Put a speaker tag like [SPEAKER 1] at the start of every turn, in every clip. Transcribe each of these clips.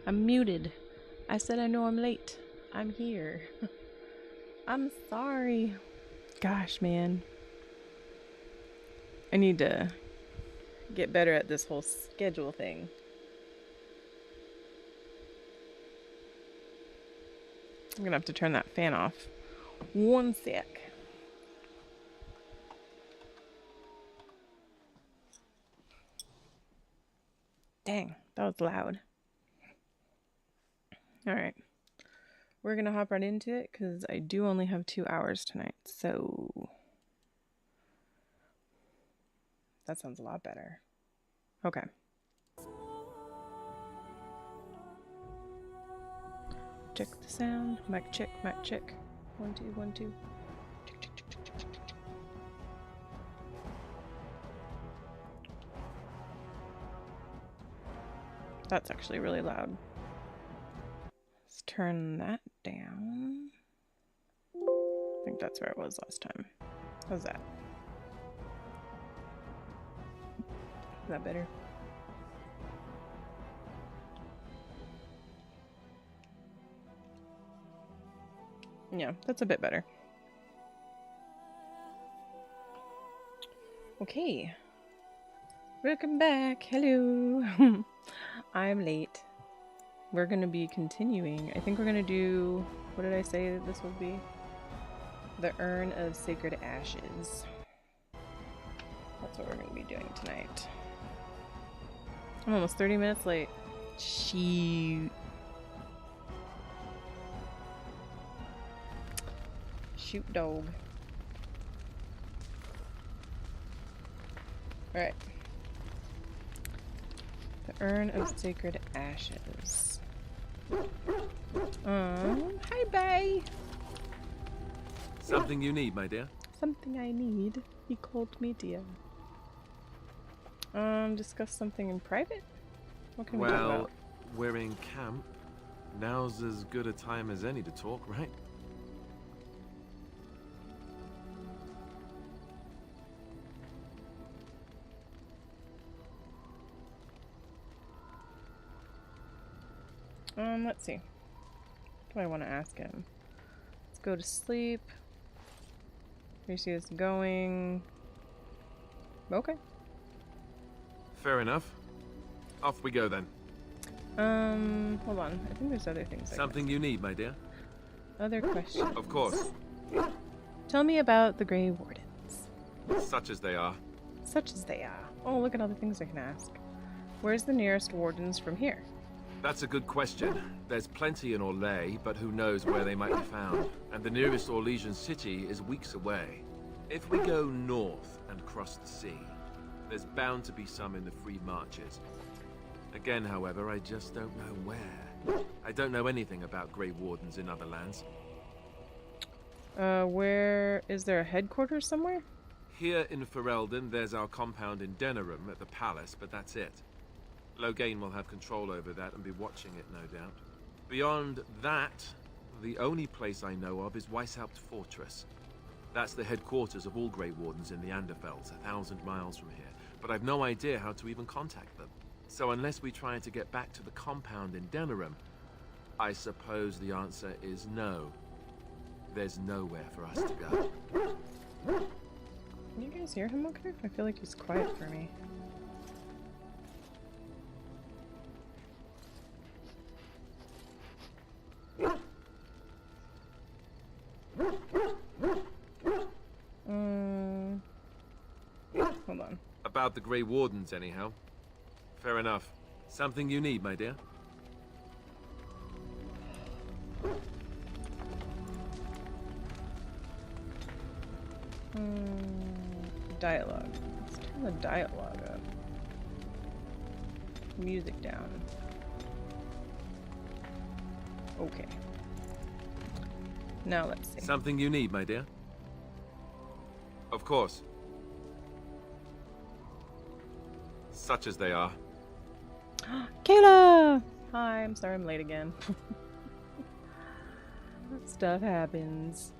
[SPEAKER 1] I'm muted. I said I know I'm late. I'm here. I'm sorry. Gosh, man. I need to get better at this whole schedule thing. I'm gonna have to turn that fan off. One sec. Dang, that was loud. Alright. We're gonna hop right into it because I do only have 2 hours tonight, so that sounds a lot better. Okay. Check the sound. Mic check, mic check. 1 2 1 2. Check, check, check, check, check, check, check. That's actually really loud. Let's turn that down. I think that's where it was last time. How's that? Is that better? Yeah, that's a bit better. Okay. Welcome back. Hello. I'm late. We're going to be continuing. I think we're going to do... What did I say this would be? The Urn of Sacred Ashes. That's what we're going to be doing tonight. I'm almost 30 minutes late. Shoot. Shoot, dog. Alright. The Urn of Sacred Ashes. Hi, bye.
[SPEAKER 2] Something you need, my dear?
[SPEAKER 1] Something I need. He called me dear. Discuss something in private? What can we talk about?
[SPEAKER 2] We're in camp. Now's as good a time as any to talk, right?
[SPEAKER 1] Let's see. What do I want to ask him? Let's go to sleep. Where you see us going? Okay.
[SPEAKER 2] Fair enough. Off we go then.
[SPEAKER 1] Hold on. I think there's other things.
[SPEAKER 2] Something you need, my dear?
[SPEAKER 1] Other questions.
[SPEAKER 2] Of course.
[SPEAKER 1] Tell me about the Grey Wardens.
[SPEAKER 2] Such as they are.
[SPEAKER 1] Such as they are. Oh, look at all the things I can ask. Where's the nearest Wardens from here?
[SPEAKER 2] That's a good question. There's plenty in Orlais, but who knows where they might be found. And the nearest Orlesian city is weeks away. If we go north and cross the sea, there's bound to be some in the Free Marches. Again, however, I just don't know where. I don't know anything about Grey Wardens in other lands.
[SPEAKER 1] Where... Is there a headquarters somewhere?
[SPEAKER 2] Here in Ferelden, there's our compound in Denerim at the palace, but that's it. Loghain will have control over that and be watching it, no doubt. Beyond that, the only place I know of is Weishaupt Fortress. That's the headquarters of all Grey Wardens in the Anderfelds, 1,000 miles from here. But I've no idea how to even contact them. So unless we try to get back to the compound in Denerim, I suppose the answer is no. There's nowhere for us to go.
[SPEAKER 1] Can you guys hear him okay? I feel like he's quiet for me. Hold on.
[SPEAKER 2] About the Grey Wardens, anyhow. Fair enough. Something you need, my dear?
[SPEAKER 1] Dialogue. Let's turn the dialogue up. Music down. Okay. Now let's see.
[SPEAKER 2] Something you need, my dear? Of course. Such as they are.
[SPEAKER 1] Kayla! Hi, I'm sorry I'm late again. Stuff happens.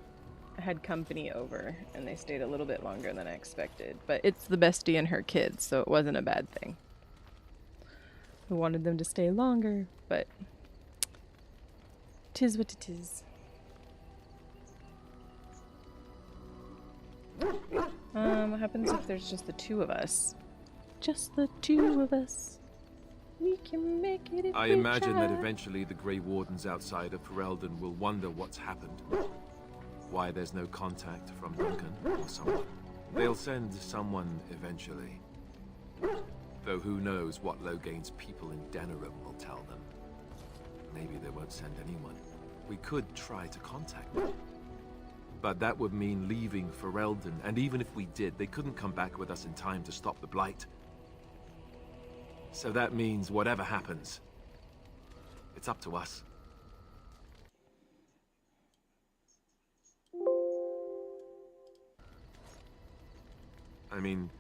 [SPEAKER 1] I had company over, and they stayed a little bit longer than I expected. But it's the bestie and her kids, so it wasn't a bad thing. I wanted them to stay longer, but 'Tis what it is. What happens if there's just the two of us? Just the two of us. We can make it if
[SPEAKER 2] I
[SPEAKER 1] we
[SPEAKER 2] imagine
[SPEAKER 1] try.
[SPEAKER 2] that eventually the Grey Wardens outside of Ferelden will wonder what's happened. Why there's no contact from Duncan or someone. They'll send someone eventually. Though who knows what Logain's people in Denerim will tell them. Maybe they won't send anyone. We could try to contact them. But that would mean leaving Ferelden, and even if we did, they couldn't come back with us in time to stop the Blight. So that means whatever happens, it's up to us. I mean,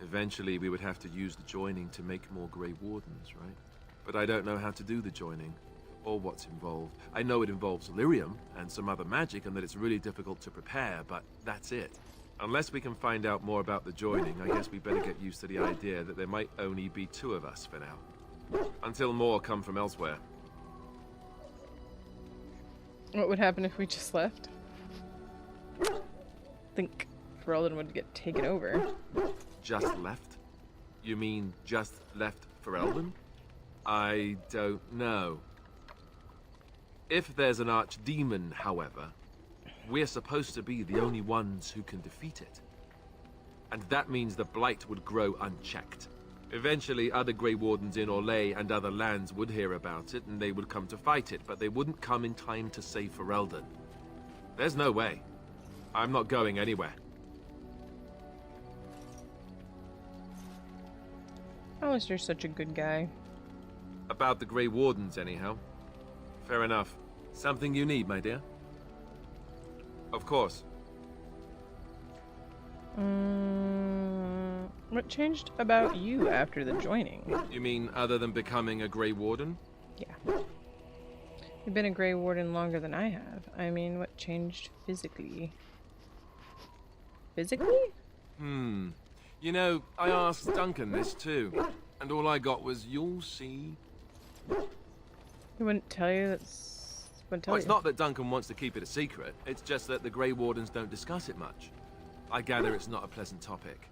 [SPEAKER 2] eventually we would have to use the joining to make more Grey Wardens, right? But I don't know how to do the joining, or what's involved. I know it involves lyrium and some other magic, and that it's really difficult to prepare, but that's it. Unless we can find out more about the joining, I guess we better get used to the idea that there might only be two of us for now. Until more come from elsewhere.
[SPEAKER 1] What would happen if we just left? Think Ferelden would get taken over.
[SPEAKER 2] Just left? You mean just left Ferelden? I don't know. If there's an archdemon, however, we're supposed to be the only ones who can defeat it. And that means the Blight would grow unchecked. Eventually, other Grey Wardens in Orlais and other lands would hear about it, and they would come to fight it, but they wouldn't come in time to save Ferelden. There's no way. I'm not going anywhere.
[SPEAKER 1] Alistair's such a good guy.
[SPEAKER 2] About the Grey Wardens, anyhow. Fair enough. Something you need, my dear? Of course.
[SPEAKER 1] What changed about you after the joining?
[SPEAKER 2] You mean other than becoming a Grey Warden?
[SPEAKER 1] Yeah. You've been a Grey Warden longer than I have. I mean, what changed physically? Physically?
[SPEAKER 2] You know, I asked Duncan this too, and all I got was, "You'll see."
[SPEAKER 1] He wouldn't tell you. Wouldn't tell
[SPEAKER 2] Well, it's
[SPEAKER 1] you.
[SPEAKER 2] not that Duncan wants to keep it a secret. It's just that the Grey Wardens don't discuss it much. I gather it's not a pleasant topic.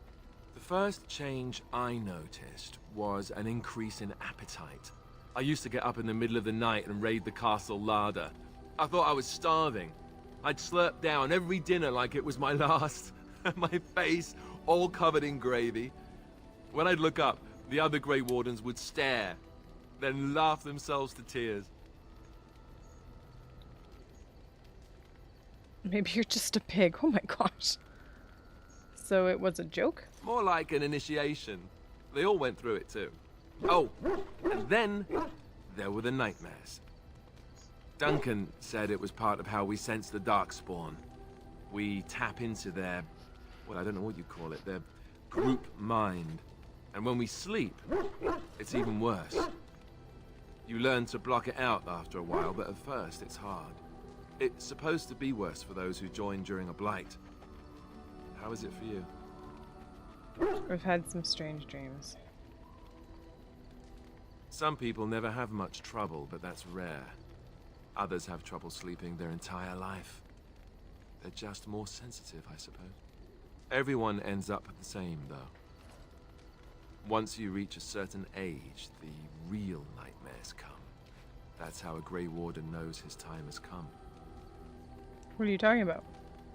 [SPEAKER 2] The first change I noticed was an increase in appetite. I used to get up in the middle of the night and raid the castle larder. I thought I was starving. I'd slurp down every dinner like it was my last. My face all covered in gravy. When I'd look up, the other Grey Wardens would stare, then laugh themselves to tears.
[SPEAKER 1] Maybe you're just a pig. Oh my gosh. So it was a joke?
[SPEAKER 2] More like an initiation. They all went through it too. Oh, and then there were the nightmares. Duncan said it was part of how we sense the Darkspawn. We tap into their, well, I don't know what you call it, their group mind. And when we sleep, it's even worse. You learn to block it out after a while, but at first it's hard. It's supposed to be worse for those who join during a blight. How is it for you?
[SPEAKER 1] I've had some strange dreams.
[SPEAKER 2] Some people never have much trouble, but that's rare. Others have trouble sleeping their entire life. They're just more sensitive, I suppose. Everyone ends up the same, though. Once you reach a certain age, the real nightmares come. That's how a Grey Warden knows his time has come.
[SPEAKER 1] What are you talking about?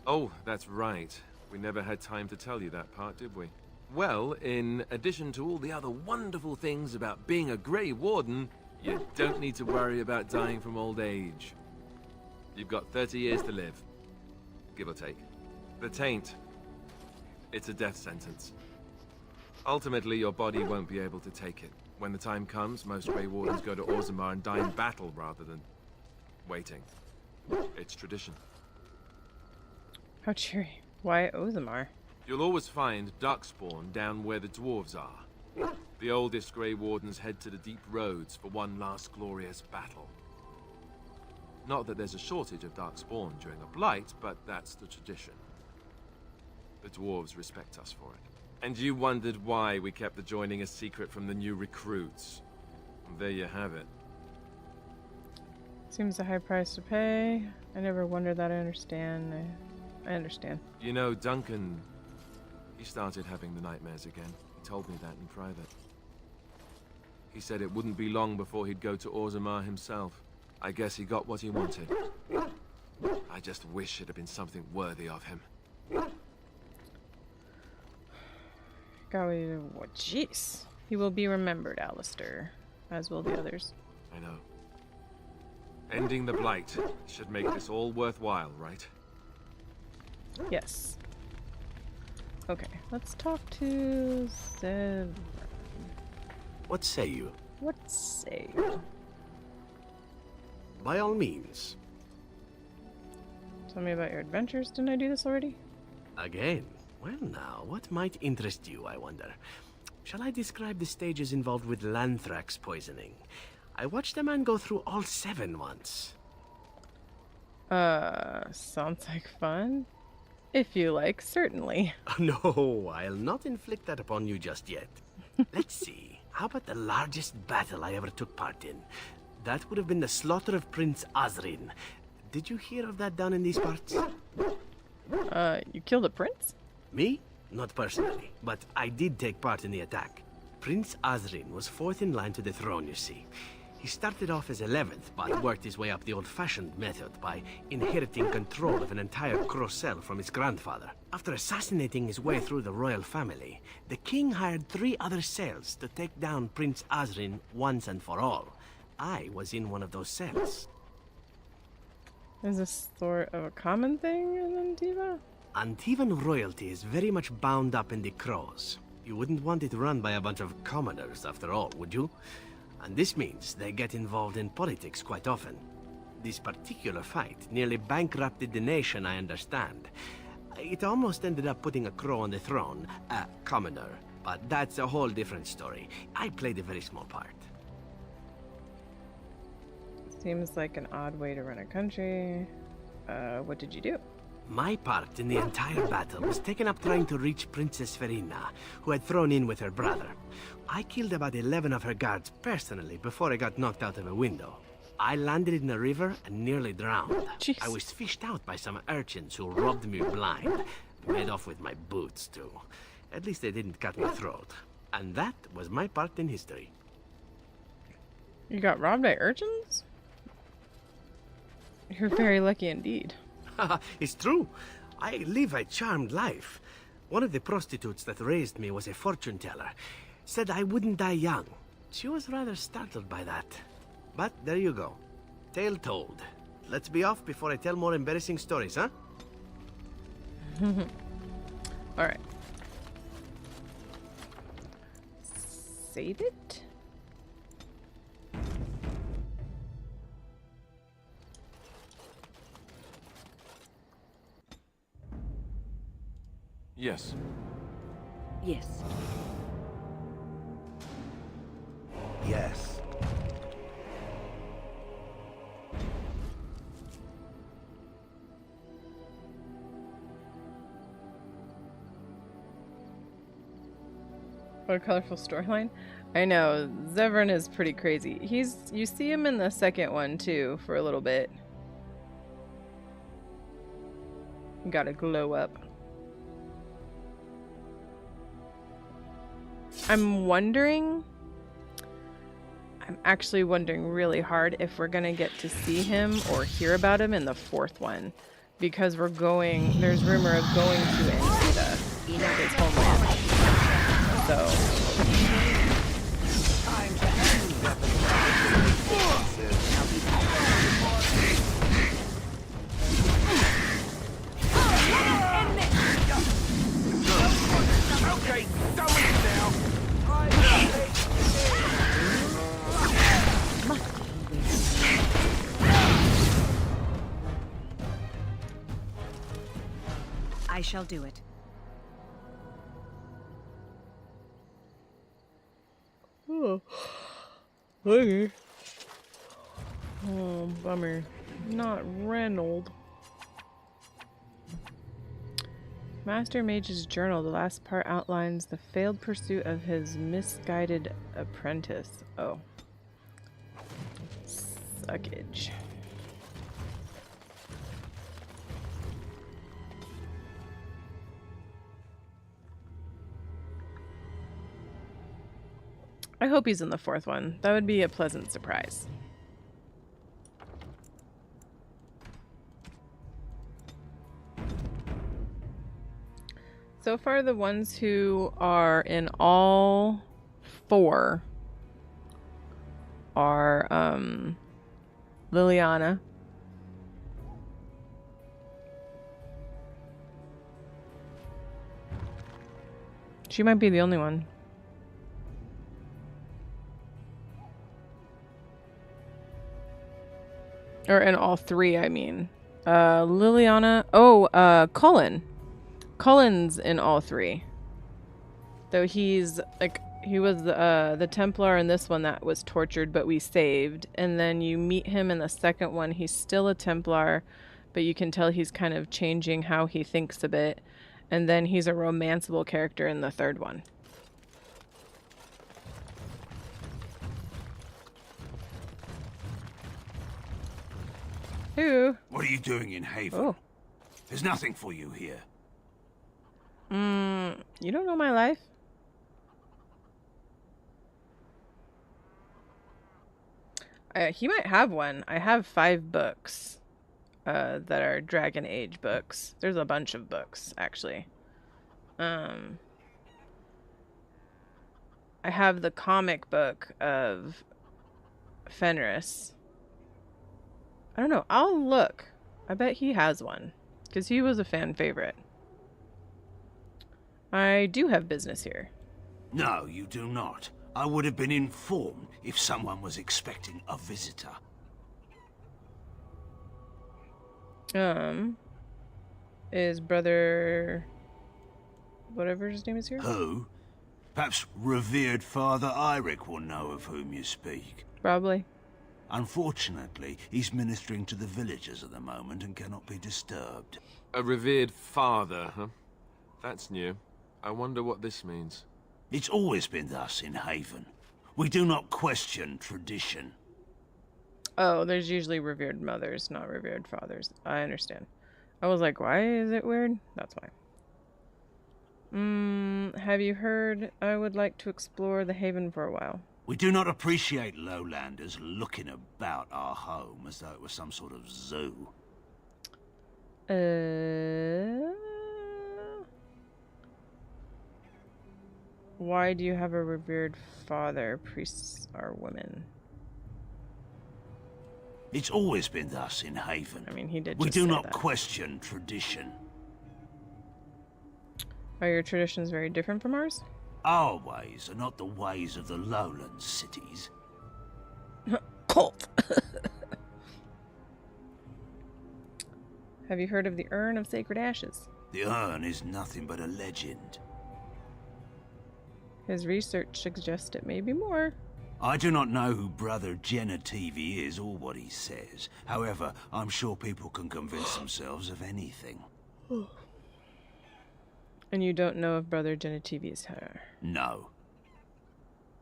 [SPEAKER 2] Oh, that's right. We never had time to tell you that part, did we? Well, in addition to all the other wonderful things about being a Grey Warden, you don't need to worry about dying from old age. You've got 30 years to live, give or take. The Taint, it's a death sentence. Ultimately, your body won't be able to take it. When the time comes, most Grey Wardens go to Orzammar and die in battle rather than waiting. It's tradition.
[SPEAKER 1] How cheery. Why Orzammar?
[SPEAKER 2] You'll always find Darkspawn down where the dwarves are. The oldest Grey Wardens head to the deep roads for one last glorious battle. Not that there's a shortage of Darkspawn during a blight, but that's the tradition. The dwarves respect us for it. And you wondered why we kept the joining a secret from the new recruits. There you have it.
[SPEAKER 1] Seems a high price to pay. I never wondered that. I understand. I understand.
[SPEAKER 2] You know, Duncan, he started having the nightmares again. He told me that in private. He said it wouldn't be long before he'd go to Orzammar himself. I guess he got what he wanted. I just wish it had been something worthy of him.
[SPEAKER 1] What? Jeez. He will be remembered, Alistair, as will the others.
[SPEAKER 2] I know. Ending the Blight should make this all worthwhile, right?
[SPEAKER 1] Yes. Okay, let's talk to Sev.
[SPEAKER 3] What say you?
[SPEAKER 1] What say you?
[SPEAKER 3] By all means.
[SPEAKER 1] Tell me about your adventures. Didn't I do this already?
[SPEAKER 3] Again? Well now, what might interest you, I wonder? Shall I describe the stages involved with Lanthrax poisoning? I watched a man go through all 7 once.
[SPEAKER 1] Sounds like fun. If you like, certainly.
[SPEAKER 3] No, I'll not inflict that upon you just yet. Let's see. How about the largest battle I ever took part in? That would have been the slaughter of Prince Osrin. Did you hear of that down in these parts?
[SPEAKER 1] You killed a prince?
[SPEAKER 3] Me? Not personally, but I did take part in the attack. Prince Osrin was 4th in line to the throne, you see. He started off as 11th, but worked his way up the old-fashioned method by inheriting control of an entire Crocel from his grandfather. After assassinating his way through the royal family, the king hired 3 other cells to take down Prince Osrin once and for all. I was in one of those cells.
[SPEAKER 1] Is this sort of a common thing in Antiva?
[SPEAKER 3] Antivan royalty is very much bound up in the Crows. You wouldn't want it run by a bunch of commoners, after all, would you? And this means they get involved in politics quite often. This particular fight nearly bankrupted the nation, I understand. It almost ended up putting a Crow on the throne, a commoner. But that's a whole different story. I played a very small part.
[SPEAKER 1] Seems like an odd way to run a country. What did you do?
[SPEAKER 3] My part in the entire battle was taken up trying to reach Princess Verina, who had thrown in with her brother. I killed about 11 of her guards personally before I got knocked out of a window. I landed in the river and nearly drowned.
[SPEAKER 1] Jeez.
[SPEAKER 3] I was fished out by some urchins who robbed me blind. Made off with my boots, too. At least they didn't cut my throat. And that was my part in history.
[SPEAKER 1] You got robbed by urchins? You're very lucky indeed.
[SPEAKER 3] It's true. I live a charmed life. One of the prostitutes that raised me was a fortune teller. Said I wouldn't die young. She was rather startled by that. But there you go. Tale told. Let's be off before I tell more embarrassing stories, huh?
[SPEAKER 1] Alright. Save it?
[SPEAKER 2] Yes.
[SPEAKER 4] Yes.
[SPEAKER 3] Yes.
[SPEAKER 1] What a colorful storyline. I know, Zevran is pretty crazy. You see him in the second one too, for a little bit. Gotta glow up. I'm actually wondering really hard if we're gonna get to see him or hear about him in the 4th one. Because there's rumor of going to Antida, his homeland. So...
[SPEAKER 2] Okay, going now.
[SPEAKER 4] I shall do it.
[SPEAKER 1] Oh. Okay. Oh, bummer. Not Reynold. Master Mage's journal. The last part outlines the failed pursuit of his misguided apprentice. Oh. Suckage. I hope he's in the 4th one. That would be a pleasant surprise. So far, the ones who are in all 4 are Liliana, she might be the only one. Or in all 3, I mean. Liliana. Oh, Cullen. Cullen's in all 3. Though he's like, he was the Templar in this one that was tortured, but we saved. And then you meet him in the 2nd one. He's still a Templar, but you can tell he's kind of changing how he thinks a bit. And then he's a romanceable character in the 3rd one. Who?
[SPEAKER 5] What are you doing in Haven?
[SPEAKER 1] Oh.
[SPEAKER 5] There's nothing for you here.
[SPEAKER 1] You don't know my life? He might have one. I have 5 books that are Dragon Age books. There's a bunch of books, actually. I have the comic book of Fenris. I don't know. I'll look. I bet he has one, because he was a fan favorite. I do have business here.
[SPEAKER 5] No, you do not. I would have been informed if someone was expecting a visitor.
[SPEAKER 1] Is brother... whatever his name is here?
[SPEAKER 5] Who? Perhaps revered Father Eirik will know of whom you speak.
[SPEAKER 1] Probably.
[SPEAKER 5] Unfortunately, he's ministering to the villagers at the moment and cannot be disturbed.
[SPEAKER 2] A revered father, huh? That's new. I wonder what this means.
[SPEAKER 5] It's always been thus in Haven. We do not question tradition.
[SPEAKER 1] Oh, there's usually revered mothers, not revered fathers. I understand. I was like, why is it weird? That's why. Have you heard I would like to explore the Haven for a while?
[SPEAKER 5] We do not appreciate lowlanders looking about our home as though it was some sort of zoo.
[SPEAKER 1] Why do you have a revered father? Priests are women.
[SPEAKER 5] It's always been thus in Haven.
[SPEAKER 1] I mean, he did
[SPEAKER 5] We
[SPEAKER 1] just
[SPEAKER 5] do
[SPEAKER 1] say
[SPEAKER 5] not
[SPEAKER 1] that.
[SPEAKER 5] question tradition.
[SPEAKER 1] Are your traditions very different from ours?
[SPEAKER 5] Our ways are not the ways of the lowland cities.
[SPEAKER 1] Cult! Have you heard of the Urn of Sacred Ashes?
[SPEAKER 5] The urn is nothing but a legend.
[SPEAKER 1] His research suggests it may be more.
[SPEAKER 5] I do not know who Brother Genitivi is or what he says. However, I'm sure people can convince themselves of anything.
[SPEAKER 1] And you don't know if Brother Genitivi is her?
[SPEAKER 5] No.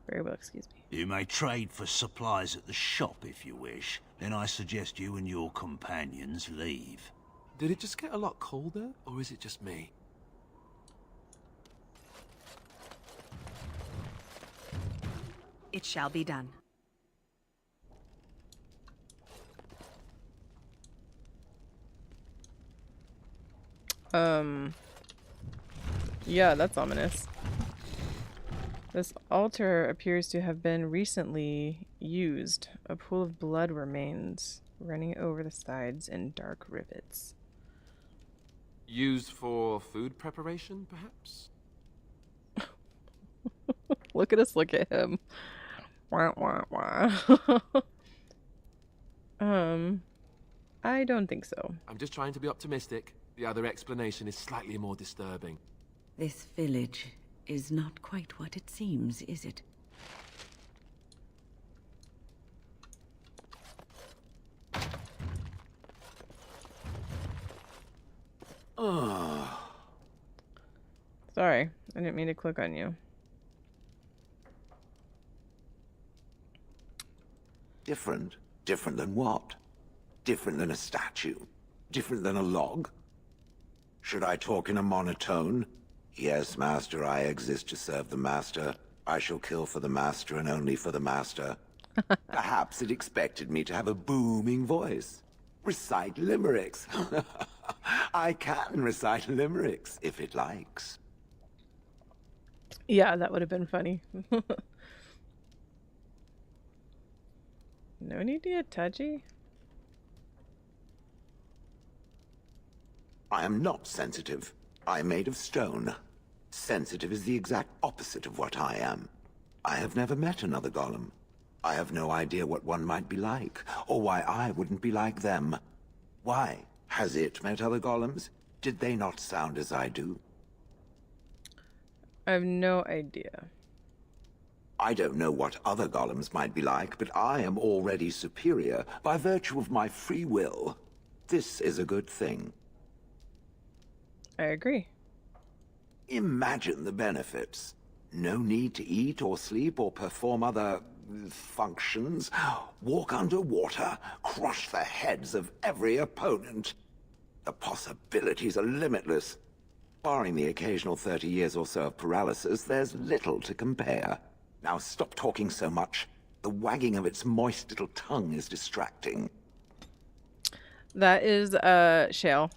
[SPEAKER 1] Very well, excuse me.
[SPEAKER 5] You may trade for supplies at the shop if you wish. Then I suggest you and your companions leave.
[SPEAKER 2] Did it just get a lot colder, or is it just me?
[SPEAKER 4] It shall be done.
[SPEAKER 1] Yeah, that's ominous. This altar appears to have been recently used. A pool of blood remains running over the sides in dark rivets.
[SPEAKER 2] Used for food preparation, perhaps?
[SPEAKER 1] Look at us, look at him. Wah, wah, wah. I don't think so.
[SPEAKER 2] I'm just trying to be optimistic. The other explanation is slightly more disturbing.
[SPEAKER 4] This village is not quite what it seems, is it?
[SPEAKER 1] Sorry, I didn't mean to click on you.
[SPEAKER 6] Different? Different than what? Different than a statue? Different than a log? Should I talk in a monotone? Yes, Master, I exist to serve the Master. I shall kill for the master and only for the master. Perhaps it expected me to have a booming voice. Recite limericks. I can recite limericks, if it likes.
[SPEAKER 1] Yeah, that would have been funny. No need to get touchy.
[SPEAKER 6] I am not sensitive. I am made of stone. Sensitive is the exact opposite of what I am. I have never met another golem. I have no idea what one might be like, or why I wouldn't be like them. Why? Has it met other golems? Did they not sound as I do?
[SPEAKER 1] I have no idea.
[SPEAKER 6] I don't know what other golems might be like, but I am already superior by virtue of my free will. This is a good thing.
[SPEAKER 1] I agree.
[SPEAKER 6] Imagine the benefits. No need to eat or sleep or perform other functions. Walk underwater, crush the heads of every opponent. The possibilities are limitless. Barring the occasional 30 years or so of paralysis, there's little to compare. Now stop talking so much. The wagging of its moist little tongue is distracting.
[SPEAKER 1] That is Shale.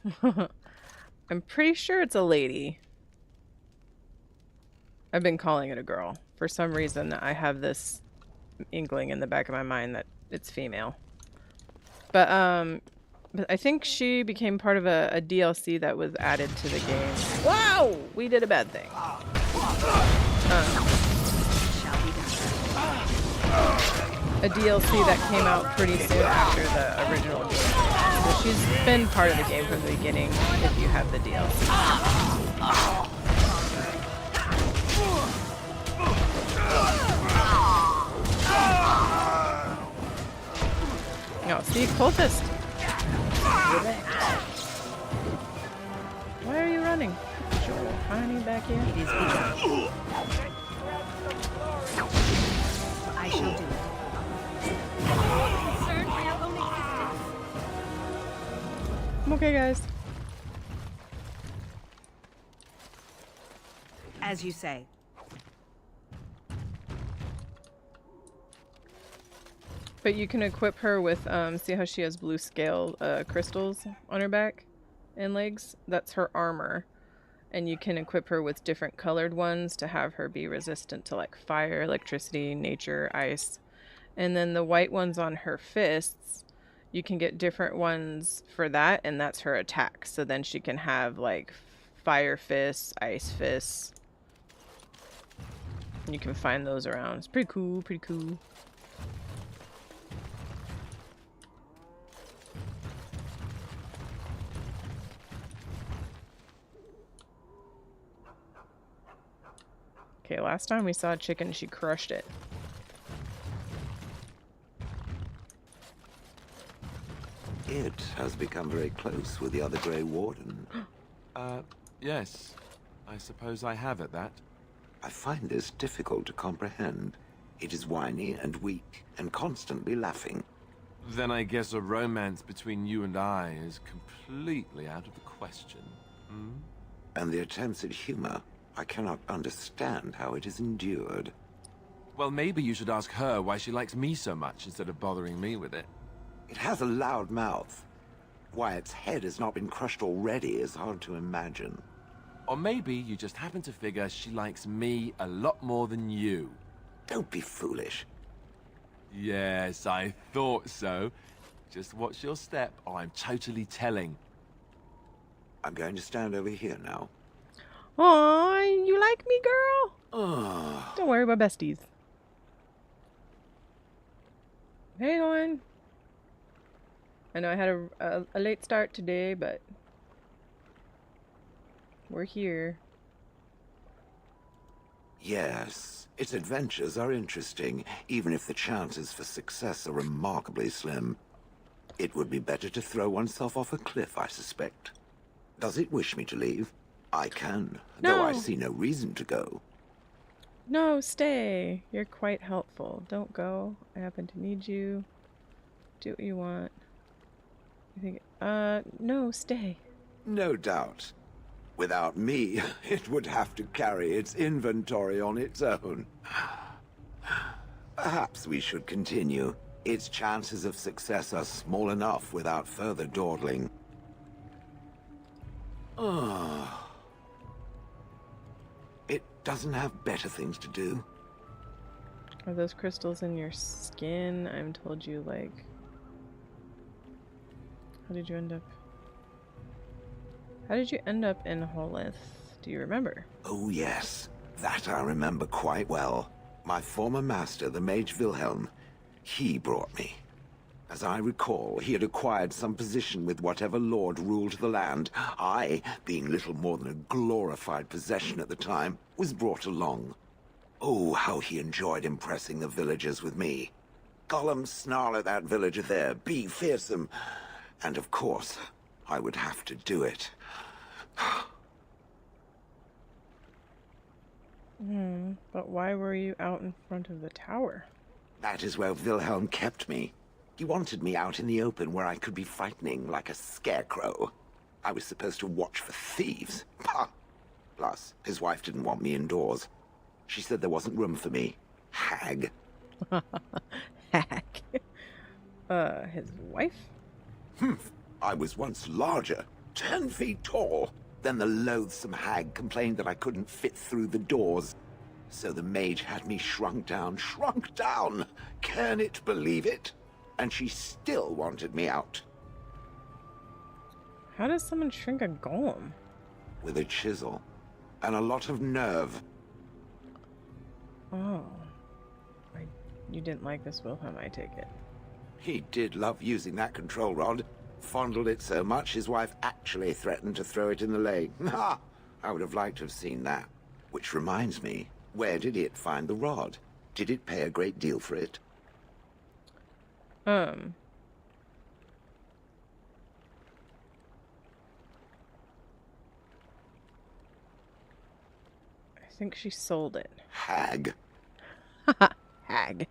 [SPEAKER 1] I'm pretty sure it's a lady. I've been calling it a girl. For some reason, I have this inkling in the back of my mind that it's female. But I think she became part of a DLC that was added to the game. Wow! We did a bad thing. A DLC that came out pretty soon after the original game. So she's been part of the game from the beginning if you have the DLC. No, see, cultist. Why are you running? Joel, honey, back here.
[SPEAKER 4] It is begun. I shall do it.
[SPEAKER 1] I'm okay, guys.
[SPEAKER 4] As you say.
[SPEAKER 1] But you can equip her with, see how she has blue scale crystals on her back and legs? That's her armor. And you can equip her with different colored ones to have her be resistant to like fire, electricity, nature, ice. And then the white ones on her fists, you can get different ones for that, and that's her attack. So then she can have like fire fists, ice fists. You can find those around. It's pretty cool, pretty cool. Okay, last time we saw a chicken, she crushed it.
[SPEAKER 6] It has become very close with the other Grey Warden.
[SPEAKER 2] Yes. I suppose I have at that.
[SPEAKER 6] I find this difficult to comprehend. It is whiny and weak and constantly laughing.
[SPEAKER 2] Then I guess a romance between you and I is completely out of the question. Hmm?
[SPEAKER 6] And the attempts at humor, I cannot understand how it is endured.
[SPEAKER 2] Well, maybe you should ask her why she likes me so much instead of bothering me with it.
[SPEAKER 6] It has a loud mouth. Why its head has not been crushed already is hard to imagine.
[SPEAKER 2] Or maybe you just happen to figure she likes me a lot more than you.
[SPEAKER 6] Don't be foolish.
[SPEAKER 2] Yes, I thought so. Just watch your step, or I'm totally telling.
[SPEAKER 6] I'm going to stand over here now.
[SPEAKER 1] Aw, you like me, girl?
[SPEAKER 6] Ah,
[SPEAKER 1] Don't worry about besties. Hang on. I know I had a late start today, but we're here.
[SPEAKER 6] yes, its adventures are interesting, even if the chances for success are remarkably slim. It would be better to throw oneself off a cliff, I suspect. Does it wish me to leave? I can, though I
[SPEAKER 1] No.
[SPEAKER 6] see no reason to go.
[SPEAKER 1] No, stay. You're quite helpful. Don't go. I happen to need you. Do what you want. You think, no, stay.
[SPEAKER 6] No doubt. Without me, it would have to carry its inventory on its own. Perhaps we should continue. Its chances of success are small enough without further dawdling. It doesn't have better things to do.
[SPEAKER 1] Are those crystals in your skin? I'm told you, like... How did you end up in Holith? Do you remember?
[SPEAKER 6] Oh yes, that I remember quite well. My former master, the Mage Wilhelm, he brought me. As I recall, he had acquired some position with whatever lord ruled the land. I, being little more than a glorified possession at the time, was brought along. Oh, how he enjoyed impressing the villagers with me. Gollum snarl at that villager there, be fearsome. And of course, I would have to do it.
[SPEAKER 1] But why were you out in front of the tower?
[SPEAKER 6] That is where Wilhelm kept me. He wanted me out in the open where I could be frightening like a scarecrow. I was supposed to watch for thieves. Pah! Plus, his wife didn't want me indoors. She said there wasn't room for me. Hag.
[SPEAKER 1] Hag. His wife?
[SPEAKER 6] I was once larger, 10 feet tall. Then the loathsome hag complained that I couldn't fit through the doors. So the mage had me shrunk down. Can it believe it? And she still wanted me out.
[SPEAKER 1] How does someone shrink a golem?
[SPEAKER 6] With a chisel. And a lot of nerve.
[SPEAKER 1] Oh. You didn't like this Wilhelm, I take it.
[SPEAKER 6] He did love using that control rod. Fondled it so much, his wife actually threatened to throw it in the lake. Ha! I would have liked to have seen that. Which reminds me, where did it find the rod? Did it pay a great deal for it?
[SPEAKER 1] I think she sold it.
[SPEAKER 6] Hag.
[SPEAKER 1] Hag.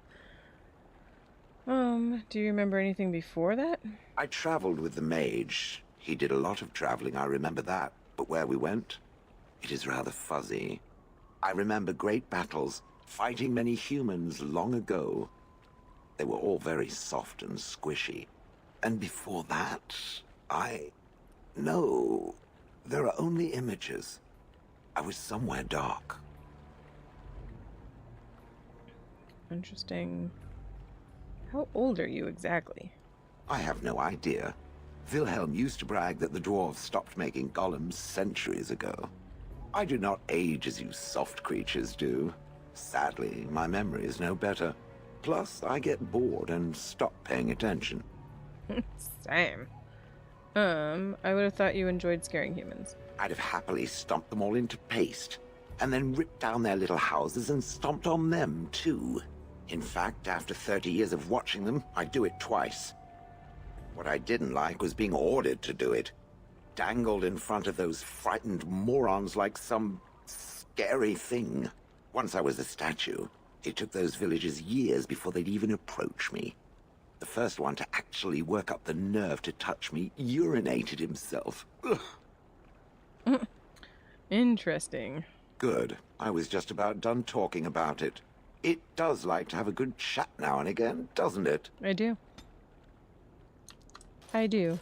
[SPEAKER 1] Do you remember anything before that?
[SPEAKER 6] I traveled with the mage. He did a lot of traveling, I remember that. But where we went, it is rather fuzzy. I remember great battles, fighting many humans long ago. They were all very soft and squishy. And before that, No, there are only images. I was somewhere dark.
[SPEAKER 1] Interesting. How old are you exactly?
[SPEAKER 6] I have no idea. Wilhelm used to brag that the dwarves stopped making golems centuries ago. I do not age as you soft creatures do. Sadly, my memory is no better. Plus, I get bored and stop paying attention.
[SPEAKER 1] Same. I would have thought you enjoyed scaring humans.
[SPEAKER 6] I'd have happily stomped them all into paste, and then ripped down their little houses and stomped on them, too. In fact, after 30 years of watching them, I'd do it twice. What I didn't like was being ordered to do it. Dangled in front of those frightened morons like some scary thing. Once I was a statue, it took those villagers years before they'd even approach me. The first one to actually work up the nerve to touch me urinated himself. Ugh.
[SPEAKER 1] Interesting.
[SPEAKER 6] Good. I was just about done talking about it. It does like to have a good chat now and again, doesn't it?
[SPEAKER 1] I do. I do.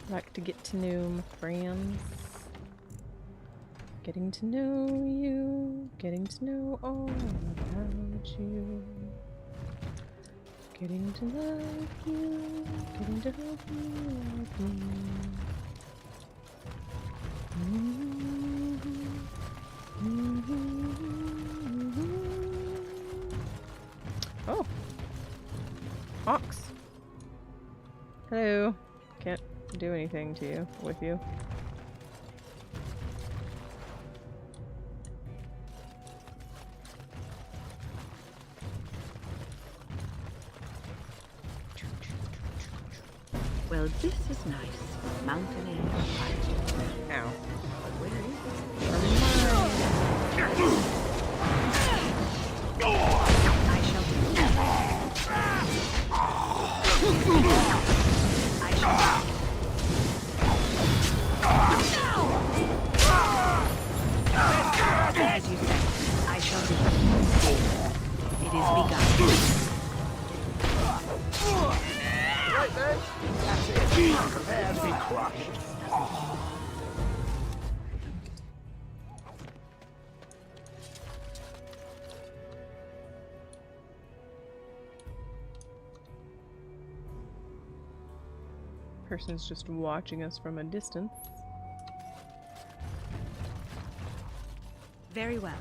[SPEAKER 1] Like to get to know my friends. Getting to know you. Getting to know all about you. Getting to love you. Getting to hope you love me. Oh. Ox. Hello. Can't do anything to you, with you.
[SPEAKER 4] Well, this is nice. Mountain air.
[SPEAKER 1] Ow.
[SPEAKER 4] Where is it? I shall be. I shall be.
[SPEAKER 6] Right then. That's it. Prepare to be crushed.
[SPEAKER 1] Person's just watching us from a distance.
[SPEAKER 7] Very well.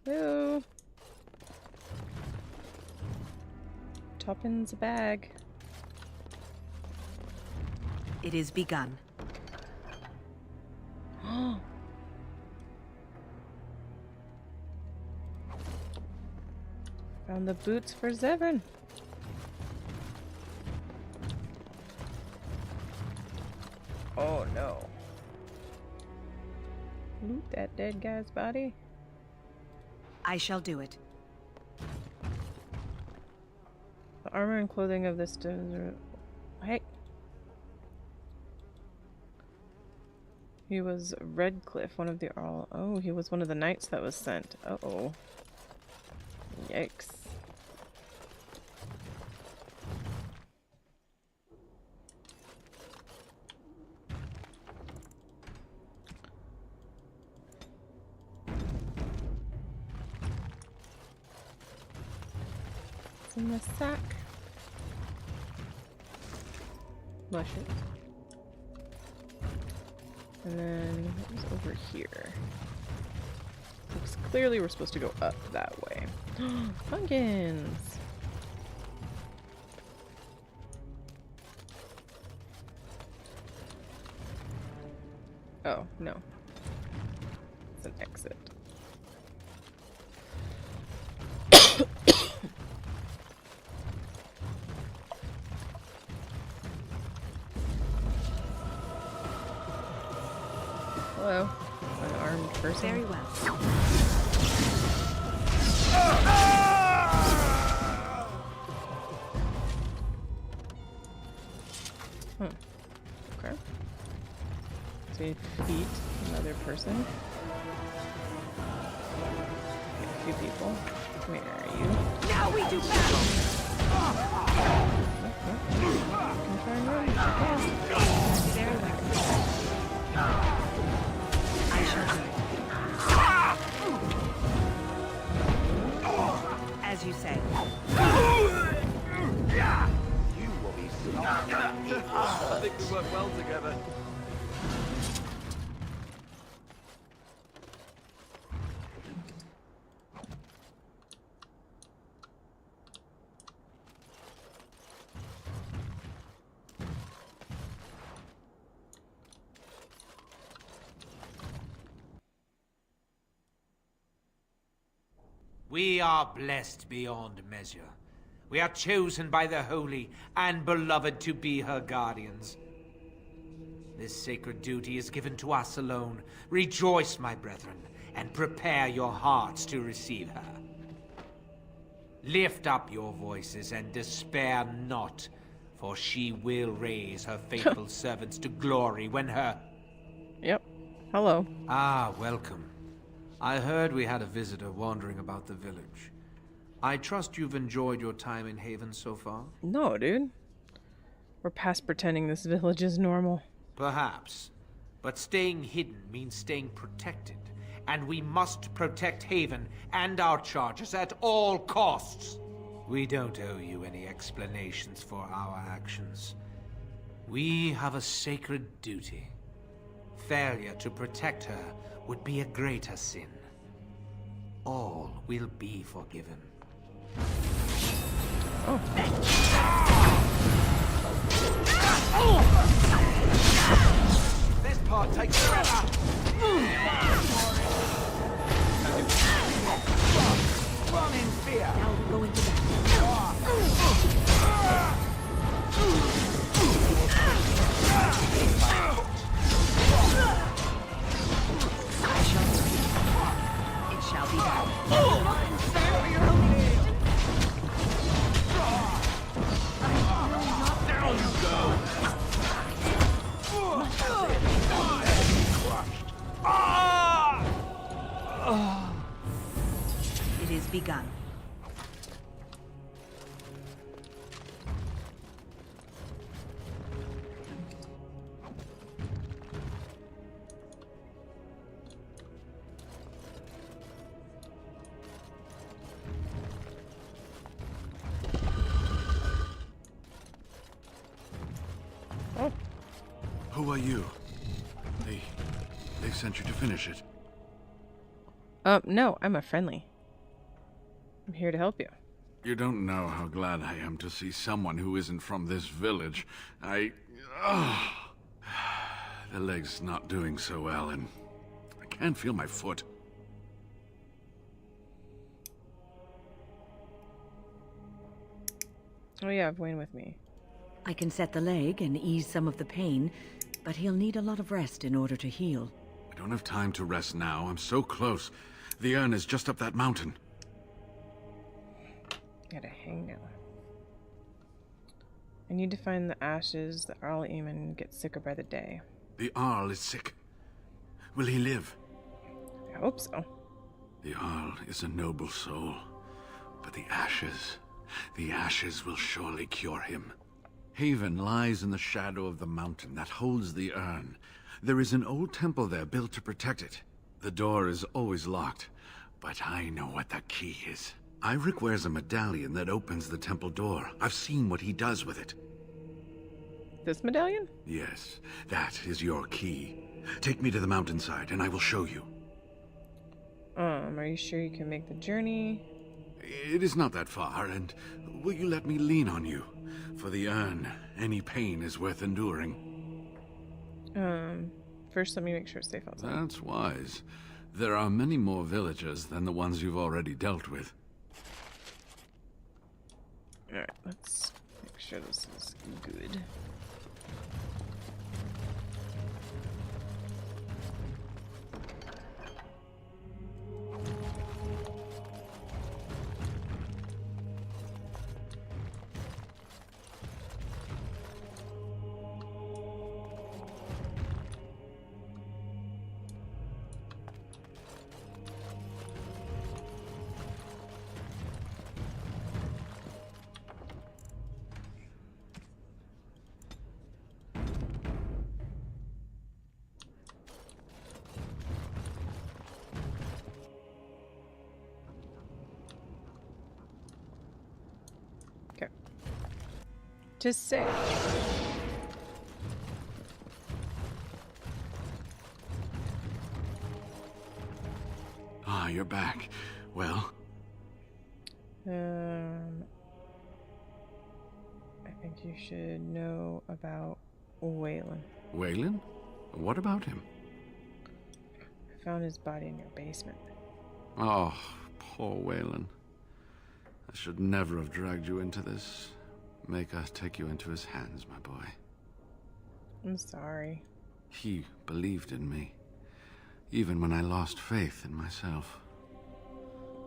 [SPEAKER 1] Hello. Toppin's a bag.
[SPEAKER 7] It is begun.
[SPEAKER 1] Found the boots for Zevran. Oh no. Loot that dead guy's body.
[SPEAKER 7] I shall do it.
[SPEAKER 1] The armor and clothing of this desert. Hey. He was Redcliffe, one of the Earl. Oh, he was one of the knights that was sent. Uh-oh. Yikes. It's in the sack. Flush it. And then what was over here? Looks clearly we're supposed to go up that way. Pumpkins! Oh, no. It's an exit. Hello, unarmed person.
[SPEAKER 7] Very well.
[SPEAKER 1] Okay. So you defeat another person. A few people. Where are you?
[SPEAKER 7] Now we do battle.
[SPEAKER 1] You can try and run. Yeah.
[SPEAKER 7] Very well. I shall do it. As you say.
[SPEAKER 6] You will be stopped.
[SPEAKER 2] I think we work well together.
[SPEAKER 8] We are blessed beyond measure. We are chosen by the holy and beloved to be her guardians. This sacred duty is given to us alone. Rejoice, my brethren, and prepare your hearts to receive her. Lift up your voices and despair not, for she will raise her faithful servants to glory when her...
[SPEAKER 1] Yep. Hello.
[SPEAKER 8] Ah, welcome. I heard we had a visitor wandering about the village. I trust you've enjoyed your time in Haven so far?
[SPEAKER 1] No, dude. We're past pretending this village is normal.
[SPEAKER 8] Perhaps. But staying hidden means staying protected. And we must protect Haven and our charges at all costs. We don't owe you any explanations for our actions. We have a sacred duty. Failure to protect her would be a greater sin. All will be forgiven.
[SPEAKER 6] This part takes forever. Run in fear.
[SPEAKER 7] Now we go into battle. I shall do it. It shall be done. Stand for your own existence.
[SPEAKER 2] Down you go!
[SPEAKER 7] begun.
[SPEAKER 5] Who are you? They sent you to finish it.
[SPEAKER 1] No, I'm a friendly. I'm here to help you.
[SPEAKER 5] You don't know how glad I am to see someone who isn't from this village. The leg's not doing so well, and I can't feel my foot.
[SPEAKER 1] Oh yeah, I've Wayne with me.
[SPEAKER 4] I can set the leg and ease some of the pain, but he'll need a lot of rest in order to heal.
[SPEAKER 5] I don't have time to rest now. I'm so close. The urn is just up that mountain.
[SPEAKER 1] Gotta hang now. I need to find the ashes. The Arl Eamon gets sicker by the day.
[SPEAKER 5] The Arl is sick. Will he live?
[SPEAKER 1] I hope so.
[SPEAKER 5] The Arl is a noble soul, but the ashes will surely cure him. Haven lies in the shadow of the mountain that holds the urn. There is an old temple there built to protect it. The door is always locked, but I know what the key is. Ivric wears a medallion that opens the temple door. I've seen what he does with it.
[SPEAKER 1] This medallion?
[SPEAKER 5] Yes, that is your key. Take me to the mountainside and I will show you.
[SPEAKER 1] Are you sure you can make the journey?
[SPEAKER 5] It is not that far, and will you let me lean on you? For the urn, any pain is worth enduring.
[SPEAKER 1] First let me make sure it's safe outside.
[SPEAKER 5] That's wise. There are many more villagers than the ones you've already dealt with.
[SPEAKER 1] Alright, let's make sure this is good. To say.
[SPEAKER 5] Ah, you're back. Well?
[SPEAKER 1] I think you should know about Waylon.
[SPEAKER 5] Waylon? What about him?
[SPEAKER 1] I found his body in your basement.
[SPEAKER 5] Oh, poor Waylon. I should never have dragged you into this. Make us take you into his hands, my boy.
[SPEAKER 1] I'm sorry.
[SPEAKER 5] He believed in me, even when I lost faith in myself.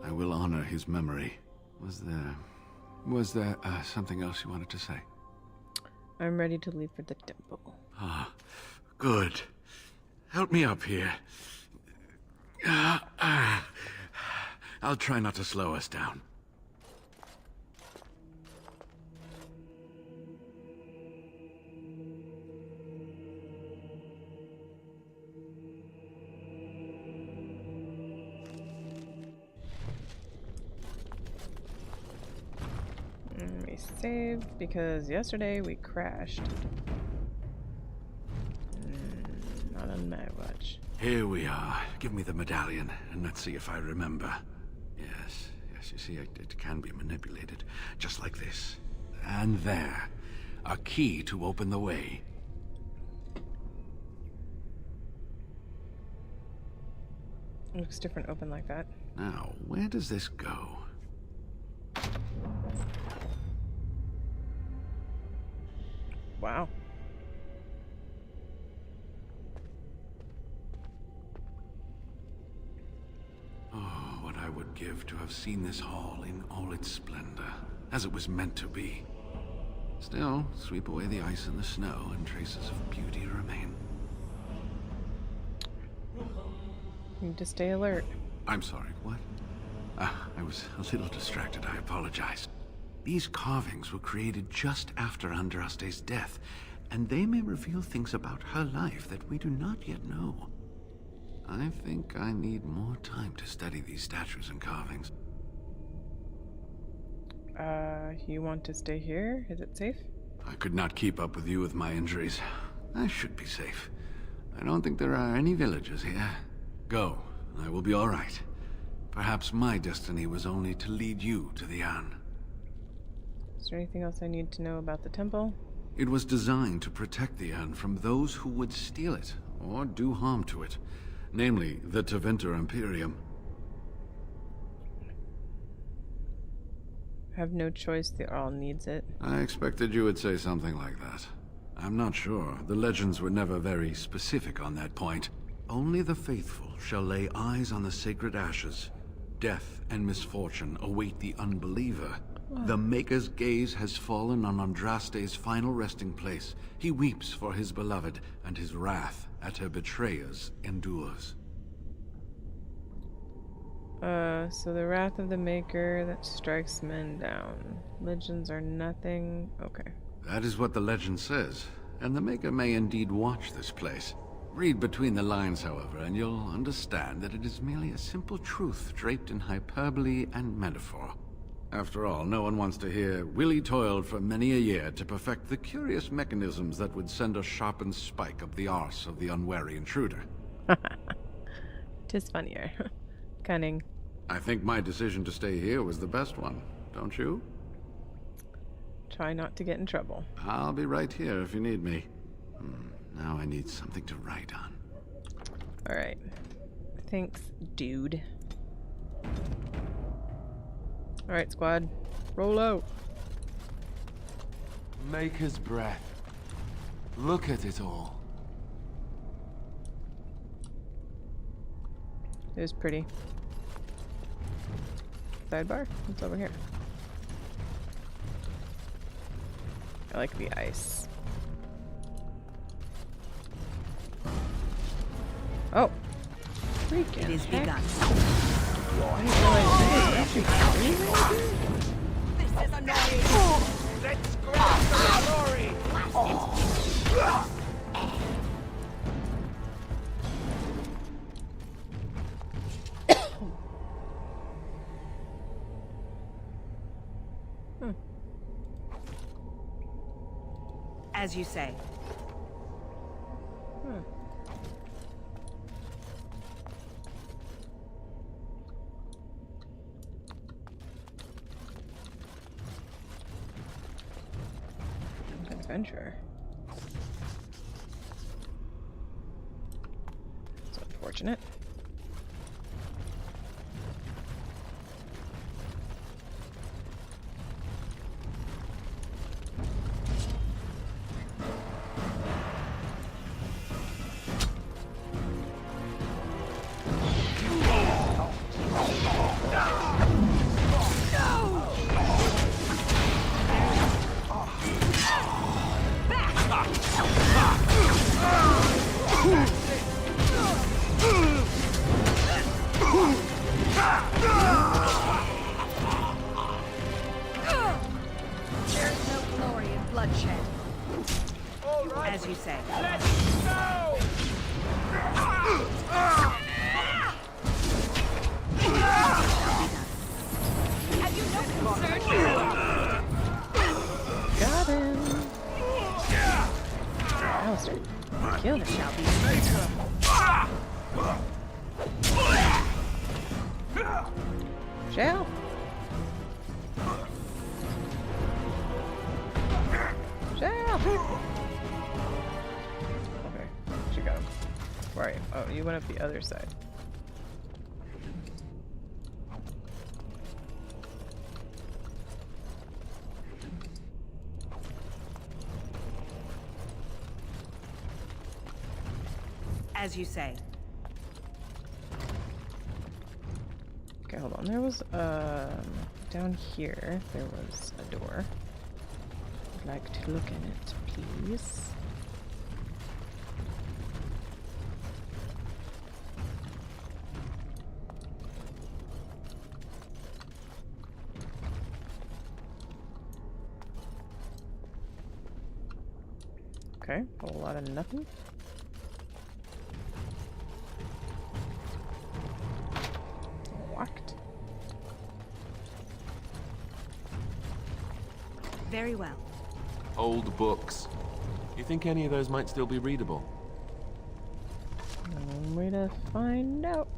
[SPEAKER 5] I will honor his memory. Was there something else you wanted to say?
[SPEAKER 1] I'm ready to leave for the temple.
[SPEAKER 5] Ah, good. Help me up here. I'll try not to slow us down.
[SPEAKER 1] We saved because yesterday we crashed. Not on my watch.
[SPEAKER 5] Here we are. Give me the medallion, and let's see if I remember. Yes, you see, it can be manipulated, just like this. And there. A key to open the way.
[SPEAKER 1] Looks different open like that.
[SPEAKER 5] Now, where does this go?
[SPEAKER 1] Wow.
[SPEAKER 5] Oh, what I would give to have seen this hall in all its splendor, as it was meant to be. Still, sweep away the ice and the snow, and traces of beauty remain.
[SPEAKER 1] Need to stay alert.
[SPEAKER 5] I'm sorry, what? I was a little distracted, I apologize. These carvings were created just after Andraste's death, and they may reveal things about her life that we do not yet know. I think I need more time to study these statues and carvings.
[SPEAKER 1] You want to stay here? Is it safe?
[SPEAKER 5] I could not keep up with you with my injuries. I should be safe. I don't think there are any villagers here. Go, I will be all right. Perhaps my destiny was only to lead you to the urn.
[SPEAKER 1] Is there anything else I need to know about the temple?
[SPEAKER 5] It was designed to protect the urn from those who would steal it or do harm to it, namely the Tevinter Imperium.
[SPEAKER 1] I have no choice, the Arl needs it.
[SPEAKER 5] I expected you would say something like that. I'm not sure. The legends were never very specific on that point. Only the faithful shall lay eyes on the sacred ashes. Death and misfortune await the unbeliever. The Maker's gaze has fallen on Andraste's final resting place. He weeps for his beloved, and his wrath at her betrayers endures.
[SPEAKER 1] So the wrath of the Maker that strikes men down. Legends are nothing. Okay.
[SPEAKER 5] That is what the legend says, and the Maker may indeed watch this place. Read between the lines, however, and you'll understand that it is merely a simple truth draped in hyperbole and metaphor. After all, no one wants to hear, Willie toiled for many a year to perfect the curious mechanisms that would send a sharpened spike up the arse of the unwary intruder.
[SPEAKER 1] Tis funnier. Cunning.
[SPEAKER 5] I think my decision to stay here was the best one, don't you?
[SPEAKER 1] Try not to get in trouble.
[SPEAKER 5] I'll be right here if you need me. Now I need something to write on.
[SPEAKER 1] Alright. Thanks, dude. Alright, squad. Roll out.
[SPEAKER 2] Maker's breath. Look at it all.
[SPEAKER 1] It was pretty. Sidebar? What's over here? I like the ice. Oh! Freaking
[SPEAKER 7] It is
[SPEAKER 1] heck.
[SPEAKER 7] begun.
[SPEAKER 1] I didn't realize this is actually freezing.
[SPEAKER 7] This is annoying.
[SPEAKER 8] Let's grab the glory!
[SPEAKER 7] As you say.
[SPEAKER 1] Adventure. It's unfortunate.
[SPEAKER 7] There's no glory in bloodshed. As you say. Have you no concern?
[SPEAKER 1] Got him! Alistair. Kill him.
[SPEAKER 7] Shall be.
[SPEAKER 1] Shell! Shell! Okay, she got him. Where are you? Oh, you went up the other side.
[SPEAKER 7] As you say.
[SPEAKER 1] Okay, hold on. There was, down here, there was a door. I'd like to look in it, please. Okay, a whole lot of nothing. Locked.
[SPEAKER 7] Very well.
[SPEAKER 2] Old books. You think any of those might still be readable?
[SPEAKER 1] Way to find out.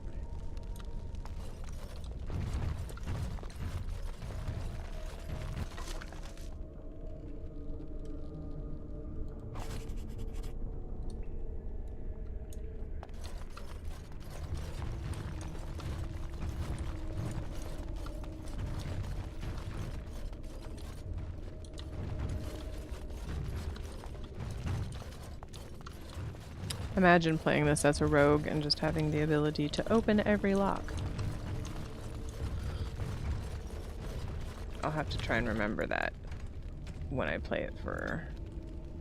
[SPEAKER 1] Imagine playing this as a rogue and just having the ability to open every lock. I'll have to try and remember that when I play it for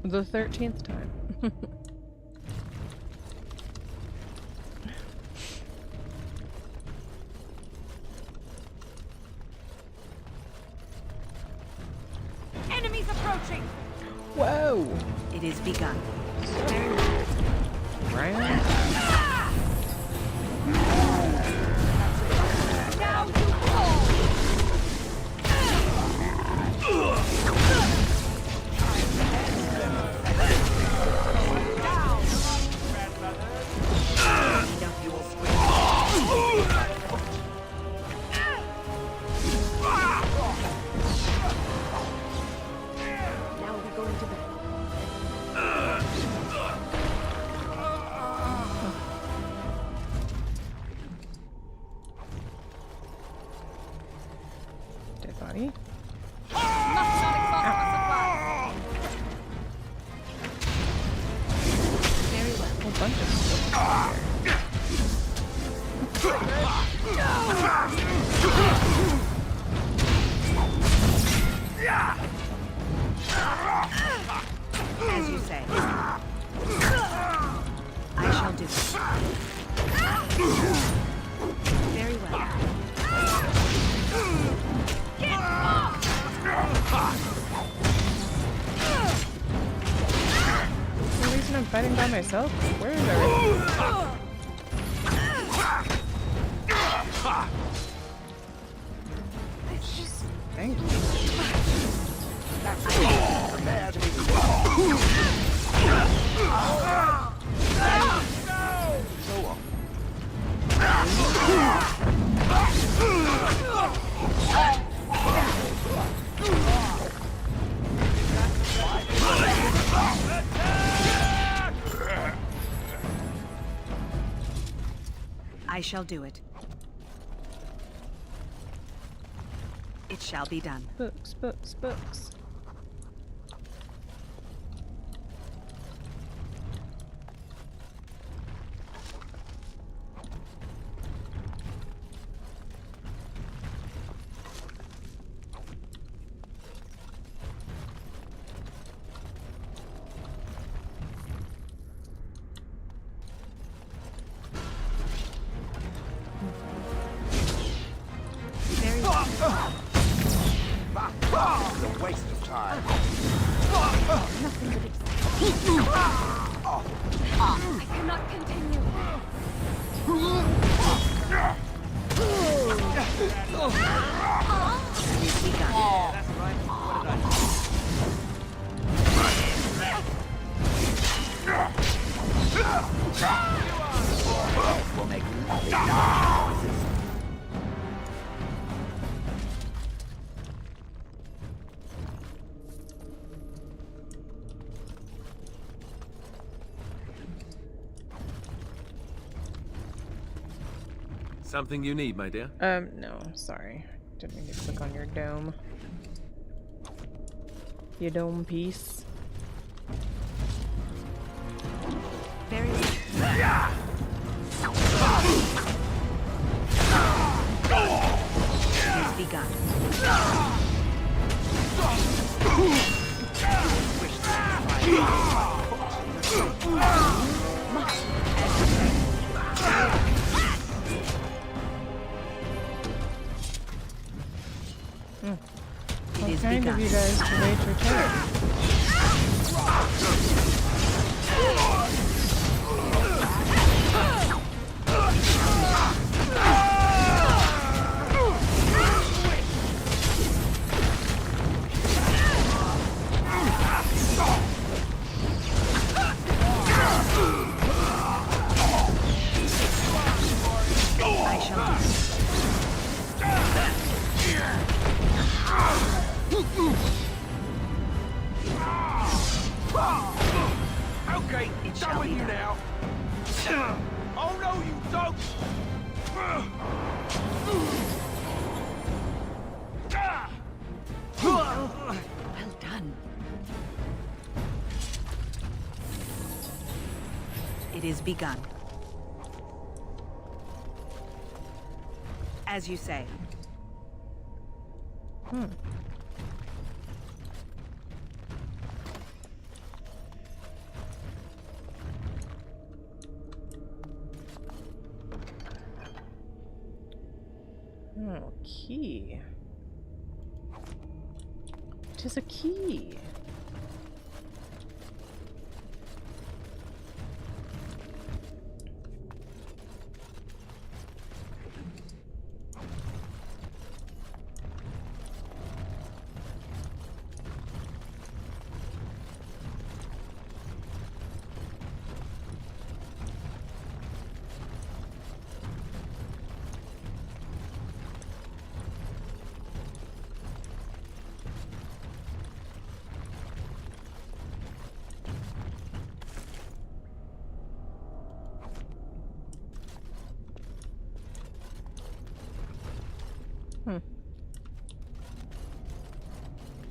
[SPEAKER 1] the 13th time.
[SPEAKER 7] Enemies approaching!
[SPEAKER 1] Whoa!
[SPEAKER 7] It is begun.
[SPEAKER 1] Right?
[SPEAKER 7] Now you fall! Now we're going to bed.
[SPEAKER 1] Dead body.
[SPEAKER 7] Very well.
[SPEAKER 1] A whole bunch of stuff here.
[SPEAKER 7] As you say. I shall do it. Very well. Get off!
[SPEAKER 1] The reason I'm fighting by myself? Where is everything? Thank you.
[SPEAKER 7] I shall do it. It shall be done.
[SPEAKER 1] Books, books, books.
[SPEAKER 7] Very well.
[SPEAKER 6] It's a waste of time.
[SPEAKER 7] I cannot continue. It is begun.
[SPEAKER 6] We'll make lovely noises.
[SPEAKER 2] Something you need, my dear?
[SPEAKER 1] No, sorry. Didn't mean to click on your dome. Your dome piece.
[SPEAKER 7] Very well. It is begun.
[SPEAKER 1] What kind of you guys to wait your turn?
[SPEAKER 2] I'm done with you now. Oh no, you don't.
[SPEAKER 4] Well done. It is begun. As you say.
[SPEAKER 1] Oh, key. It is a key.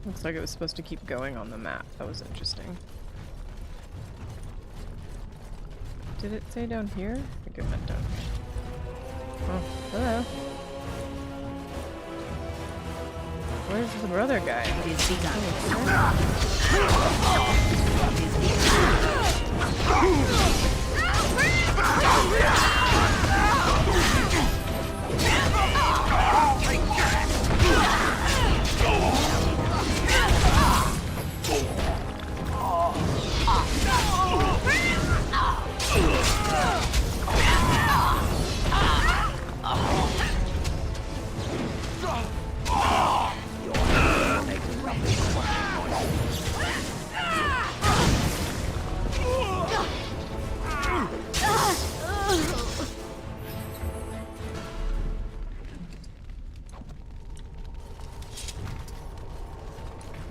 [SPEAKER 1] Looks like it was supposed to keep going on the map. That was interesting. Did it say down here? I think it went down here. Oh, hello. Where's the brother guy?
[SPEAKER 4] It is begun.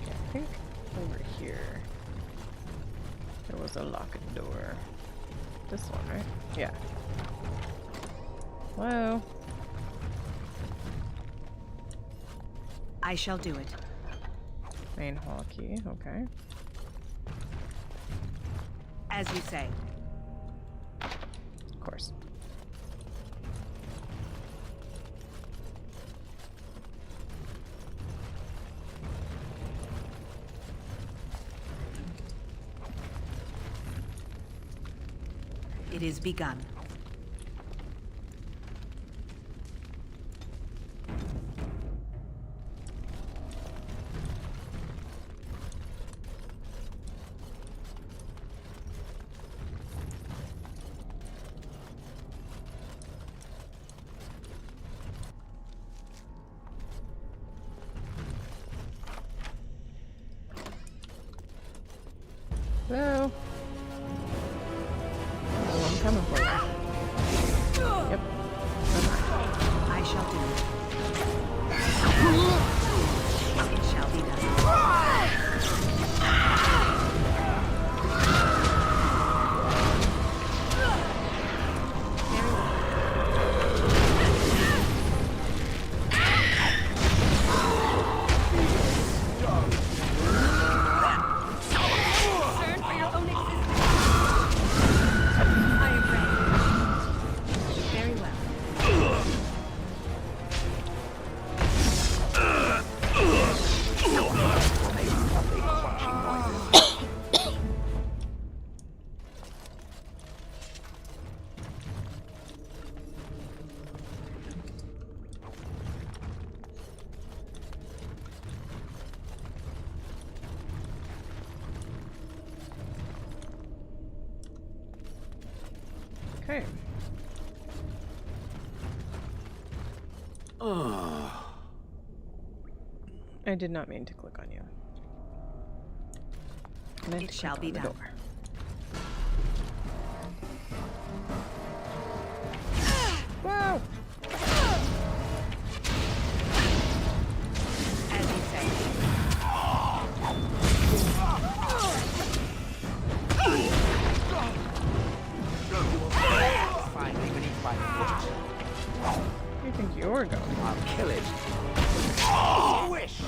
[SPEAKER 1] I think over here there was a locked door. This one, right? Yeah. Hello?
[SPEAKER 4] I shall do it.
[SPEAKER 1] Main hall key, okay.
[SPEAKER 4] As you say.
[SPEAKER 1] Of course.
[SPEAKER 4] It is begun.
[SPEAKER 1] Hello? Oh, I'm coming for you. Yep.
[SPEAKER 4] I shall do it. It shall be done.
[SPEAKER 7] Concern for your own existence. I am ready.
[SPEAKER 4] Very well.
[SPEAKER 1] Okay. I did not mean to click on you. I meant
[SPEAKER 4] It
[SPEAKER 1] to
[SPEAKER 4] shall
[SPEAKER 1] click
[SPEAKER 4] be
[SPEAKER 1] on the
[SPEAKER 4] done.
[SPEAKER 1] door. Whoa!
[SPEAKER 4] As you say.
[SPEAKER 1] we're going.
[SPEAKER 6] I'll kill it. Swish!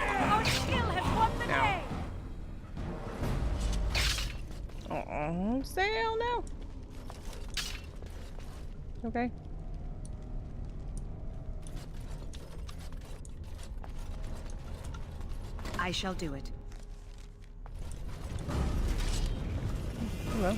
[SPEAKER 7] Our skill has won the day.
[SPEAKER 1] Oh, sail no. Okay.
[SPEAKER 7] I shall do it.
[SPEAKER 1] Well.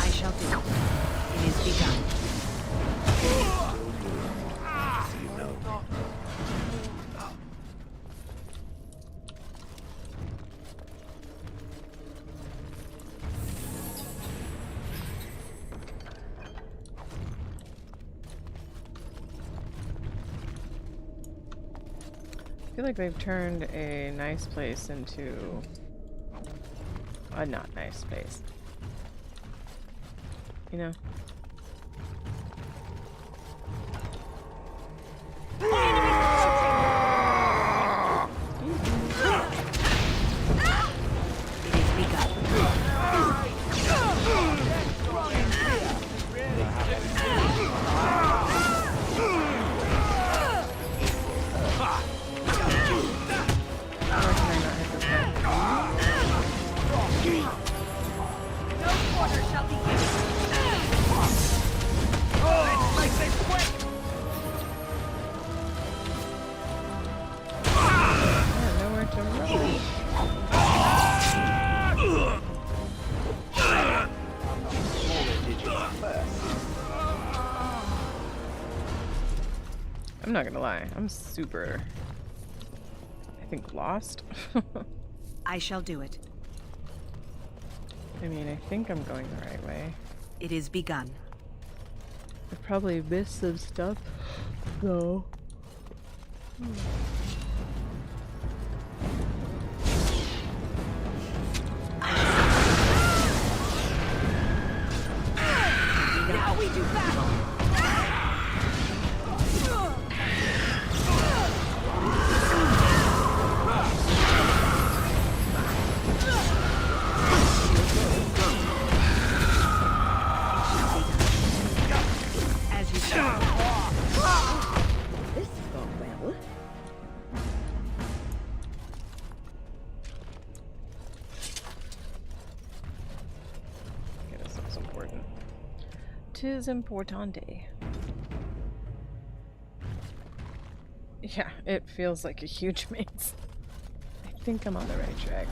[SPEAKER 7] I shall do it. It is begun.
[SPEAKER 1] I feel like they've turned a nice place into a not nice place. You know?
[SPEAKER 7] It is begun.
[SPEAKER 1] Or can I not hit this guy?
[SPEAKER 7] No quarter shall be given.
[SPEAKER 1] Yeah, nowhere to run. I'm not gonna lie, I'm super, I think, lost.
[SPEAKER 7] I shall do it.
[SPEAKER 1] I mean, I think I'm going the right way.
[SPEAKER 7] It is begun.
[SPEAKER 1] I probably missed some stuff, though.
[SPEAKER 7] Now we do battle. As you say.
[SPEAKER 4] This has gone well.
[SPEAKER 1] Okay, this looks important. 'Tis importante. Yeah, it feels like a huge maze. I think I'm on the right track.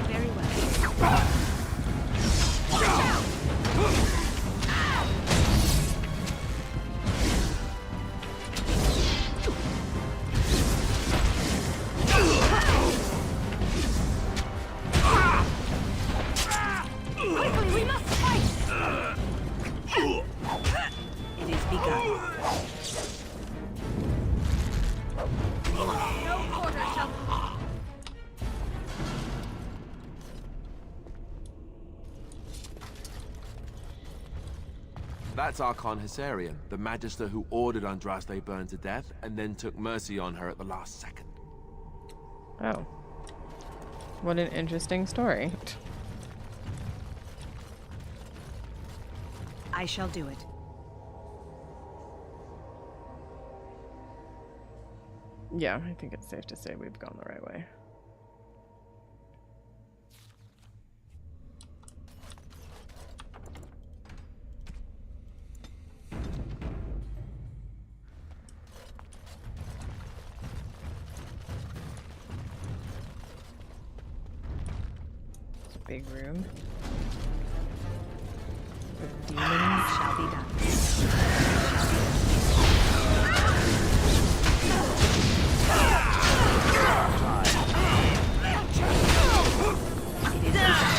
[SPEAKER 7] Very well. Quickly, we must fight! It is begun. No quarter shall...
[SPEAKER 2] That's Archon Hessarian, the Magister who ordered Andraste burned to death and then took mercy on her at the last second.
[SPEAKER 1] Oh. What an interesting story.
[SPEAKER 7] I shall do it.
[SPEAKER 1] Yeah, I think it's safe to say we've gone the right way. big room. With
[SPEAKER 7] It
[SPEAKER 1] demons.
[SPEAKER 7] shall be done. It is done.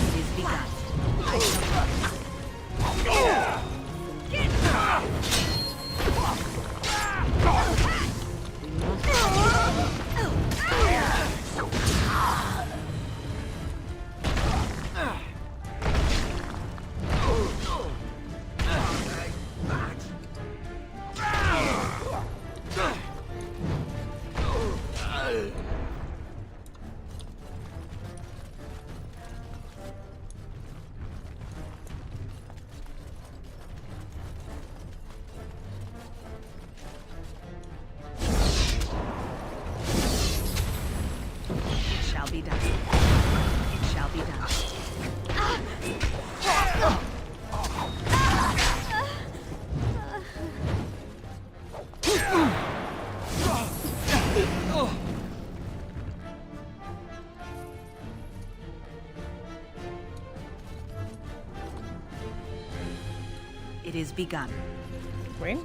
[SPEAKER 7] It is begun. I shall It shall be done. It shall be done. It is begun.
[SPEAKER 1] Wayne?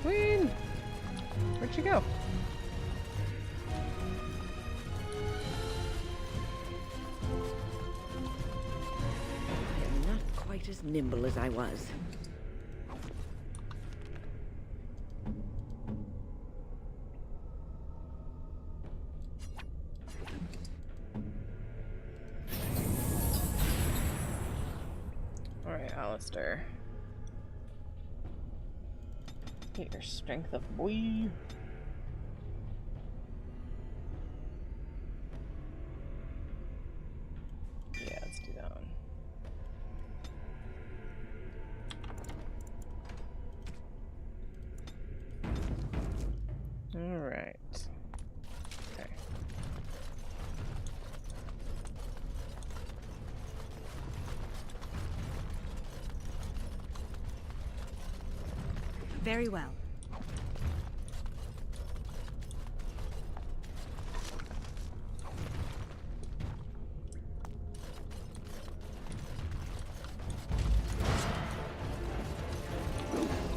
[SPEAKER 1] Wayne! Where'd you go?
[SPEAKER 4] I am not quite as nimble as I was.
[SPEAKER 1] Alright, Alistair. Get your strength up, boy. Yeah, let's do that one. Alright. Okay.
[SPEAKER 7] Very well.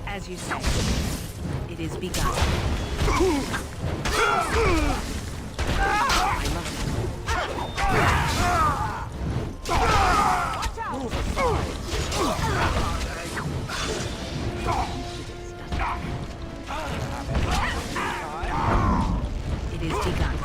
[SPEAKER 7] As you say, it is begun. I must. It is begun.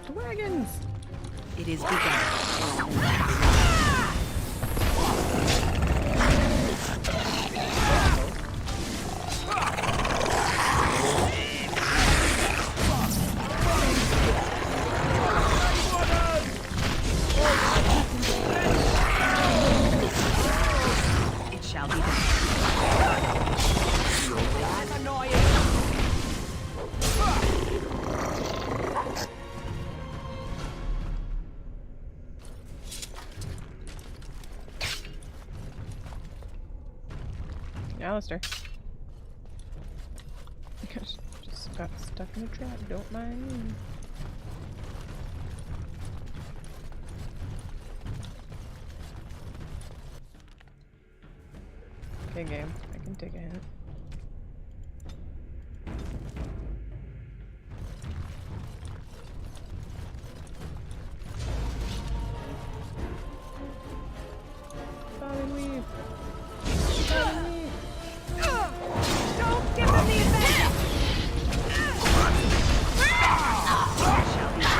[SPEAKER 1] The wagons!
[SPEAKER 7] It is begun. It shall be done.
[SPEAKER 1] Alistair. Just got stuck in a trap, don't mind me. Okay, game. I can take a hint. Follow me. Follow me.
[SPEAKER 7] Don't give them the advantage! It shall be done.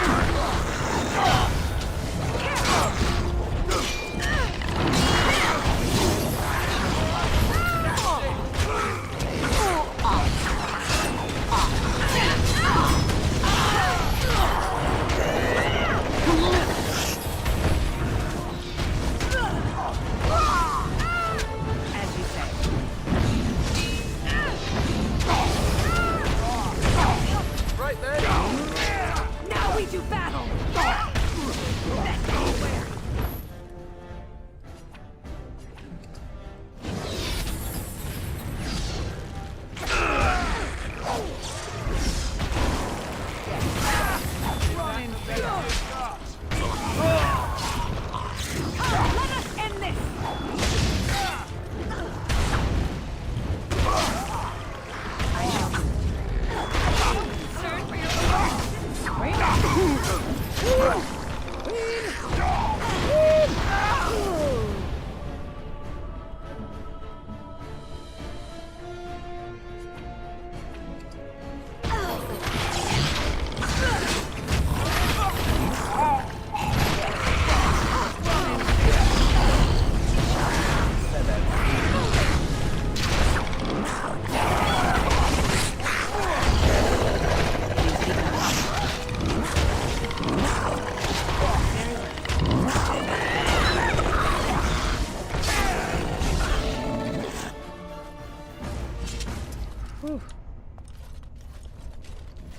[SPEAKER 1] Whew.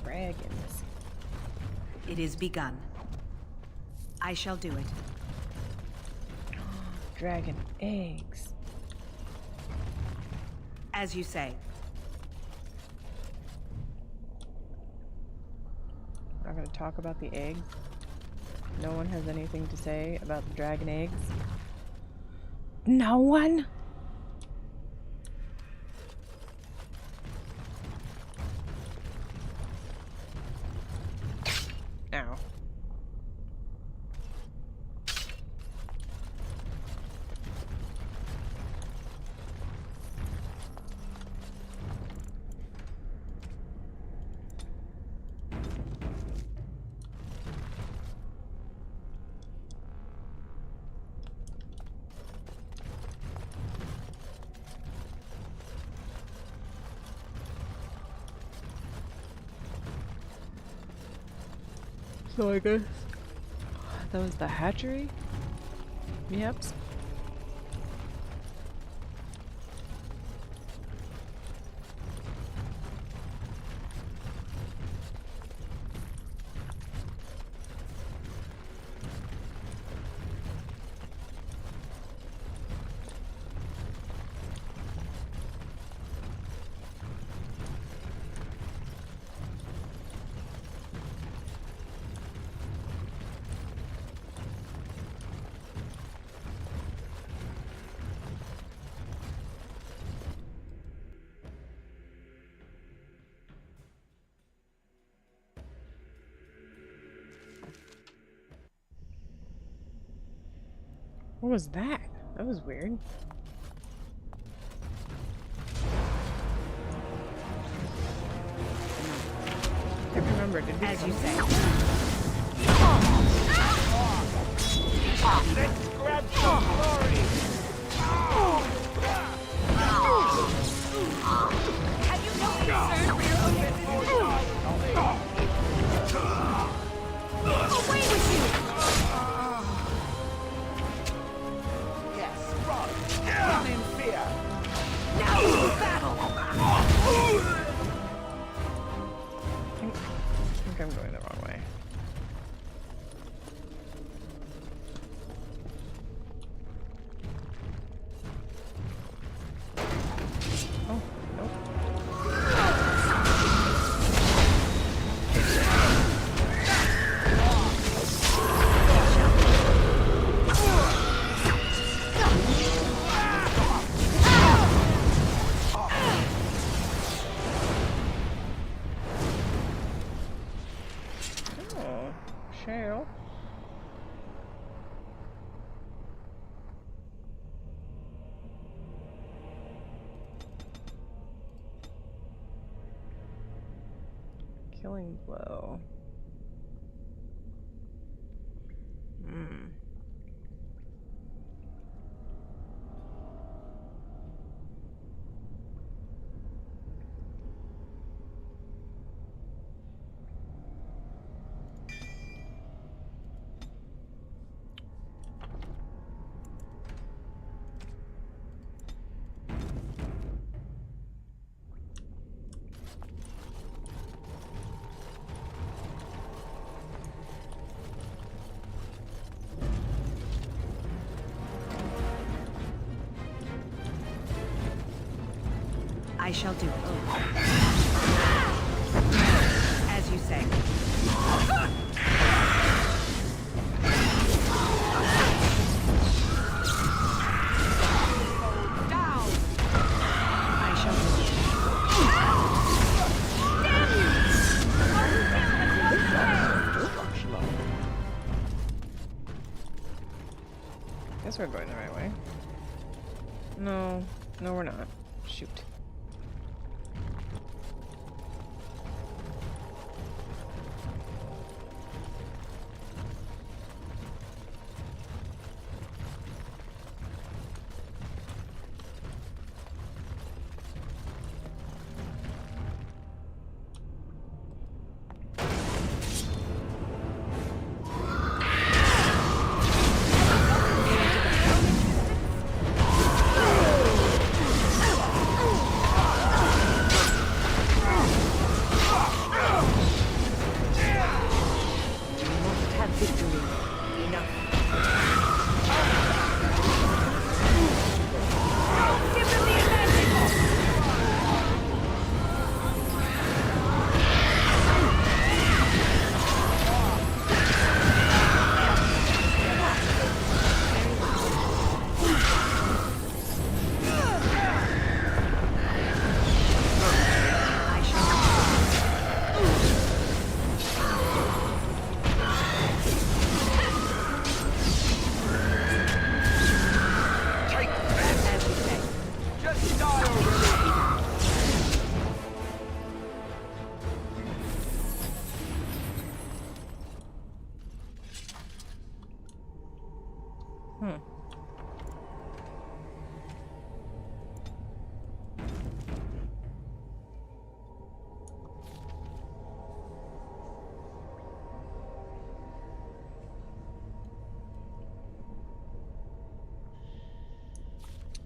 [SPEAKER 1] Dragons.
[SPEAKER 7] It is begun. I shall do it.
[SPEAKER 1] Dragon eggs.
[SPEAKER 7] As you say.
[SPEAKER 1] Not gonna talk about the eggs. No one has anything to say about the dragon eggs. No one? Ow. So I guess that was the hatchery? Yep. What was that? That was weird. I can't remember. Did we
[SPEAKER 7] As you
[SPEAKER 1] come-
[SPEAKER 7] say.
[SPEAKER 8] Let's grab some glory!
[SPEAKER 7] Have you no concern for your own business? Away with you!
[SPEAKER 8] Yes, run in fear!
[SPEAKER 7] Now to battle!
[SPEAKER 1] I think I'm going the wrong way. Oh, nope. Oh, shale. Killing blow. Hmm.
[SPEAKER 7] I shall do it. As you say. Down! I shall do it.
[SPEAKER 1] Guess we're going the right way. No, no we're not. Shoot.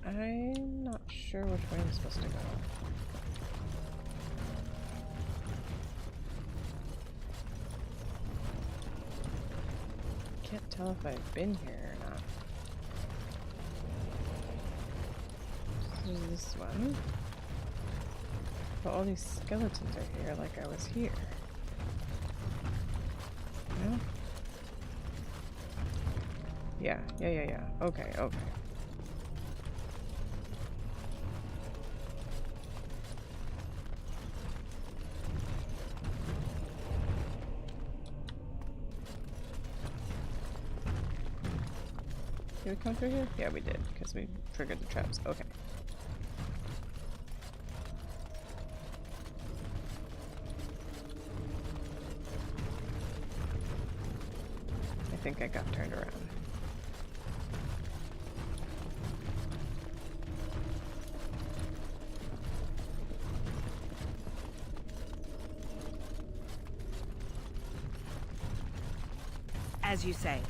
[SPEAKER 1] I'm not sure which way I'm supposed to go. Can't tell if I've been here or not. There's this one. But all these skeletons are here like I was here. No? Yeah. Okay. Did we come through here? Yeah, we did, because we triggered the traps. Okay. I think I got turned around.
[SPEAKER 7] As you say.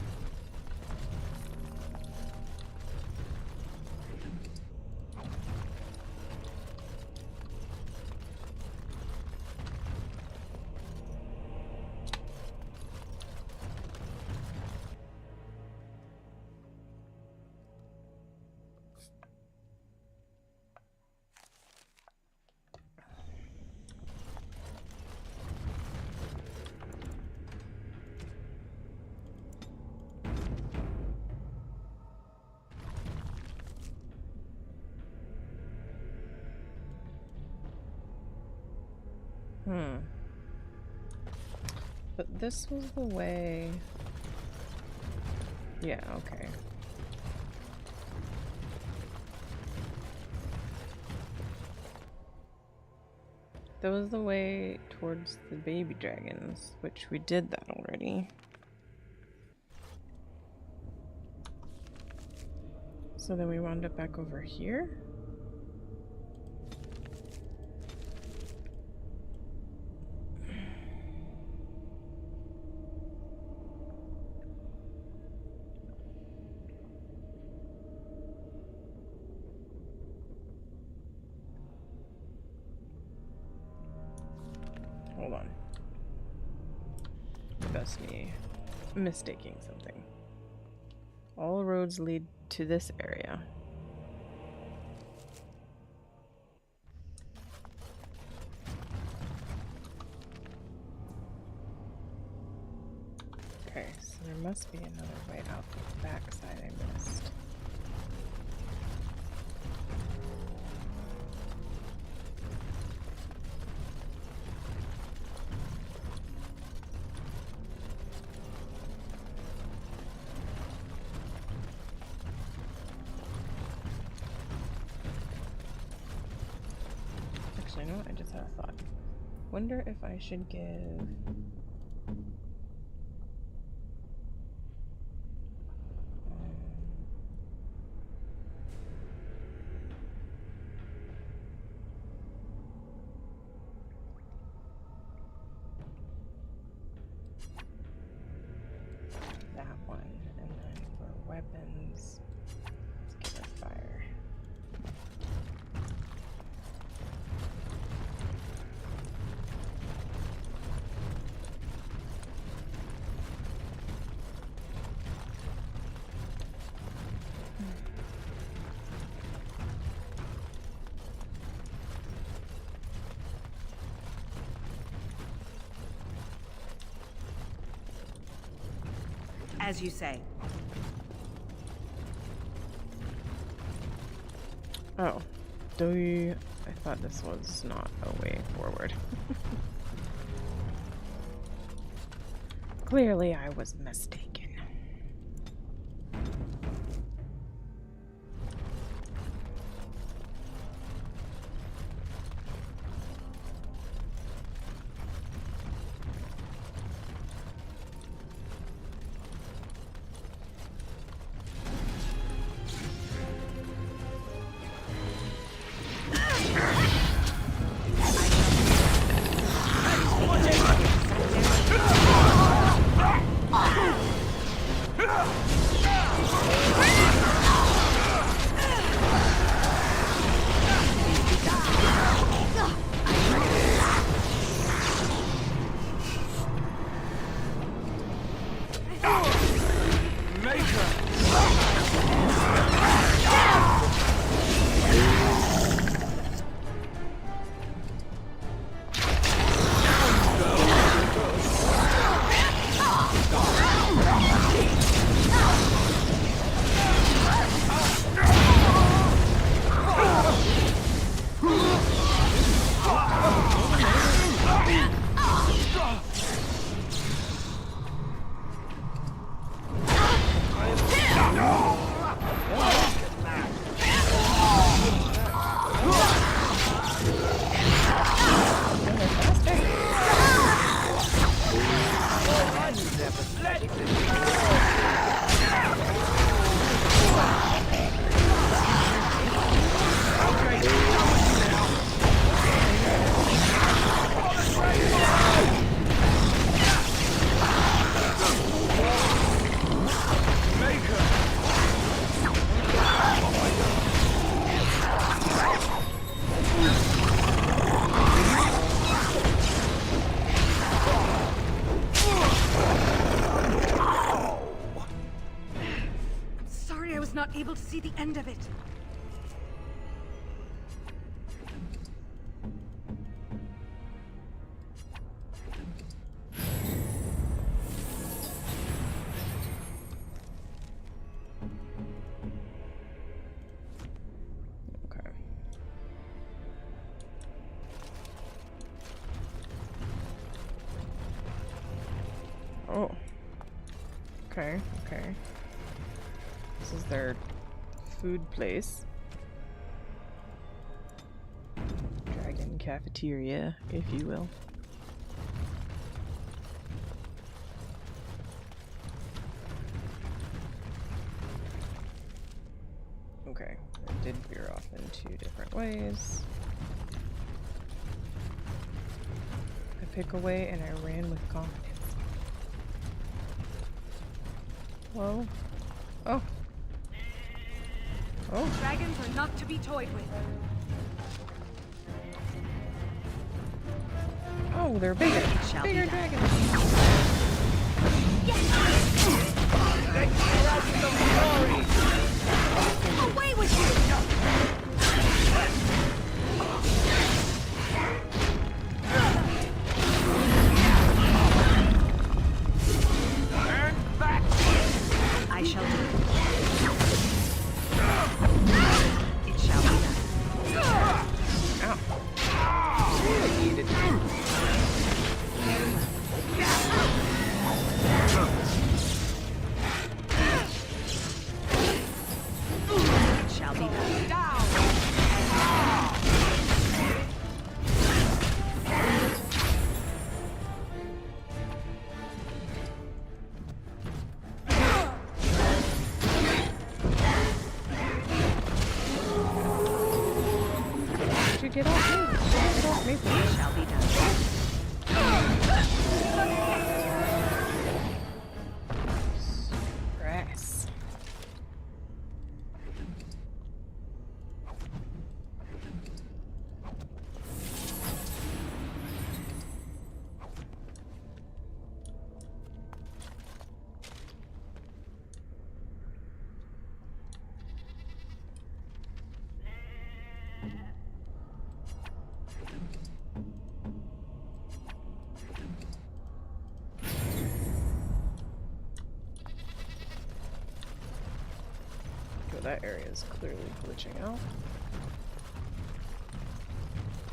[SPEAKER 7] But this was the way... Yeah, okay. That was the way towards the baby dragons, which we did that already. So then we wound up back over here? Hold on. That's me mistaking something. All roads lead to this area. Okay, so there must be another way out the backside I missed. Actually, you know what? I just had a thought. Wonder if I should give... that one, and then for weapons, let's give it fire. As you say.
[SPEAKER 1] Oh, I thought this was not a way forward. Clearly I was mistaken.
[SPEAKER 7] able to see the end of it.
[SPEAKER 1] Okay. Oh. Okay, okay. This is their food place. Dragon cafeteria, if you will. Okay, I did veer off in 2 different ways. I pick away and I ran with confidence. Whoa. Oh. Oh.
[SPEAKER 7] Dragons are not to be toyed with.
[SPEAKER 1] Oh, they're bigger.
[SPEAKER 7] Shall be
[SPEAKER 1] Bigger
[SPEAKER 7] done.
[SPEAKER 1] dragons.
[SPEAKER 7] Away with you! I shall do it. It shall be done. It shall be done.
[SPEAKER 1] Did you get off me? Get off me,
[SPEAKER 7] It
[SPEAKER 1] please.
[SPEAKER 7] shall be done.
[SPEAKER 1] Grass. Okay, that area is clearly glitching out.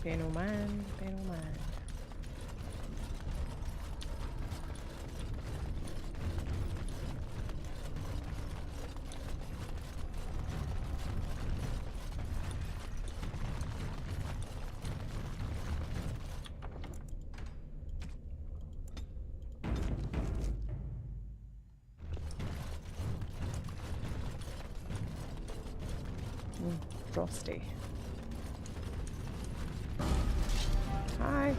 [SPEAKER 1] Pay no mind, pay no mind. Frosty. Hi.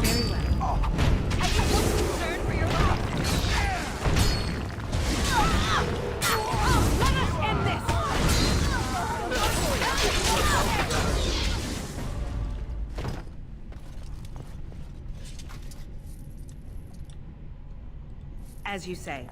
[SPEAKER 7] Very well. Are you more concerned for your life? Let us end this! As you say.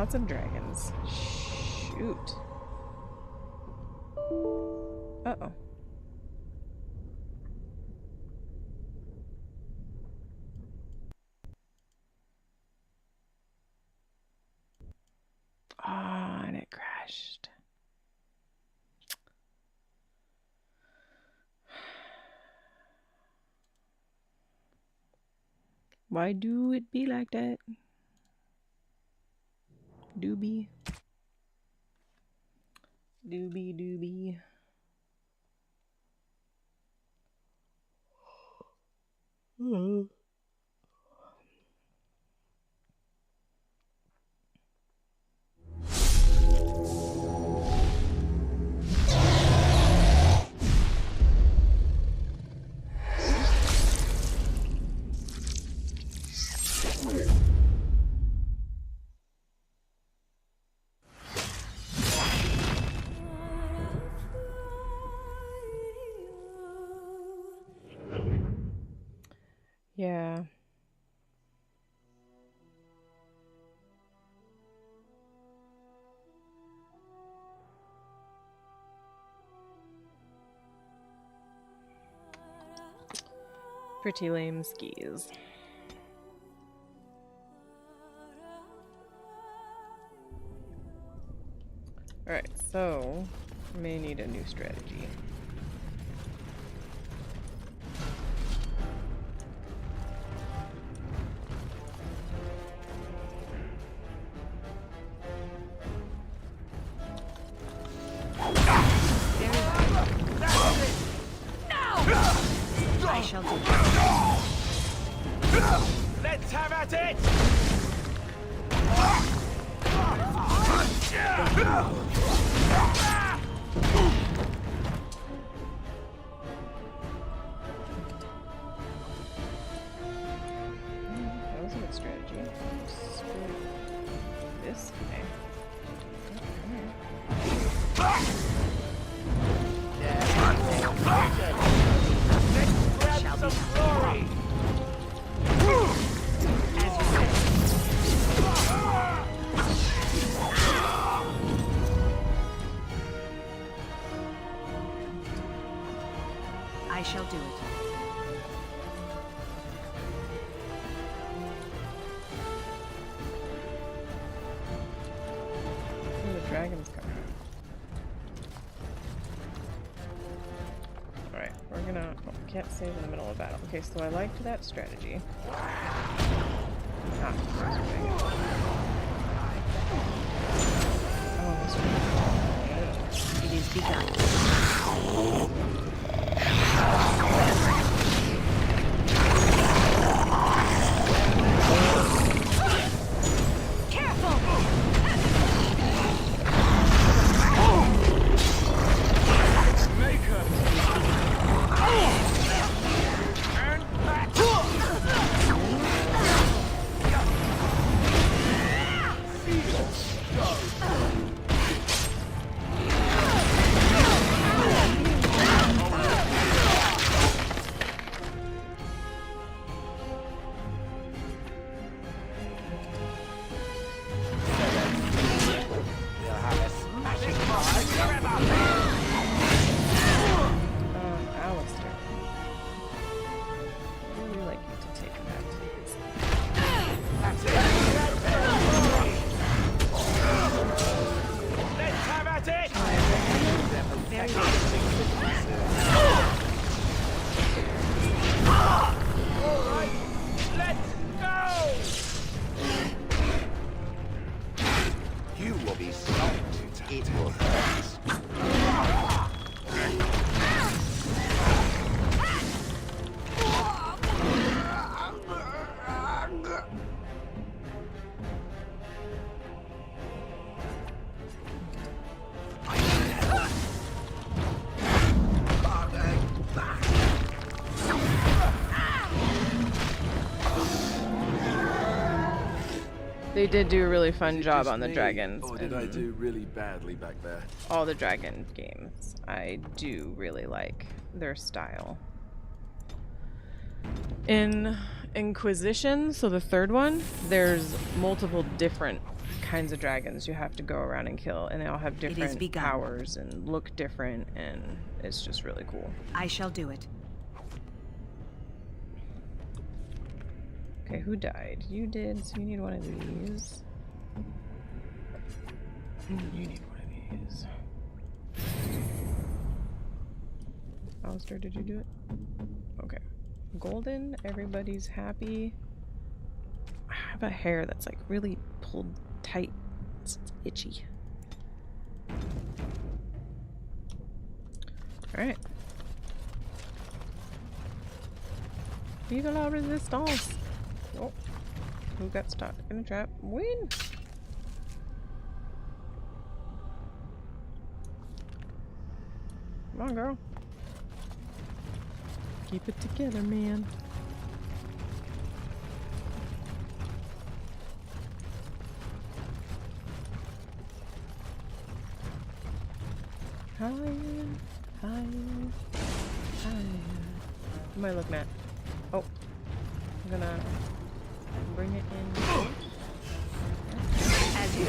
[SPEAKER 1] Lots of dragons. Shoot. Uh-oh. Ah, and it crashed. Why do it be like that? Doobie. Doobie doobie. Yeah. Pretty lame skis. Alright, so may need a new strategy.
[SPEAKER 7] I shall do it.
[SPEAKER 3] Let's have at it!
[SPEAKER 1] That was a good strategy. Screw this guy.
[SPEAKER 7] Shall be
[SPEAKER 3] Glory!
[SPEAKER 7] as you say. I shall do it.
[SPEAKER 1] Ooh, the dragon's coming. Alright, we're gonna... Oh, we can't save in the middle of battle. Okay, so I liked that strategy. Ah, there's a dragon. Oh, this one.
[SPEAKER 7] It is begun.
[SPEAKER 1] Alistair. I'd really like you to take that.
[SPEAKER 3] Let's have at it!
[SPEAKER 7] Very good.
[SPEAKER 3] Let's go!
[SPEAKER 6] You will be salt. It will hurt.
[SPEAKER 1] They did do a really fun
[SPEAKER 2] Is it
[SPEAKER 1] job
[SPEAKER 2] just
[SPEAKER 1] on the
[SPEAKER 2] me,
[SPEAKER 1] dragons.
[SPEAKER 2] Or did I
[SPEAKER 1] in
[SPEAKER 2] do really badly back there?
[SPEAKER 1] all the dragon games. I do really like their style. In Inquisition, so the third one, there's multiple different kinds of dragons you have to go around and kill, and they all have different
[SPEAKER 7] begun.
[SPEAKER 1] powers and look different, and it's just really cool.
[SPEAKER 7] I shall do it.
[SPEAKER 1] Okay, who died? You did, so you need one of these. You need one of these. Alistair, did you do it? Okay. Golden, everybody's happy. I have a hair that's like really pulled tight. It's itchy. Alright. Vive la resistance! Oh. Who got stuck in a trap? Win! Come on, girl. Keep it together, man. Higher, higher, higher. What am I looking at? Oh, I'm gonna bring it in.
[SPEAKER 7] As you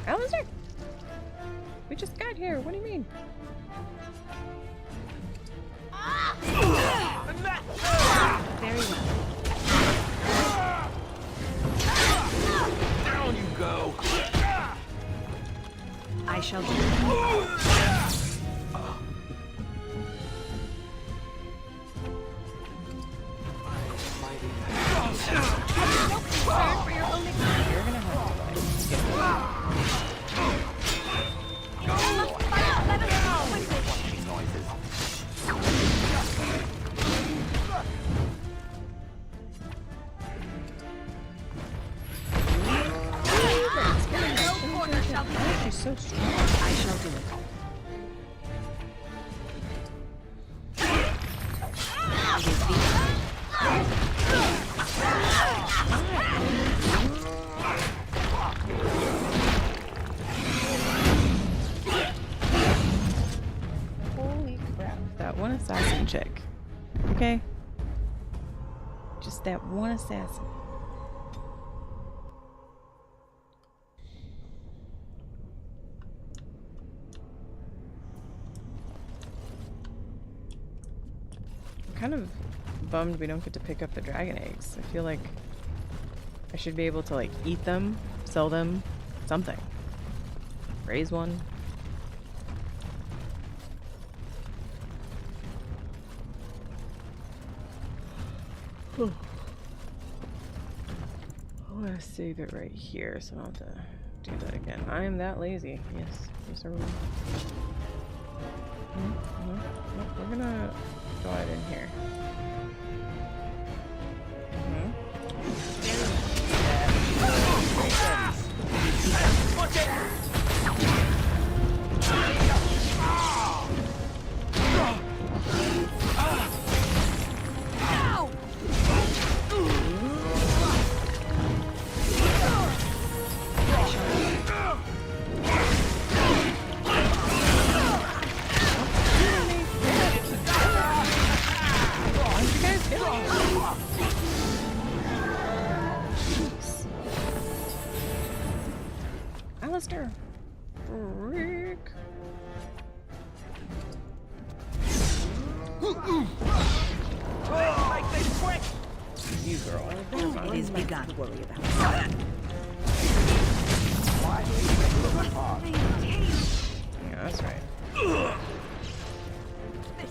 [SPEAKER 1] Alistair! We just got here. What do you mean?
[SPEAKER 7] very well.
[SPEAKER 2] Down you go!
[SPEAKER 7] I shall do it.
[SPEAKER 1] You're gonna She's so strong.
[SPEAKER 7] I shall do it.
[SPEAKER 1] Holy crap. That one assassin chick. Okay? Just that one assassin. I'm kind of bummed we don't get to pick up the dragon eggs. I feel like I should be able to like eat them, sell them, something. Raise one. Oh, I'm gonna save it right here so I don't have to do that again. I am that lazy. Yes, yes, I will. No, we're gonna go ahead in here. Alistair! Frick! You girl.
[SPEAKER 7] It is begun.
[SPEAKER 1] Worry about it. Yeah, that's right.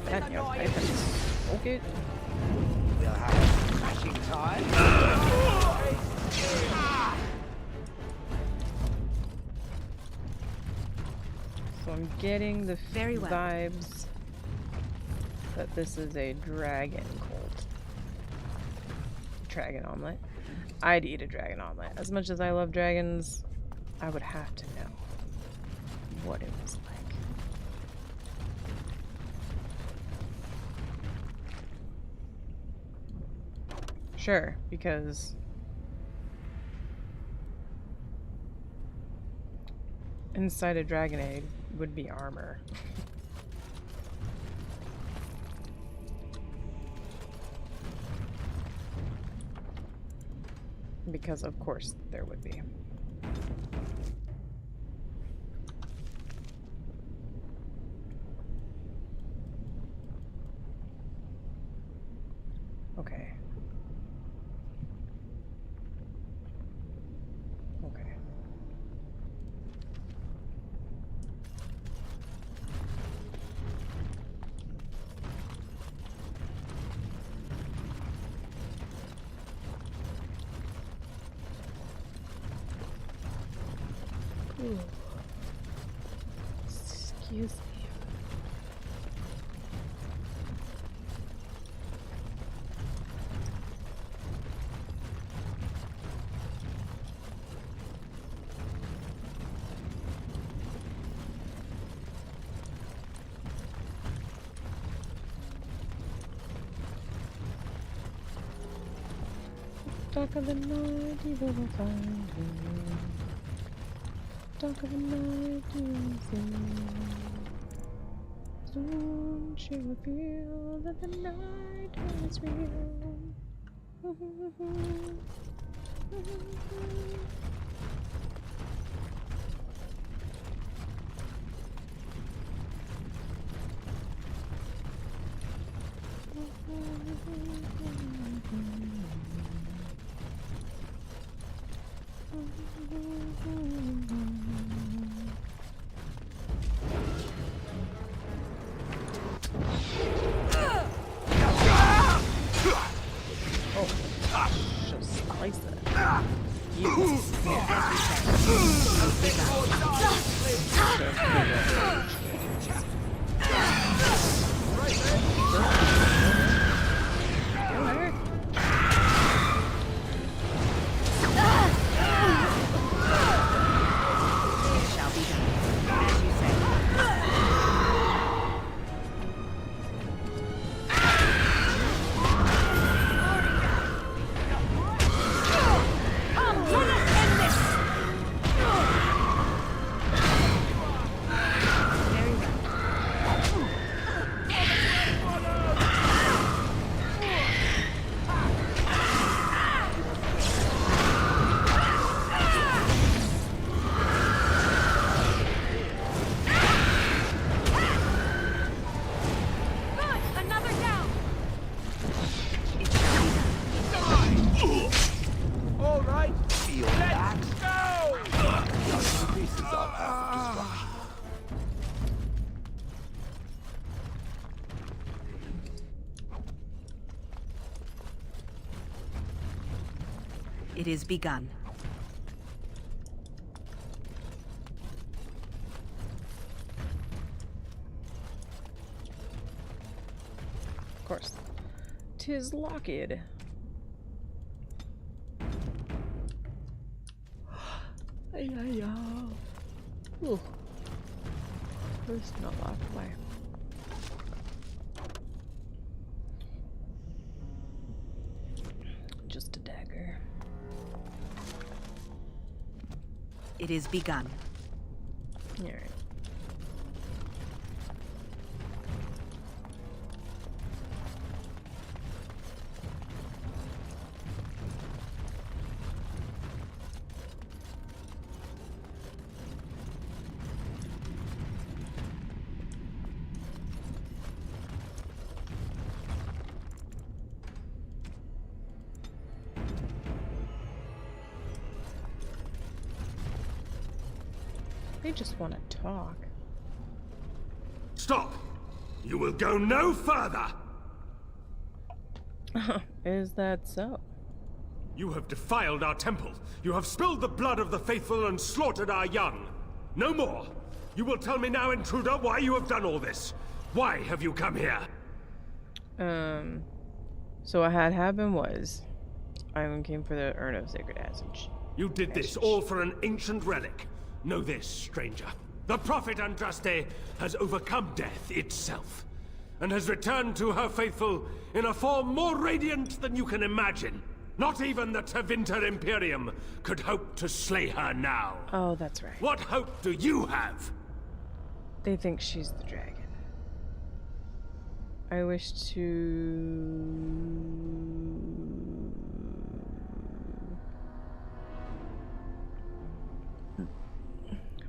[SPEAKER 1] That young weapons. Okay.
[SPEAKER 8] We'll have a crashing time.
[SPEAKER 1] So I'm getting the
[SPEAKER 7] Very well.
[SPEAKER 1] vibes that this is a dragon cult. Dragon omelet. I'd eat a dragon omelet. As much as I love dragons, I would have to know what it was like. Sure, because inside a dragon egg would be armor. Because of course there would be. Okay. Okay. Ooh. Excuse me. Dark of the night, you will find me. Dark of the night, you will see. Soon she will feel that the night is real. Just slice it.
[SPEAKER 7] It is begun.
[SPEAKER 1] Of course. 'Tis Locked. Ooh. First not locked away. Just a dagger.
[SPEAKER 7] It is begun.
[SPEAKER 1] Alright. They just want to talk.
[SPEAKER 9] Stop! You will go no further!
[SPEAKER 1] Is that so?
[SPEAKER 9] You have defiled our temple. You have spilled the blood of the faithful and slaughtered our young. No more! You will tell me now, intruder, why you have done all this. Why have you come here?
[SPEAKER 1] So what had happened was, Ivan came for the Urn of Sacred Ashes.
[SPEAKER 9] You did this all for an ancient relic. Know this, stranger. The Prophet Andraste has overcome death itself, and has returned to her faithful in a form more radiant than you can imagine. Not even the Tevinter Imperium could hope to slay her now.
[SPEAKER 1] Oh, that's right.
[SPEAKER 9] What hope do you have?
[SPEAKER 1] They think she's the dragon. I wish to...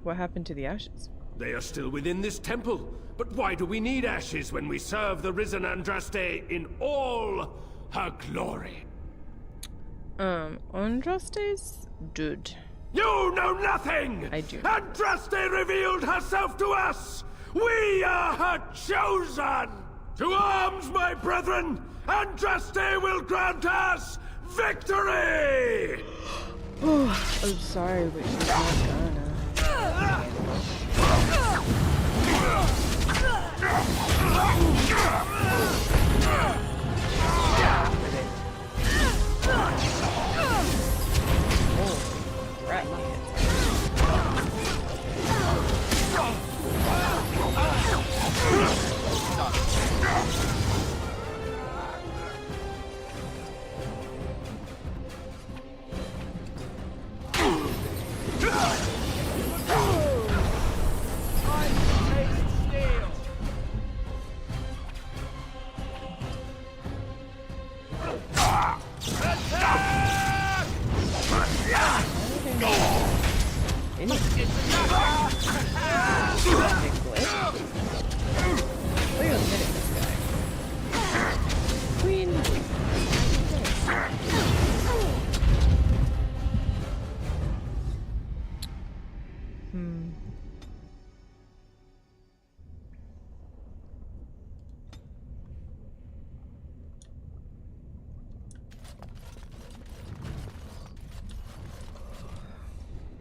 [SPEAKER 1] What happened to the ashes?
[SPEAKER 9] They are still within this temple. But why do we need ashes when we serve the risen Andraste in all her glory?
[SPEAKER 1] Andraste's dead.
[SPEAKER 9] You know nothing!
[SPEAKER 1] I do.
[SPEAKER 9] Andraste revealed herself to us! We are her chosen! To arms, my brethren! Andraste will grant us victory!
[SPEAKER 1] I'm sorry, but she's not gonna.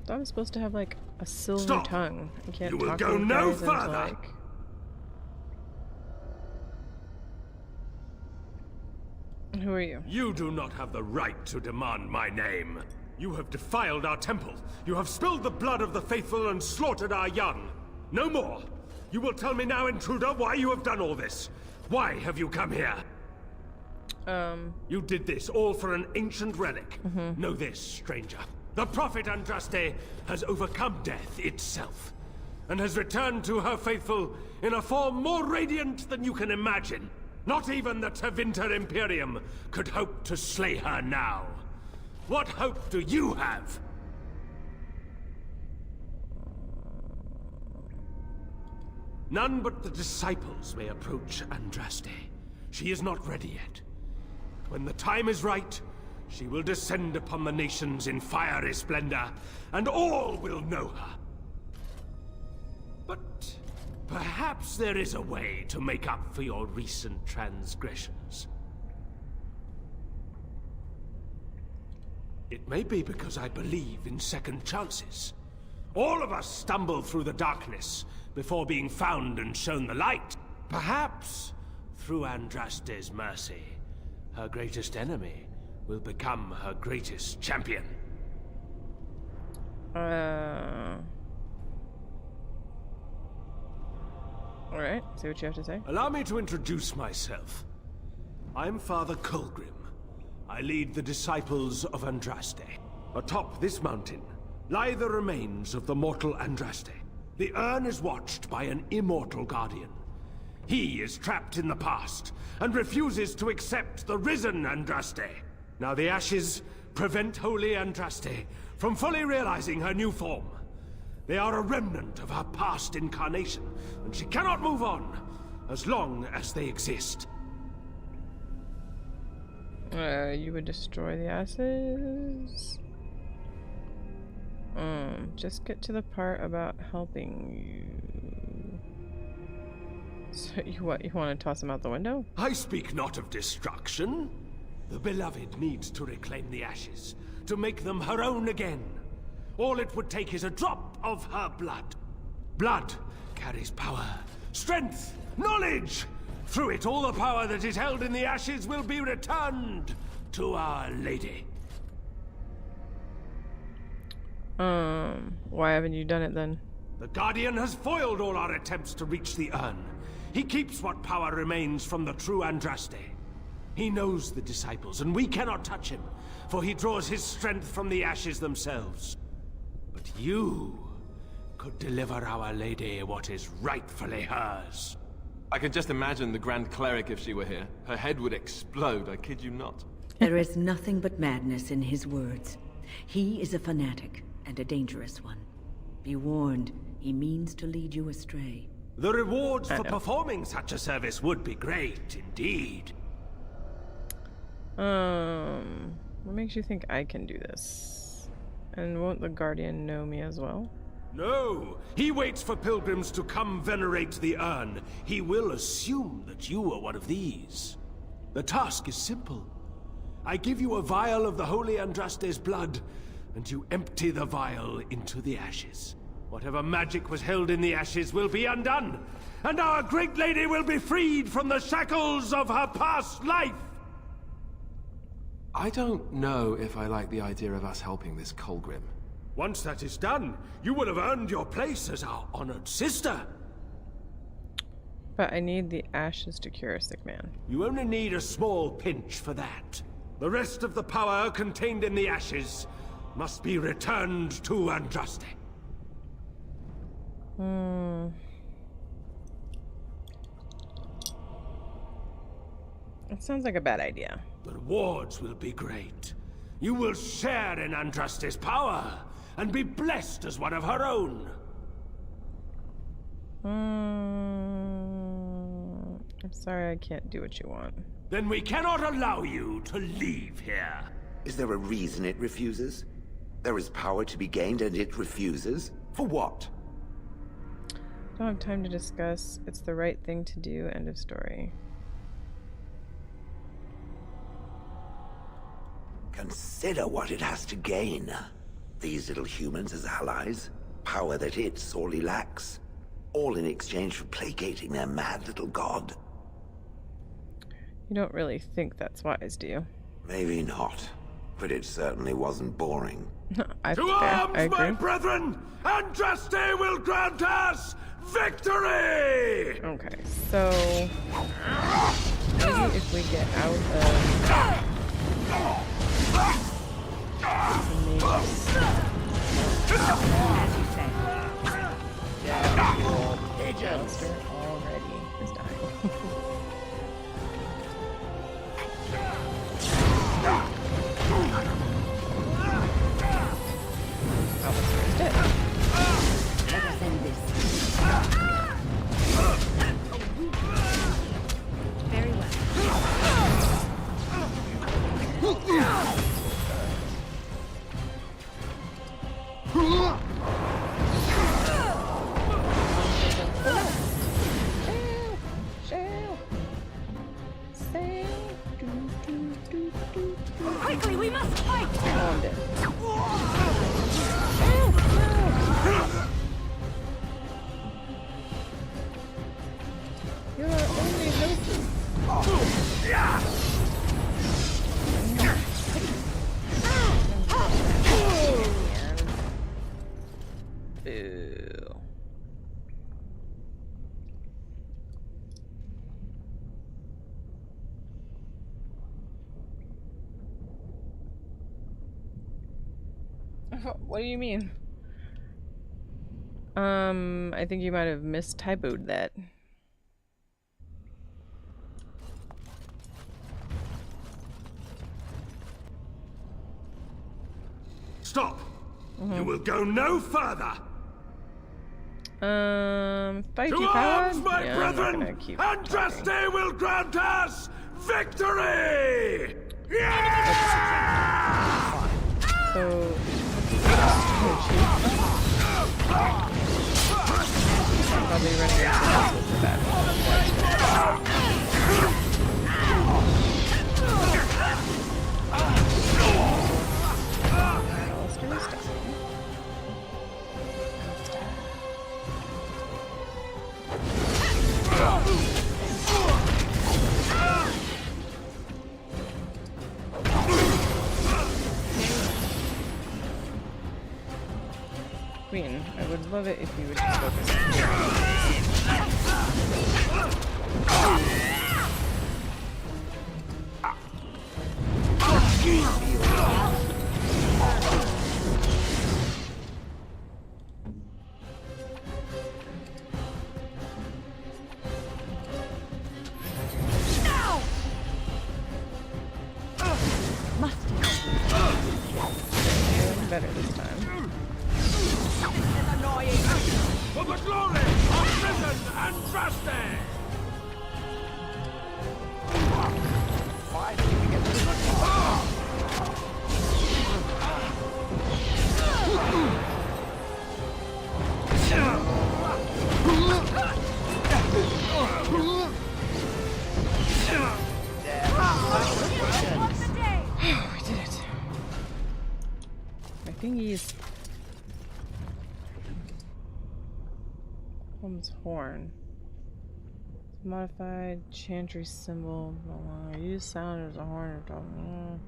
[SPEAKER 1] I was supposed to have like a silver
[SPEAKER 9] Stop.
[SPEAKER 1] tongue. I can't
[SPEAKER 9] You will
[SPEAKER 1] talk
[SPEAKER 9] go
[SPEAKER 1] to these
[SPEAKER 9] no
[SPEAKER 1] guys until,
[SPEAKER 9] further.
[SPEAKER 1] like... Who are you?
[SPEAKER 9] You do not have the right to demand my name. You have defiled our temple. You have spilled the blood of the faithful and slaughtered our young. No more. You will tell me now, intruder, why you have done all this. Why have you come here? You did this all for an ancient relic. Know this, stranger. The prophet Andraste has overcome death itself, and has returned to her faithful in a form more radiant than you can imagine. Not even the Tevinter Imperium could hope to slay her now. What hope do you have? None but the disciples may approach Andraste. She is not ready yet. When the time is right, she will descend upon the nations in fiery splendor, and all will know her. But perhaps there is a way to make up for your recent transgressions. It may be because I believe in second chances. All of us stumble through the darkness before being found and shown the light. Perhaps, through Andraste's mercy, her greatest enemy will become her greatest champion.
[SPEAKER 1] Alright, see what you have to say.
[SPEAKER 9] Allow me to introduce myself. I'm Father Colgrim. I lead the disciples of Andraste. Atop this mountain lie the remains of the mortal Andraste. The urn is watched by an immortal guardian. He is trapped in the past and refuses to accept the risen Andraste. Now the ashes prevent Holy Andraste from fully realizing her new form. They are a remnant of her past incarnation, and she cannot move on as long as they exist.
[SPEAKER 1] You would destroy the ashes? Just get to the part about helping you. So you want to toss him out the window?
[SPEAKER 9] I speak not of destruction. The beloved needs to reclaim the ashes, to make them her own again. All it would take is a drop of her blood. Blood carries power, strength, knowledge. Through it, all the power that is held in the ashes will be returned to Our Lady.
[SPEAKER 1] Why haven't you done it then?
[SPEAKER 9] The Guardian has foiled all our attempts to reach the urn. He keeps what power remains from the true Andraste. He knows the disciples, and we cannot touch him, for he draws his strength from the ashes themselves. But you could deliver Our Lady what is rightfully hers.
[SPEAKER 2] I can just imagine the Grand Cleric if she were here. Her head would explode, I kid you not.
[SPEAKER 4] There is nothing but madness in his words. He is a fanatic, and a dangerous one. Be warned, he means to lead you astray.
[SPEAKER 9] The rewards for performing such a service would be great, indeed.
[SPEAKER 1] What makes you think I can do this? And won't the Guardian know me as well?
[SPEAKER 9] No! He waits for pilgrims to come venerate the urn. He will assume that you are one of these. The task is simple. I give you a vial of the Holy Andraste's blood, and you empty the vial into the ashes. Whatever magic was held in the ashes will be undone, and our great lady will be freed from the shackles of her past life!
[SPEAKER 2] I don't know if I like the idea of us helping this Colgrim.
[SPEAKER 9] Once that is done, you will have earned your place as our honored sister.
[SPEAKER 1] But I need the ashes to cure a sick man.
[SPEAKER 9] You only need a small pinch for that. The rest of the power contained in the ashes must be returned to Andraste.
[SPEAKER 1] It sounds like a bad idea.
[SPEAKER 9] The rewards will be great. You will share in Andraste's power and be blessed as one of her own.
[SPEAKER 1] I'm sorry I can't do what you want.
[SPEAKER 9] Then we cannot allow you to leave here.
[SPEAKER 6] Is there a reason it refuses? There is power to be gained and it refuses? For what?
[SPEAKER 1] Don't have time to discuss. It's the right thing to do. End of story.
[SPEAKER 6] Consider what it has to gain. These little humans as allies, power that it sorely lacks, all in exchange for placating their mad little god.
[SPEAKER 1] You don't really think that's wise, do you?
[SPEAKER 6] Maybe not, but it certainly wasn't boring.
[SPEAKER 9] To arms, my brethren! Andraste will grant us victory!
[SPEAKER 1] Okay, so maybe if we get out of
[SPEAKER 7] As you say.
[SPEAKER 1] Monster already is dying. Alistair's dead.
[SPEAKER 4] Let us end this.
[SPEAKER 7] Very well. Quickly, we must fight!
[SPEAKER 1] Oh, I'm dead. You're our only hope. Boo. What do you mean? I think you might have mistypoed that.
[SPEAKER 9] Stop! You will go no further!
[SPEAKER 1] Fight
[SPEAKER 9] To
[SPEAKER 1] you,
[SPEAKER 9] arms,
[SPEAKER 1] coward?
[SPEAKER 9] my
[SPEAKER 1] Yeah,
[SPEAKER 9] brethren!
[SPEAKER 1] I'm not gonna keep
[SPEAKER 9] Andraste
[SPEAKER 1] talking.
[SPEAKER 9] will grant us victory!
[SPEAKER 1] So, probably running into the battle. Alistair is dying. Queen, I would love it if you would just focus on thingies. Holmes horn. Modified chantry symbol. Blah, blah. Use sound as a horn or dog.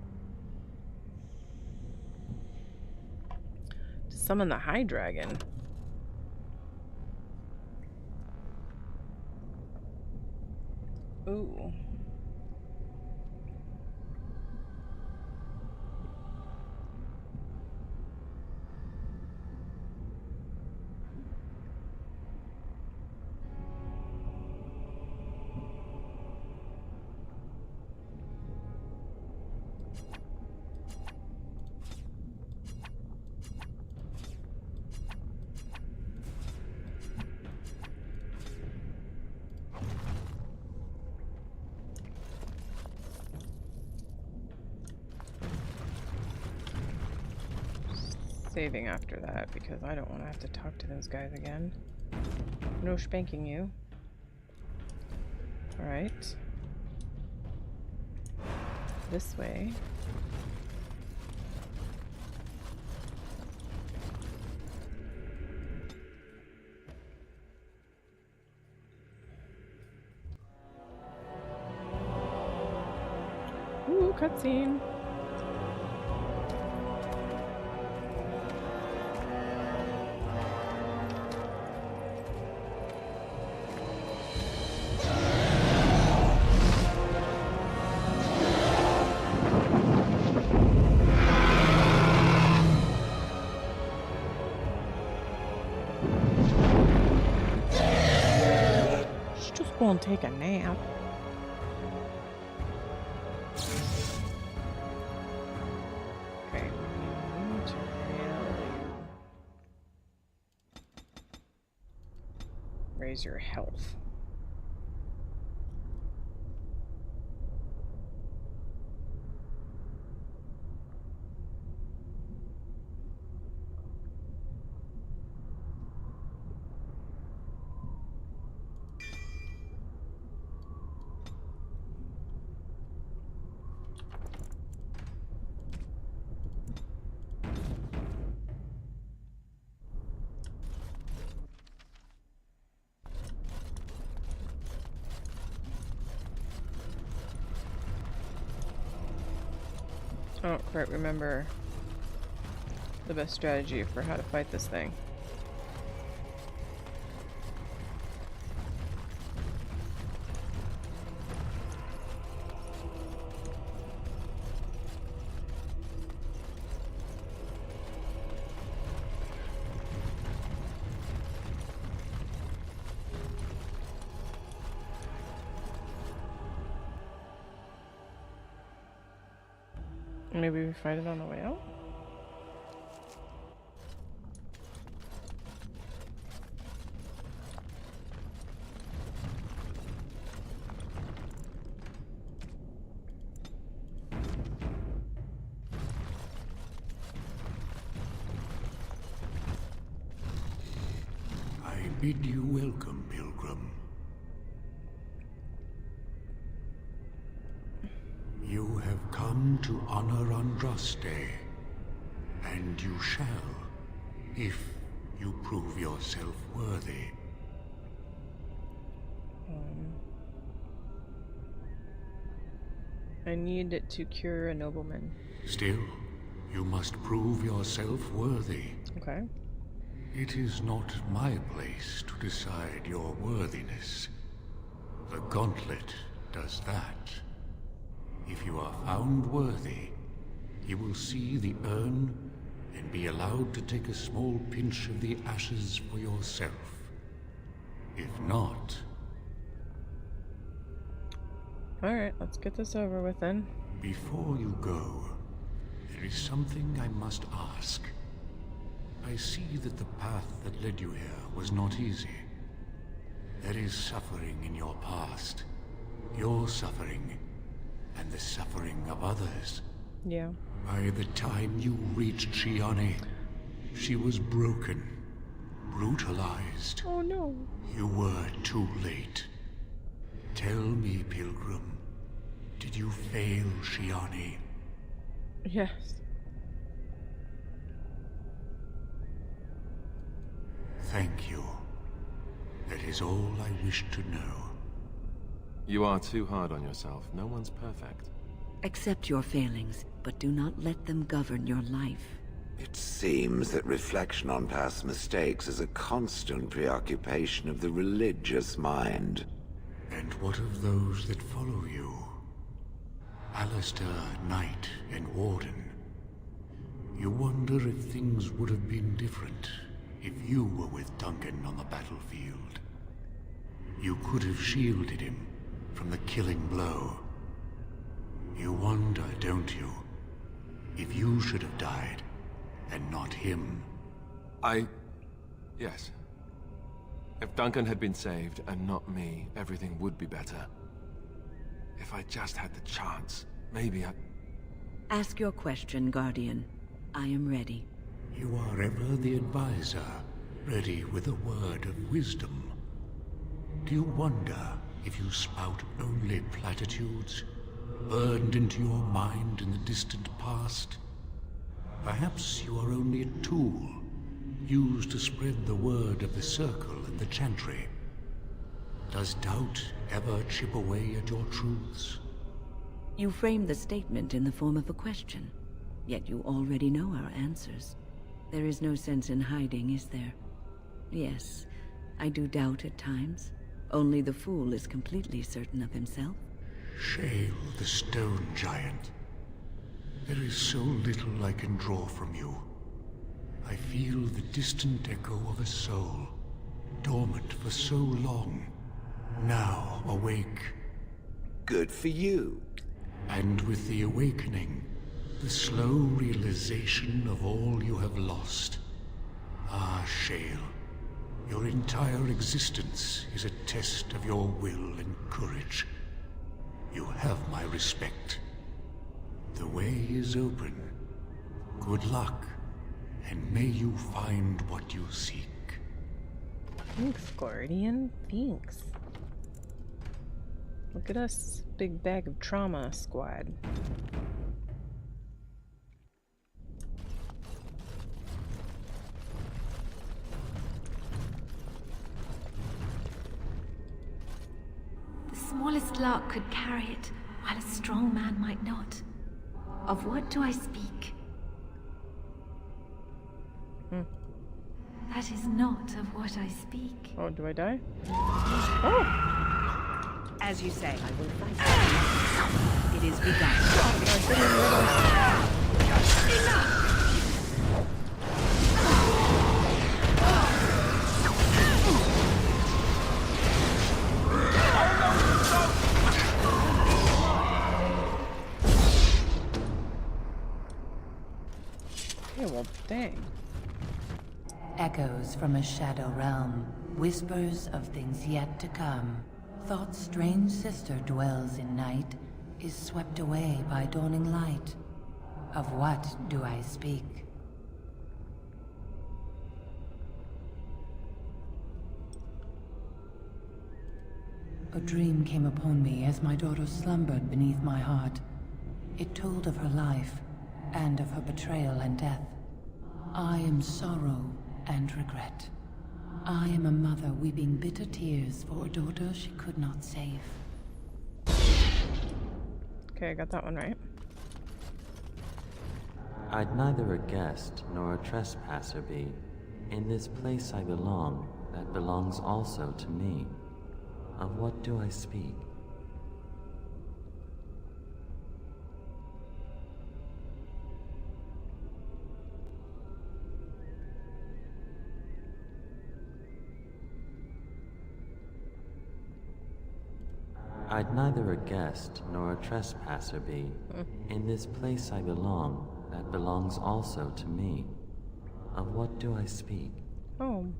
[SPEAKER 1] To summon the High Dragon. Ooh. Saving after that because I don't want to have to talk to those guys again. No spanking you. Alright. This way. Ooh, cutscene. Go and take a nap. Okay, we need to raise your health. I don't quite remember the best strategy for how to fight this thing. Maybe we fight it on the way out?
[SPEAKER 5] I bid you welcome, Pilgrim. You have come to honor Andraste, and you shall, if you prove yourself worthy.
[SPEAKER 1] I need it to cure a nobleman.
[SPEAKER 5] Still, you must prove yourself worthy.
[SPEAKER 1] Okay.
[SPEAKER 5] It is not my place to decide your worthiness. The Gauntlet does that. If you are found worthy, you will see the urn and be allowed to take a small pinch of the ashes for yourself. If not...
[SPEAKER 1] Alright, let's get this over with then.
[SPEAKER 5] Before you go, there is something I must ask. I see that the path that led you here was not easy. There is suffering in your past. Your suffering, and the suffering of others.
[SPEAKER 1] Yeah.
[SPEAKER 5] By the time you reached Shiane, she was broken, brutalized.
[SPEAKER 1] Oh no.
[SPEAKER 5] You were too late. Tell me, Pilgrim, did you fail Shiane?
[SPEAKER 1] Yes.
[SPEAKER 5] Thank you. That is all I wish to know.
[SPEAKER 2] You are too hard on yourself. No one's perfect.
[SPEAKER 4] Accept your failings, but do not let them govern your life.
[SPEAKER 6] It seems that reflection on past mistakes is a constant preoccupation of the religious mind.
[SPEAKER 5] And what of those that follow you? Alistair, Knight, and Warden. You wonder if things would have been different if you were with Duncan on the battlefield. You could have shielded him from the killing blow. You wonder, don't you, if you should have died and not him?
[SPEAKER 2] Yes. If Duncan had been saved and not me, everything would be better. If I just had the chance, maybe I...
[SPEAKER 4] Ask your question, Guardian. I am ready.
[SPEAKER 5] You are ever the advisor, ready with a word of wisdom. Do you wonder if you spout only platitudes, burned into your mind in the distant past? Perhaps you are only a tool, used to spread the word of the Circle and the Chantry. Does doubt ever chip away at your truths?
[SPEAKER 4] You framed the statement in the form of a question, yet you already know our answers. There is no sense in hiding, is there? Yes, I do doubt at times. Only the fool is completely certain of himself.
[SPEAKER 5] Shale, the stone giant. There is so little I can draw from you. I feel the distant echo of a soul, dormant for so long, now awake.
[SPEAKER 6] Good for you.
[SPEAKER 5] And with the awakening, the slow realization of all you have lost. Ah, Shale, your entire existence is a test of your will and courage. You have my respect. The way is open. Good luck, and may you find what you seek.
[SPEAKER 1] Thanks, Guardian. Thanks. Look at us, big bag of trauma squad.
[SPEAKER 7] The smallest lark could carry it, while a strong man might not. Of what do I speak? That is not of what I speak.
[SPEAKER 1] Oh, do I die? Oh!
[SPEAKER 7] As you say, I will fight. It is begun.
[SPEAKER 1] Yeah, well, dang.
[SPEAKER 10] Echoes from a shadow realm, whispers of things yet to come. Thought's strange sister dwells in night, is swept away by dawning light. Of what do I speak? A dream came upon me as my daughter slumbered beneath my heart. It told of her life, and of her betrayal and death. I am sorrow and regret. I am a mother weeping bitter tears for a daughter she could not save.
[SPEAKER 1] Okay, I got that one right.
[SPEAKER 11] I'd neither a guest nor a trespasser be. In this place I belong, that belongs also to me. Of what do I speak? I'd neither a guest nor a trespasser be. In this place I belong, that belongs also to me. Of what do I speak?
[SPEAKER 1] Home.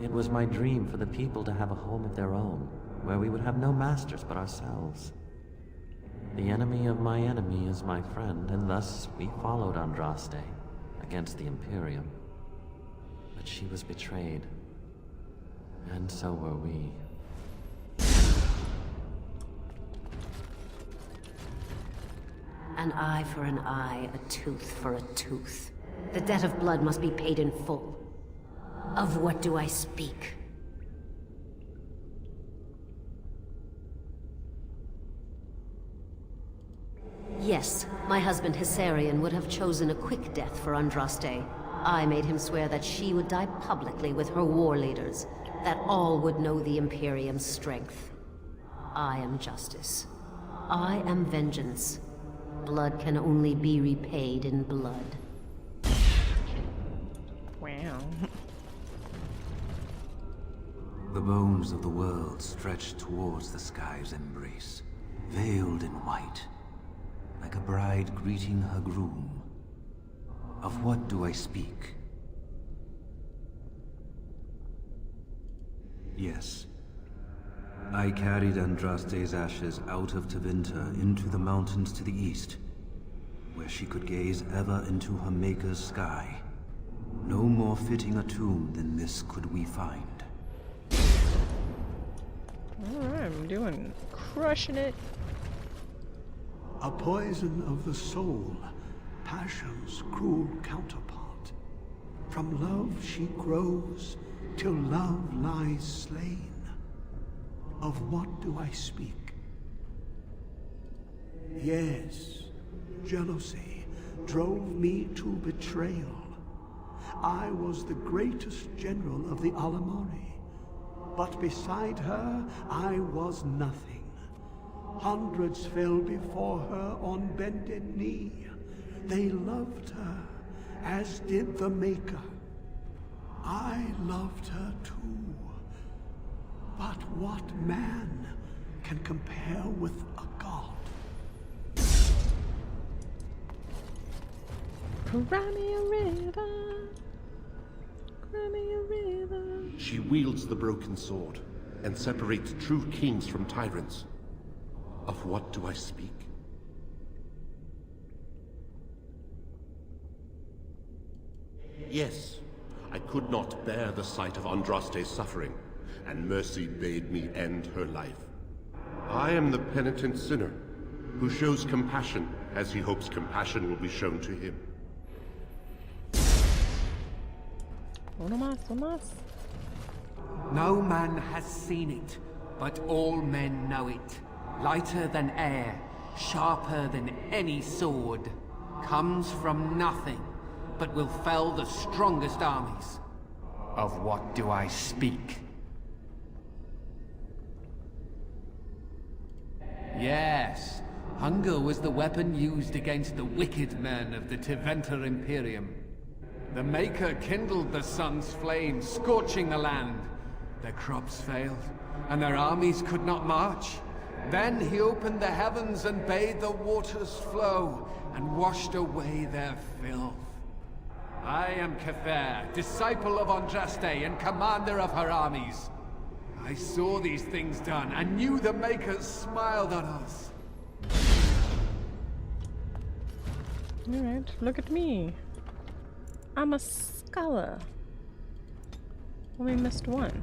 [SPEAKER 11] It was my dream for the people to have a home of their own, where we would have no masters but ourselves. The enemy of my enemy is my friend, and thus we followed Andraste against the Imperium. But she was betrayed, and so were we.
[SPEAKER 12] An eye for an eye, a tooth for a tooth. The debt of blood must be paid in full. Of what do I speak? Yes, my husband Hissarion would have chosen a quick death for Andraste. I made him swear that she would die publicly with her war leaders, that all would know the Imperium's strength. I am justice. I am vengeance. Blood can only be repaid in blood.
[SPEAKER 1] Wow.
[SPEAKER 6] The bones of the world stretched towards the sky's embrace, veiled in white, like a bride greeting her groom. Of what do I speak? Yes. I carried Andraste's ashes out of Tevinter into the mountains to the east, where she could gaze ever into her Maker's sky. No more fitting a tomb than this could we find.
[SPEAKER 1] Alright, I'm crushing it.
[SPEAKER 13] A poison of the soul, passion's cruel counterpart. From love she grows, till love lies slain. Of what do I speak? Yes, jealousy drove me to betrayal. I was the greatest general of the Alamori, but beside her I was nothing. Hundreds fell before her on bended knee. They loved her, as did the Maker. I loved her too. But what man can compare with a god?
[SPEAKER 1] Cry me a river. Cry me a river.
[SPEAKER 14] She wields the broken sword and separates true kings from tyrants. Of what do I speak? Yes, I could not bear the sight of Andraste's suffering, and mercy bade me end her life. I am the penitent sinner, who shows compassion as he hopes compassion will be shown to him.
[SPEAKER 1] Uno más, uno más.
[SPEAKER 15] No man has seen it, but all men know it. Lighter than air, sharper than any sword. Comes from nothing, but will fell the strongest armies. Of what do I speak? Yes, hunger was the weapon used against the wicked men of the Tevinter Imperium. The Maker kindled the sun's flame, scorching the land. Their crops failed, and their armies could not march. Then he opened the heavens and bade the waters flow, and washed away their filth. I am Kefir, disciple of Andraste and commander of her armies. I saw these things done, and knew the Makers smiled on us.
[SPEAKER 1] Alright, look at me. I'm a scholar. Only missed one.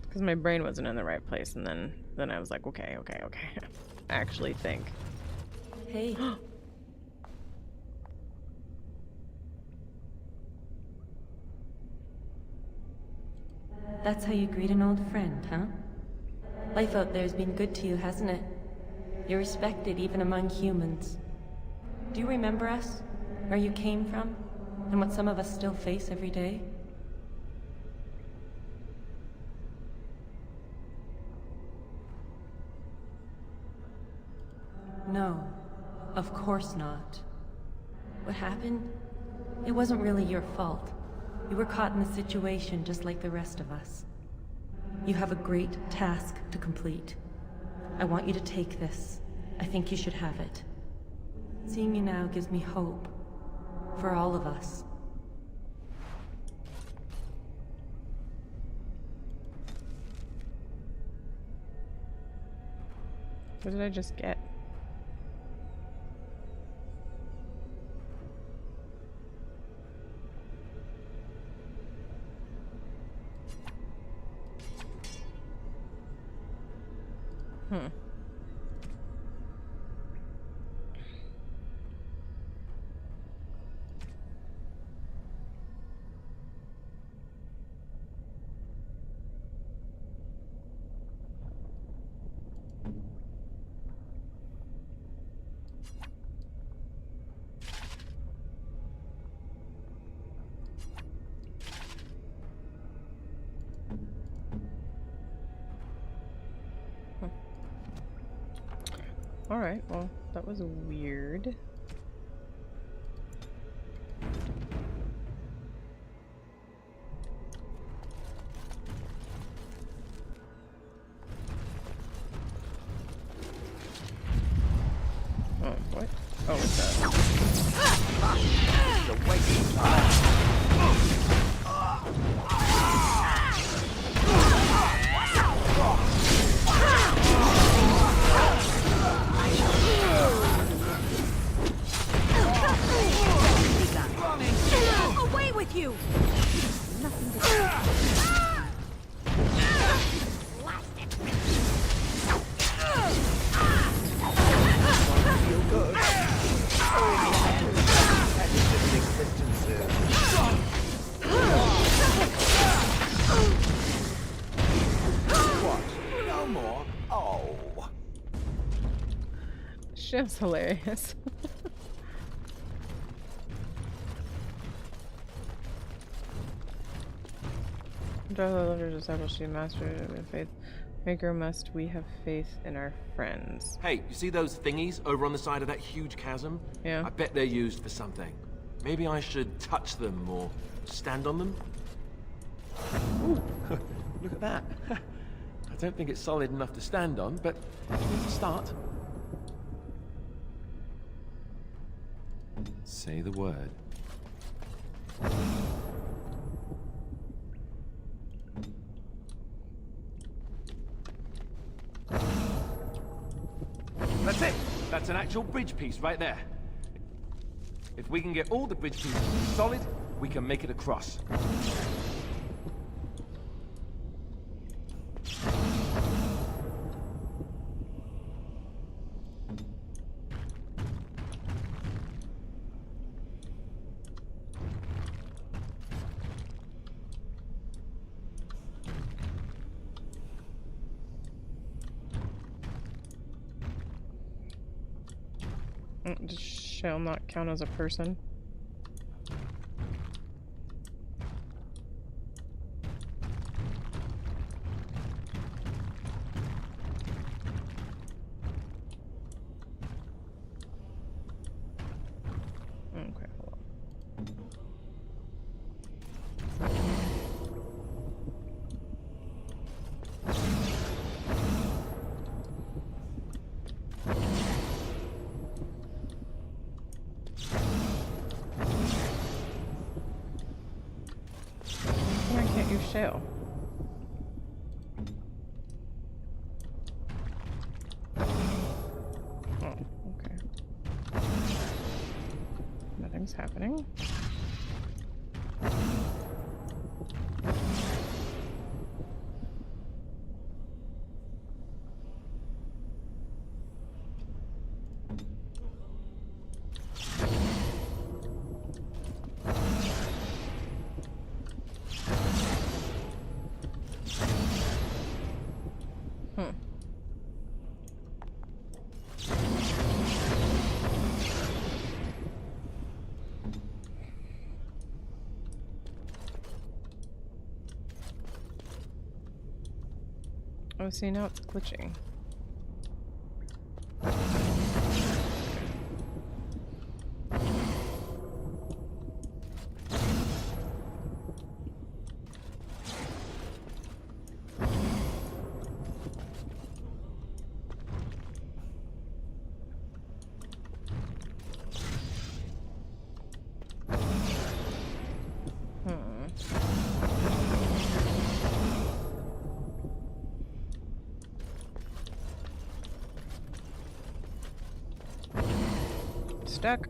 [SPEAKER 1] Because my brain wasn't in the right place, and then I was like, okay. Actually think.
[SPEAKER 16] Hey. That's how you greet an old friend, huh? Life out there's been good to you, hasn't it? You're respected even among humans. Do you remember us? Where you came from? And what some of us still face every day? No, of course not. What happened? It wasn't really your fault. You were caught in the situation just like the rest of us. You have a great task to complete. I want you to take this. I think you should have it. Seeing you now gives me hope. For all of us.
[SPEAKER 1] What did I just get? Alright, well, that was weird. Oh, what? Oh, what's that?
[SPEAKER 17] Away with you! Nothing to
[SPEAKER 6] Feel good. What? No more? Oh.
[SPEAKER 1] Shiv's hilarious. Disciple, she mastered it with faith. Maker, must we have faith in our friends?
[SPEAKER 2] Hey, you see those thingies over on the side of that huge chasm?
[SPEAKER 1] Yeah.
[SPEAKER 2] I bet they're used for something. Maybe I should touch them or stand on them? Ooh, look at that. I don't think it's solid enough to stand on, but it's a start. Say the word. That's it! That's an actual bridge piece right there. If we can get all the bridge pieces solid, we can make it across.
[SPEAKER 1] Shall not count as a person. Okay, hold on. Why can't you shell? Oh, okay. Nothing's happening. Oh, see, now it's glitching. Stuck.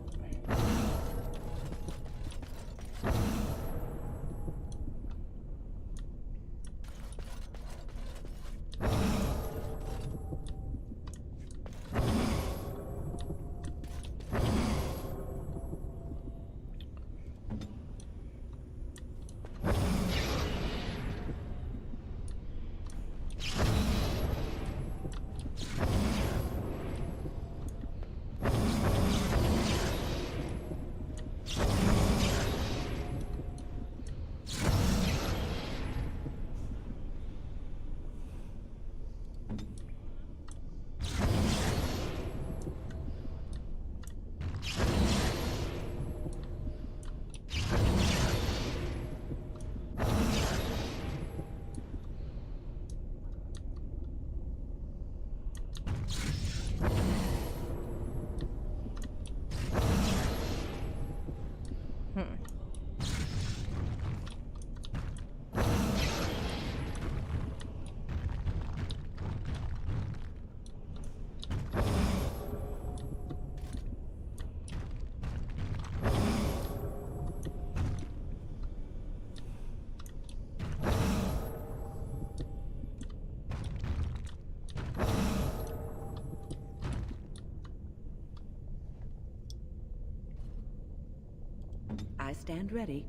[SPEAKER 4] I stand ready.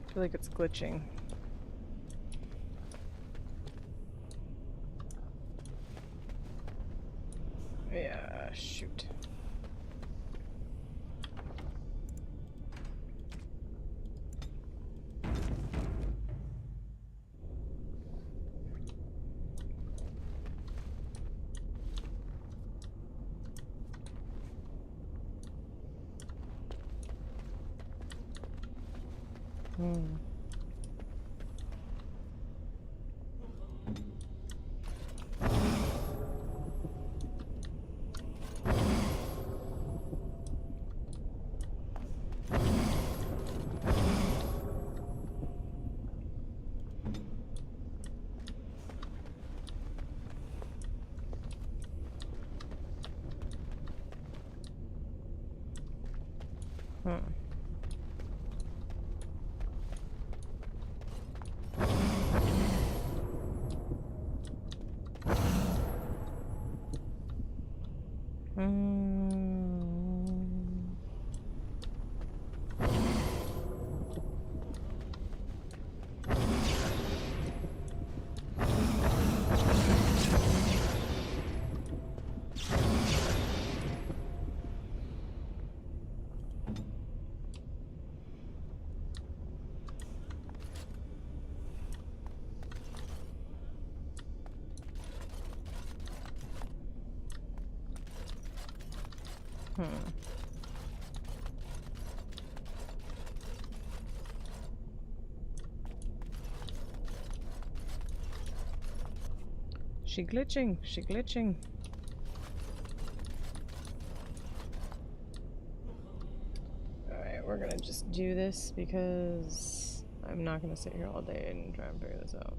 [SPEAKER 1] I feel like it's glitching. Yeah, shoot. She glitching, she glitching. Alright, we're gonna just do this because I'm not gonna sit here all day and try and figure this out.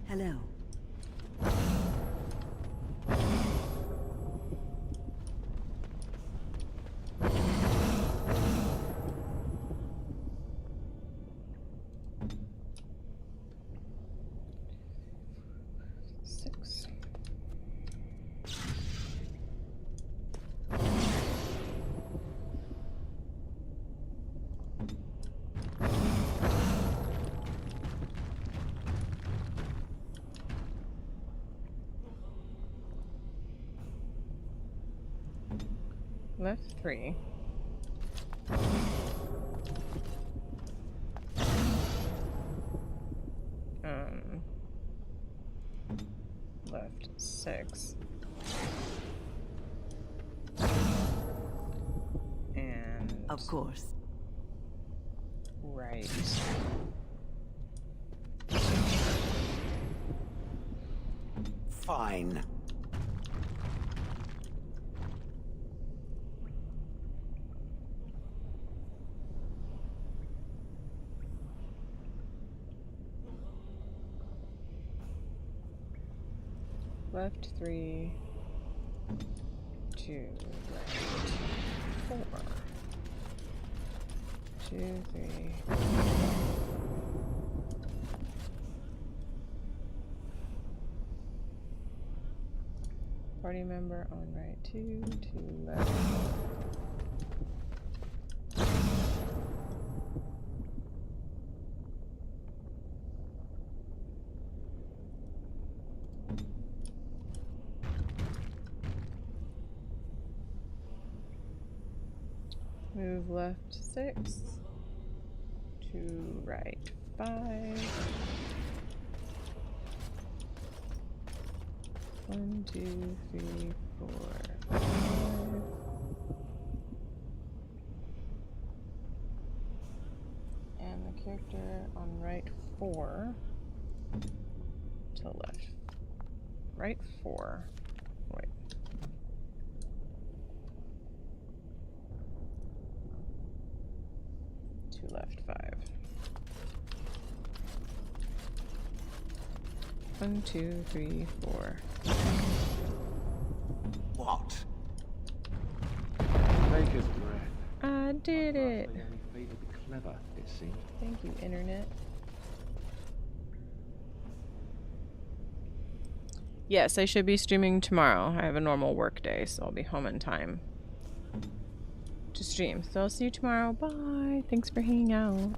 [SPEAKER 4] Hello.
[SPEAKER 1] Left 3. Left 6. And
[SPEAKER 4] of course.
[SPEAKER 1] Right.
[SPEAKER 6] Fine.
[SPEAKER 1] Left 3, 2, right 4, 2, 3. Party member on right 2, 2 left. Move left 6, 2 right 5, 1, 2, 3, 4, 5, and the character on right 4 to left, right 4, wait. Left 5. 1, 2, 3, 4.
[SPEAKER 6] What?
[SPEAKER 18] Maker's breath.
[SPEAKER 1] I did it.
[SPEAKER 18] The only fate would be clever, it seems.
[SPEAKER 1] Thank you, internet. Yes, I should be streaming tomorrow. I have a normal work day, so I'll be home in time to stream. So I'll see you tomorrow. Bye. Thanks for hanging out.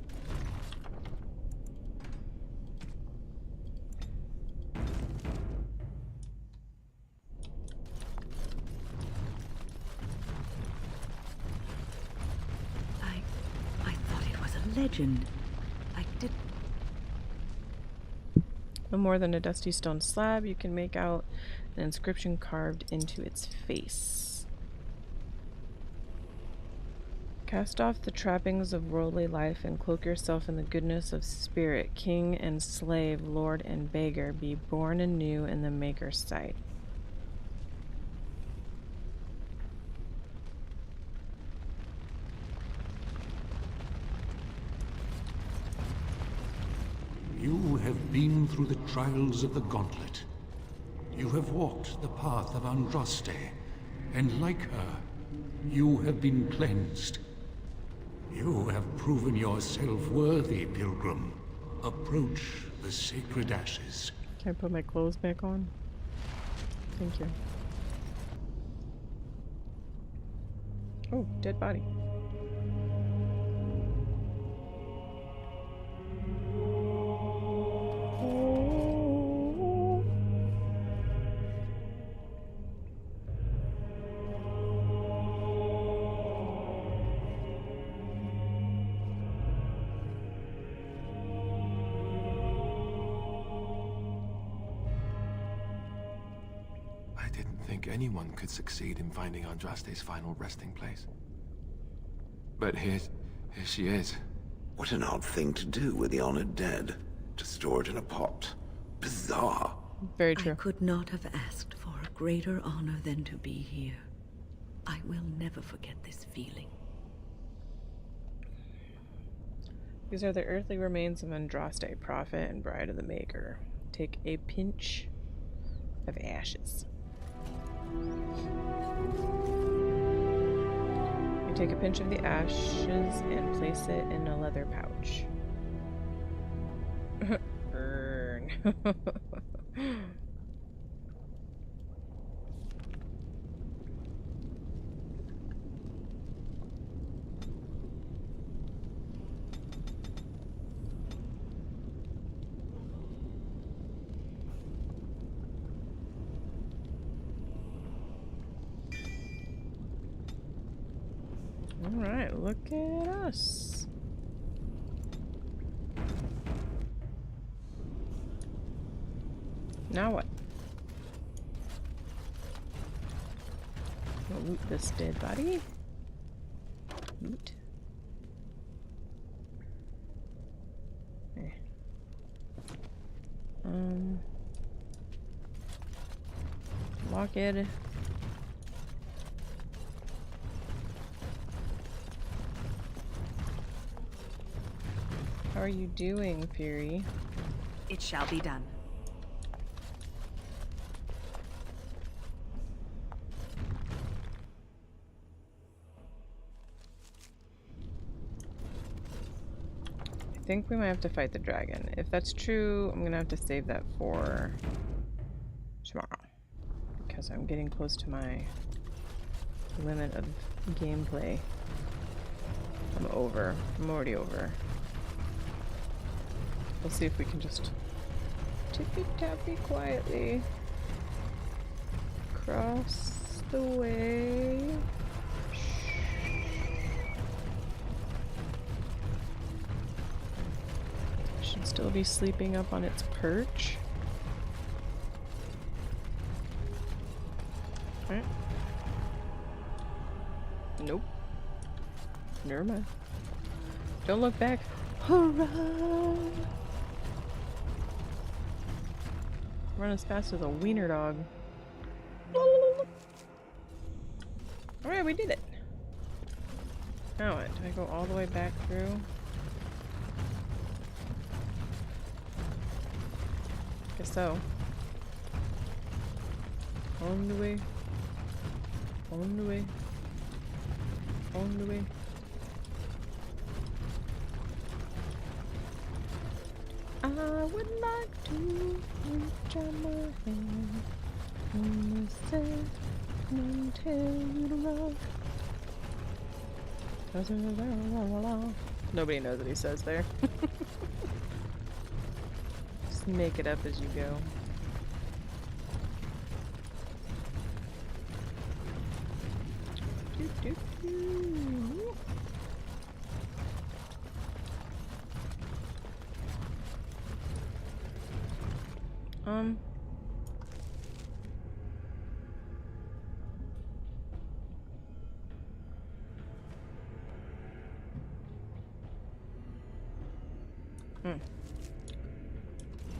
[SPEAKER 4] I thought it was a legend. I did.
[SPEAKER 1] No more than a dusty stone slab, you can make out an inscription carved into its face. Cast off the trappings of worldly life and cloak yourself in the goodness of spirit. King and slave, lord and beggar, be born anew in the Maker's sight.
[SPEAKER 19] You have been through the trials of the Gauntlet. You have walked the path of Andraste, and like her, you have been cleansed. You have proven yourself worthy, Pilgrim. Approach the sacred ashes.
[SPEAKER 1] Can I put my clothes back on? Thank you. Oh, dead body.
[SPEAKER 2] Anyone could succeed in finding Andraste's final resting place. But here she is.
[SPEAKER 6] What an odd thing to do with the honored dead. To store it in a pot. Bizarre.
[SPEAKER 1] Very true.
[SPEAKER 4] I could not have asked for a greater honor than to be here. I will never forget this feeling.
[SPEAKER 1] These are the earthly remains of Andraste, prophet and bride of the Maker. Take a pinch of ashes. You take a pinch of the ashes and place it in a leather pouch. Burn. Alright, look at us. Now what? We'll loot this dead body. Loot. Lock it. How are you doing, Fury?
[SPEAKER 17] It shall be done.
[SPEAKER 1] I think we might have to fight the dragon. If that's true, I'm gonna have to save that for tomorrow. Because I'm getting close to my limit of gameplay. I'm already over. We'll see if we can just tippy-tappy quietly cross the way. Should still be sleeping up on its perch. Alright. Nope. Never mind. Don't look back. Hurrah! Run as fast as a wiener dog. Alright, we did it. Now what? Do I go all the way back through? Guess so. On the way. On the way. On the way. I would like to reach out my hand on the sand and tell you to love. Nobody knows what he says there. Just make it up as you go.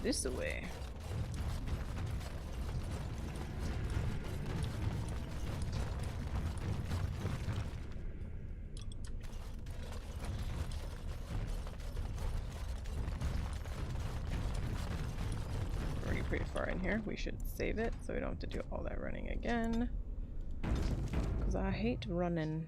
[SPEAKER 1] This way. Already pretty far in here. We should save it so we don't have to do all that running again. Because I hate running.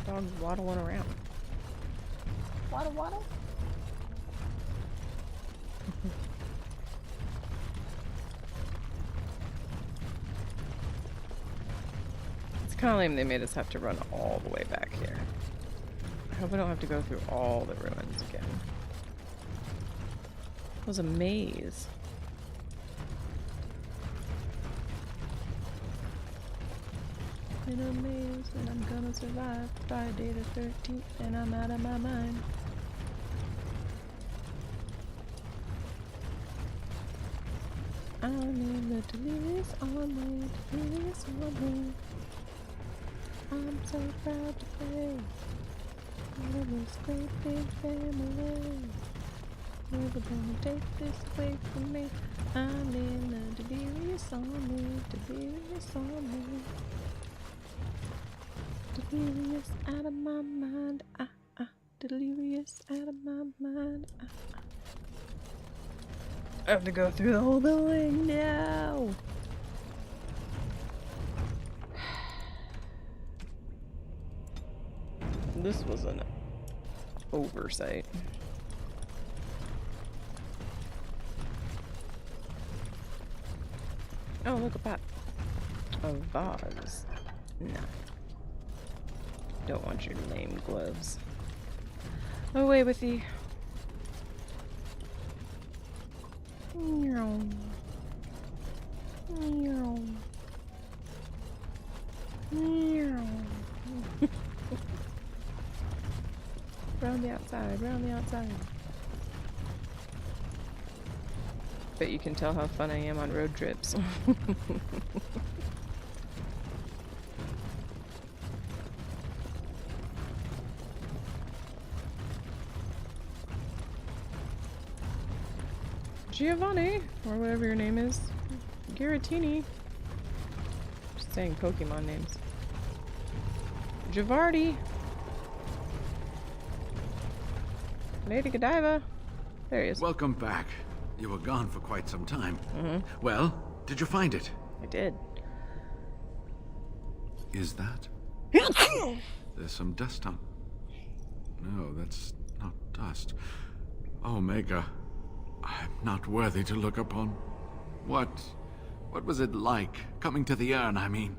[SPEAKER 1] Dog's waddling around. Waddle, waddle. It's kind of lame they made us have to run all the way back here. I hope I don't have to go through all the ruins again. It was a maze. In a maze, and I'm gonna survive Friday the 13th, and I'm out of my mind. I'm in the delirious army, delirious army. I'm so proud to play for this great big family. Never gonna take this away from me. I'm in the delirious army, delirious army. Delirious out of my mind, delirious out of my mind, I have to go through the whole building now. This was an oversight. Oh, look at that. A vase. Nah. Don't want your lame gloves. Away with thee. Meow. Meow. Meow. Round the outside, round the outside. Bet you can tell how fun I am on road trips. Giovanni, or whatever your name is. Giratini. Just saying Pokemon names. Javardi. Lady Godiva. There he is.
[SPEAKER 5] Welcome back. You were gone for quite some time.
[SPEAKER 1] Mm-hmm.
[SPEAKER 5] Well, did you find it?
[SPEAKER 1] I did.
[SPEAKER 5] Is that? There's some dust on... No, that's not dust. Omega, I'm not worthy to look upon. What was it like? Coming to the urn, I mean.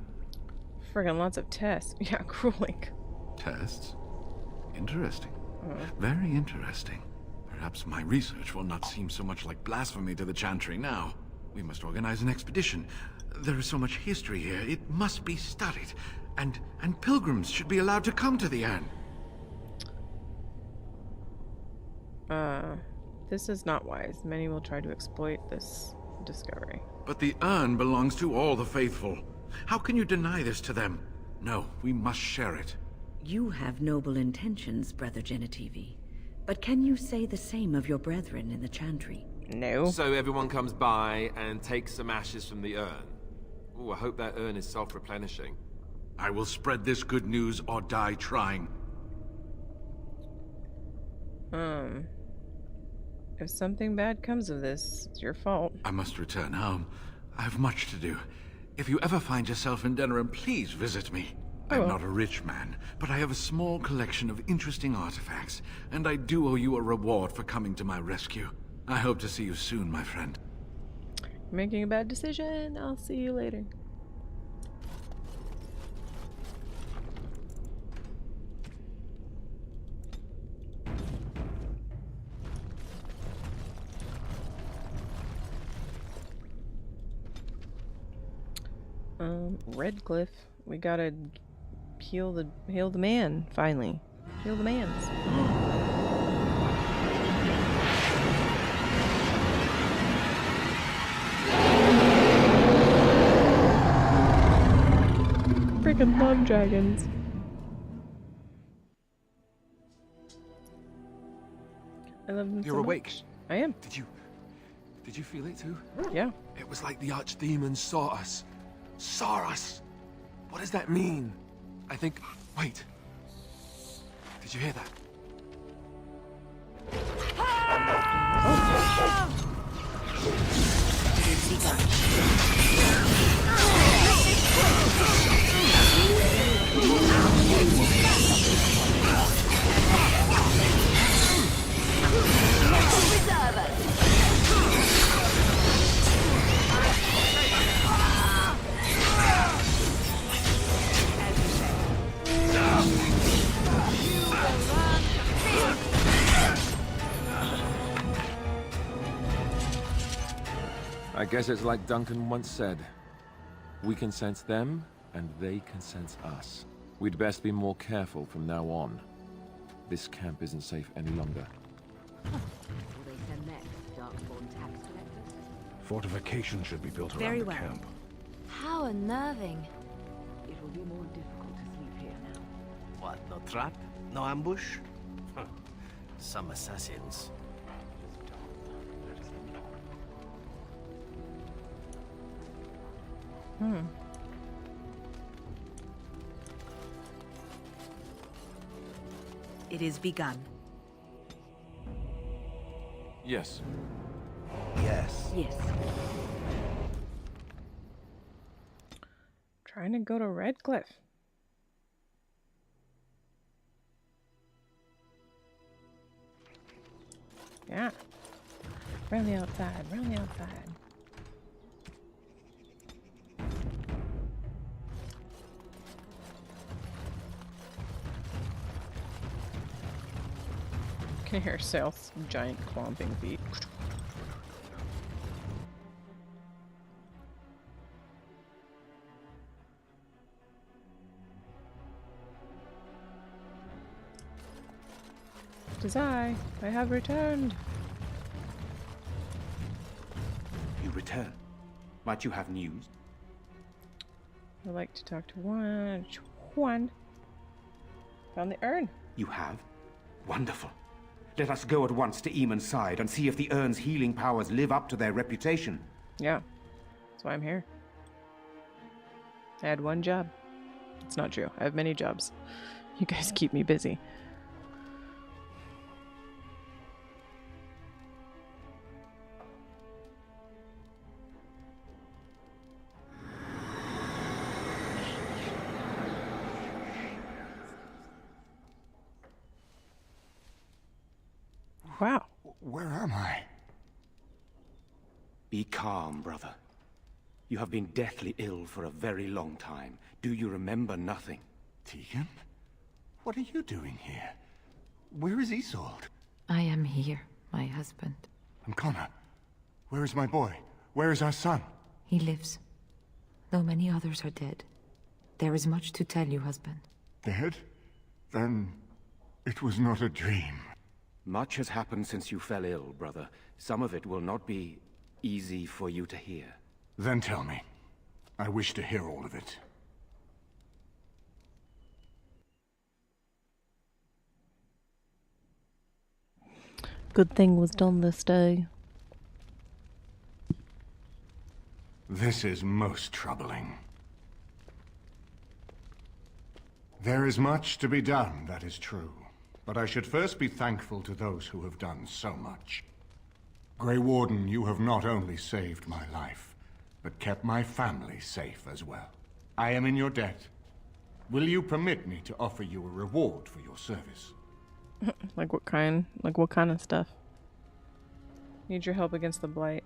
[SPEAKER 1] Friggin' lots of tests. Yeah, grueling.
[SPEAKER 5] Tests? Interesting. Very interesting. Perhaps my research will not seem so much like blasphemy to the Chantry now. We must organize an expedition. There is so much history here, it must be studied. And pilgrims should be allowed to come to the urn.
[SPEAKER 1] This is not wise. Many will try to exploit this discovery.
[SPEAKER 5] But the urn belongs to all the faithful. How can you deny this to them? No, we must share it.
[SPEAKER 4] You have noble intentions, Brother Genitivi. But can you say the same of your brethren in the Chantry?
[SPEAKER 1] No.
[SPEAKER 2] So everyone comes by and takes some ashes from the urn. Ooh, I hope that urn is self-replenishing.
[SPEAKER 5] I will spread this good news or die trying.
[SPEAKER 1] If something bad comes of this, it's your fault.
[SPEAKER 5] I must return home. I have much to do. If you ever find yourself in Denerim, please visit me. I'm not a rich man, but I have a small collection of interesting artifacts, and I do owe you a reward for coming to my rescue. I hope to see you soon, my friend.
[SPEAKER 1] Making a bad decision. I'll see you later. Redcliffe. We gotta heal the man, finally. Heal the mans. Freaking love dragons. I love them.
[SPEAKER 9] You're awake.
[SPEAKER 1] I am.
[SPEAKER 9] Did you feel it too?
[SPEAKER 1] Yeah.
[SPEAKER 9] It was like the archdemons saw us. Saw us. What does that mean? I think... Wait. Did you hear that?
[SPEAKER 2] I guess it's like Duncan once said. We can sense them, and they can sense us. We'd best be more careful from now on. This camp isn't safe any longer.
[SPEAKER 12] Will they send next, Darkborn tax collectors?
[SPEAKER 9] Fortification should be built around
[SPEAKER 17] Very
[SPEAKER 9] the
[SPEAKER 17] well.
[SPEAKER 9] camp.
[SPEAKER 7] How unnerving.
[SPEAKER 12] It will be more difficult to sleep here now.
[SPEAKER 3] What, no trap? No ambush? Some assassins.
[SPEAKER 17] It is begun.
[SPEAKER 2] Yes.
[SPEAKER 13] Yes.
[SPEAKER 4] Yes.
[SPEAKER 1] Trying to go to Redcliffe. Yeah. Round the outside, round the outside. Can hear South's giant clomping feet. It is I have returned.
[SPEAKER 20] You return? Might you have news?
[SPEAKER 1] I'd like to talk to Juan. Found the urn.
[SPEAKER 20] You have? Wonderful. Let us go at once to Eamon's side and see if the urn's healing powers live up to their reputation.
[SPEAKER 1] Yeah, that's why I'm here. I had one job. It's not true. I have many jobs. You guys keep me busy. Wow.
[SPEAKER 13] Where am I?
[SPEAKER 20] Be calm, brother. You have been deathly ill for a very long time. Do you remember nothing?
[SPEAKER 13] Tegan? What are you doing here? Where is Isolde?
[SPEAKER 7] I am here, my husband.
[SPEAKER 13] And Connor? Where is my boy? Where is our son?
[SPEAKER 7] He lives. Though many others are dead. There is much to tell you, husband.
[SPEAKER 13] Dead? Then it was not a dream.
[SPEAKER 20] Much has happened since you fell ill, brother. Some of it will not be easy for you to hear.
[SPEAKER 13] Then tell me. I wish to hear all of it.
[SPEAKER 1] Good thing was done this day.
[SPEAKER 13] This is most troubling. There is much to be done, that is true. But I should first be thankful to those who have done so much. Grey Warden, you have not only saved my life, but kept my family safe as well. I am in your debt. Will you permit me to offer you a reward for your service?
[SPEAKER 1] Like what kind? Like what kind of stuff? Need your help against the Blight.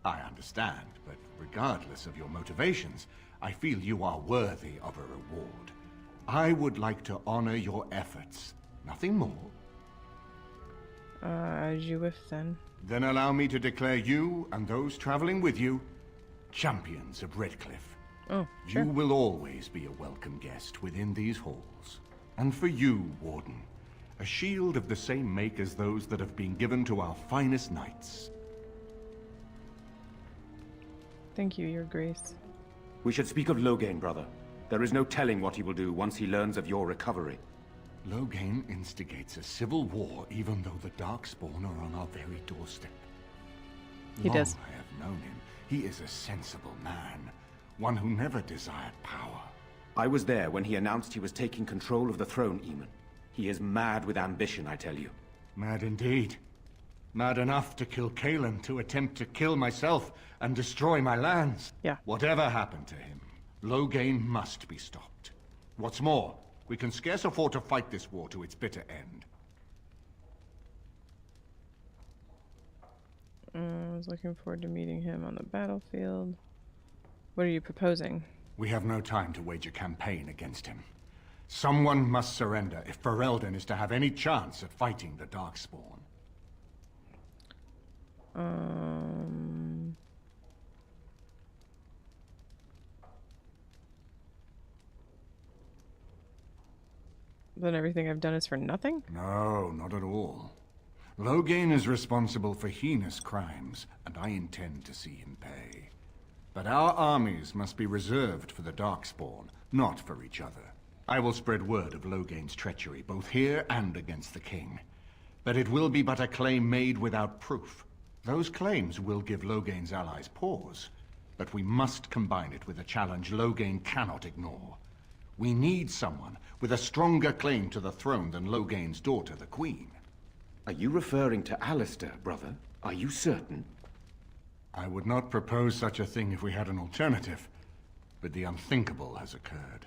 [SPEAKER 13] I understand, but regardless of your motivations, I feel you are worthy of a reward. I would like to honor your efforts. Nothing more.
[SPEAKER 1] As you wish then.
[SPEAKER 13] Then allow me to declare you and those traveling with you champions of Redcliffe.
[SPEAKER 1] Oh, sure.
[SPEAKER 13] You will always be a welcome guest within these halls. And for you, Warden, a shield of the same make as those that have been given to our finest knights.
[SPEAKER 1] Thank you, Your Grace.
[SPEAKER 20] We should speak of Loghain, brother. There is no telling what he will do once he learns of your recovery.
[SPEAKER 13] Loghain instigates a civil war even though the Darkspawn are on our very doorstep.
[SPEAKER 1] He does.
[SPEAKER 13] I have known him. He is a sensible man. One who never desired power.
[SPEAKER 20] I was there when he announced he was taking control of the throne, Eamon. He is mad with ambition, I tell you.
[SPEAKER 13] Mad indeed. Mad enough to kill Cailan, to attempt to kill myself and destroy my lands.
[SPEAKER 1] Yeah.
[SPEAKER 13] Whatever happened to him, Loghain must be stopped. What's more, we can scarce afford to fight this war to its bitter end.
[SPEAKER 1] I was looking forward to meeting him on the battlefield. What are you proposing?
[SPEAKER 13] We have no time to wage a campaign against him. Someone must surrender if Ferelden is to have any chance at fighting the Darkspawn.
[SPEAKER 1] Then everything I've done is for nothing?
[SPEAKER 13] No, not at all. Loghain is responsible for heinous crimes, and I intend to see him pay. But our armies must be reserved for the Darkspawn, not for each other. I will spread word of Loghain's treachery, both here and against the king. But it will be but a claim made without proof. Those claims will give Loghain's allies pause, but we must combine it with a challenge Loghain cannot ignore. We need someone with a stronger claim to the throne than Loghain's daughter, the Queen.
[SPEAKER 20] Are you referring to Alistair, brother? Are you certain?
[SPEAKER 13] I would not propose such a thing if we had an alternative, but the unthinkable has occurred.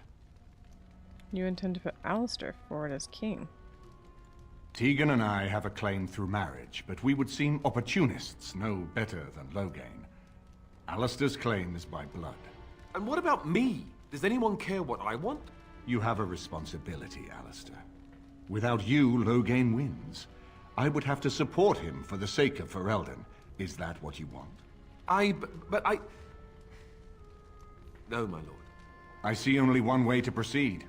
[SPEAKER 1] You intend to put Alistair forward as king?
[SPEAKER 13] Tegan and I have a claim through marriage, but we would seem opportunists no better than Loghain. Alistair's claim is by blood.
[SPEAKER 2] And what about me? Does anyone care what I want?
[SPEAKER 13] You have a responsibility, Alistair.
[SPEAKER 5] Without you, Loghain wins. I would have to support him for the sake of Ferelden. Is that what you want?
[SPEAKER 2] No, my lord.
[SPEAKER 5] I see only one way to proceed.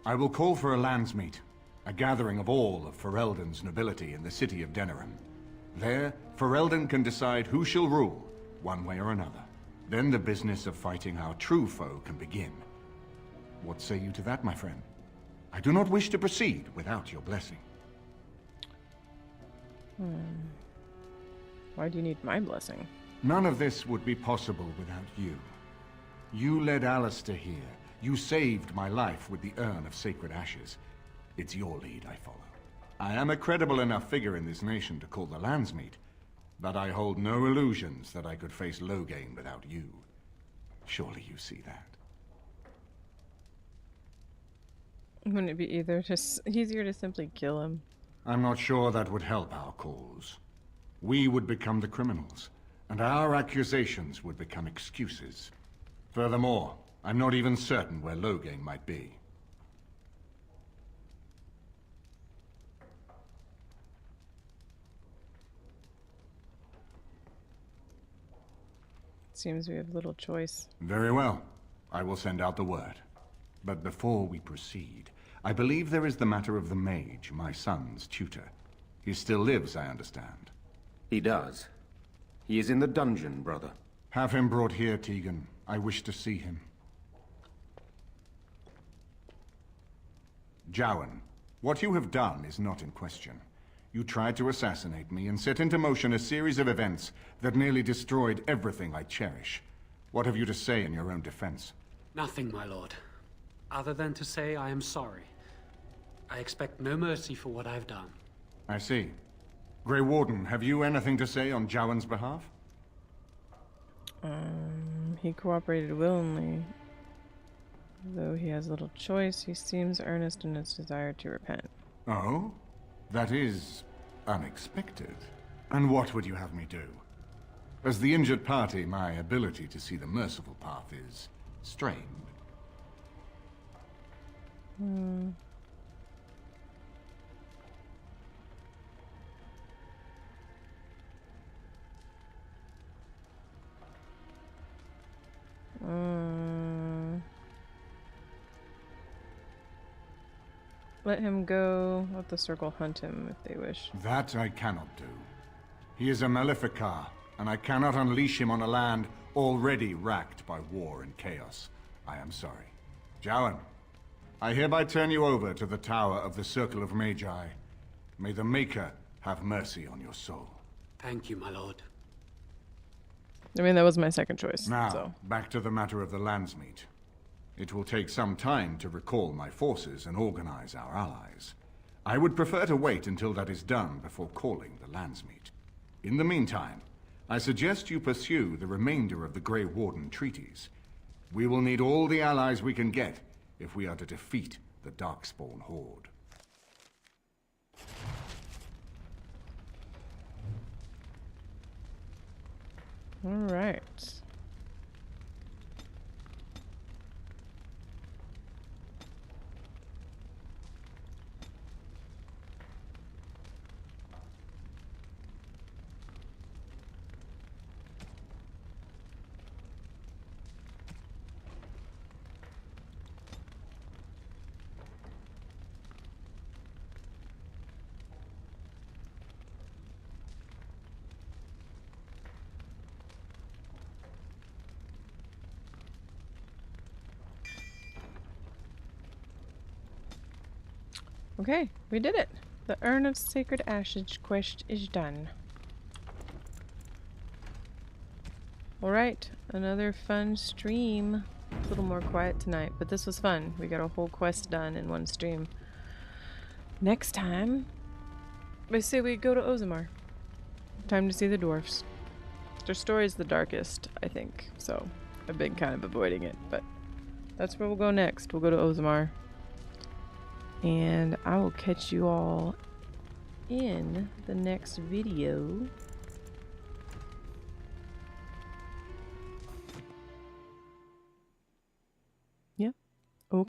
[SPEAKER 5] I will call for a landsmeet, a gathering of all of Ferelden's nobility in the city of Denerim. There, Ferelden can decide who shall rule, one way or another. Then the business of fighting our true foe can begin. What say you to that, my friend? I do not wish to proceed without your blessing.
[SPEAKER 1] Why do you need my blessing?
[SPEAKER 5] None of this would be possible without you. You led Alistair here. You saved my life with the Urn of Sacred Ashes. It's your lead I follow. I am a credible enough figure in this nation to call the landsmeet, but I hold no illusions that I could face Loghain without you. Surely you see that.
[SPEAKER 1] Wouldn't it be easier to simply kill him?
[SPEAKER 5] I'm not sure that would help our cause. We would become the criminals, and our accusations would become excuses. Furthermore, I'm not even certain where Loghain might be.
[SPEAKER 1] Seems we have little choice.
[SPEAKER 5] Very well. I will send out the word. But before we proceed, I believe there is the matter of the mage, my son's tutor. He still lives, I understand.
[SPEAKER 20] He does. He is in the dungeon, brother.
[SPEAKER 5] Have him brought here, Tegan. I wish to see him. Jowan, what you have done is not in question. You tried to assassinate me and set into motion a series of events that nearly destroyed everything I cherish. What have you to say in your own defense?
[SPEAKER 19] Nothing, my lord. Other than to say I am sorry. I expect no mercy for what I've done.
[SPEAKER 5] I see. Grey Warden, have you anything to say on Jowan's behalf?
[SPEAKER 1] He cooperated willingly. Though he has little choice, he seems earnest in his desire to repent.
[SPEAKER 5] Oh? That is unexpected. And what would you have me do? As the injured party, my ability to see the merciful path is strained.
[SPEAKER 1] Let him go. Let the circle hunt him if they wish.
[SPEAKER 5] That I cannot do. He is a Maleficar, and I cannot unleash him on a land already racked by war and chaos. I am sorry. Jowan, I hereby turn you over to the Tower of the Circle of Magi. May the Maker have mercy on your soul.
[SPEAKER 19] Thank you, my lord.
[SPEAKER 1] I mean, that was my second choice.
[SPEAKER 5] Now, back to the matter of the landsmeet. It will take some time to recall my forces and organize our allies. I would prefer to wait until that is done before calling the landsmeet. In the meantime, I suggest you pursue the remainder of the Grey Warden treaties. We will need all the allies we can get if we are to defeat the Darkspawn Horde.
[SPEAKER 1] All right. Okay, we did it. The Urn of Sacred Ashes quest is done. Alright, another fun stream. A little more quiet tonight, but this was fun. We got a whole quest done in one stream. Next time, I say we go to Orzammar. Time to see the dwarfs. Their story's the darkest, I think, so I've been kind of avoiding it, but that's where we'll go next. We'll go to Orzammar. And I will catch you all in the next video.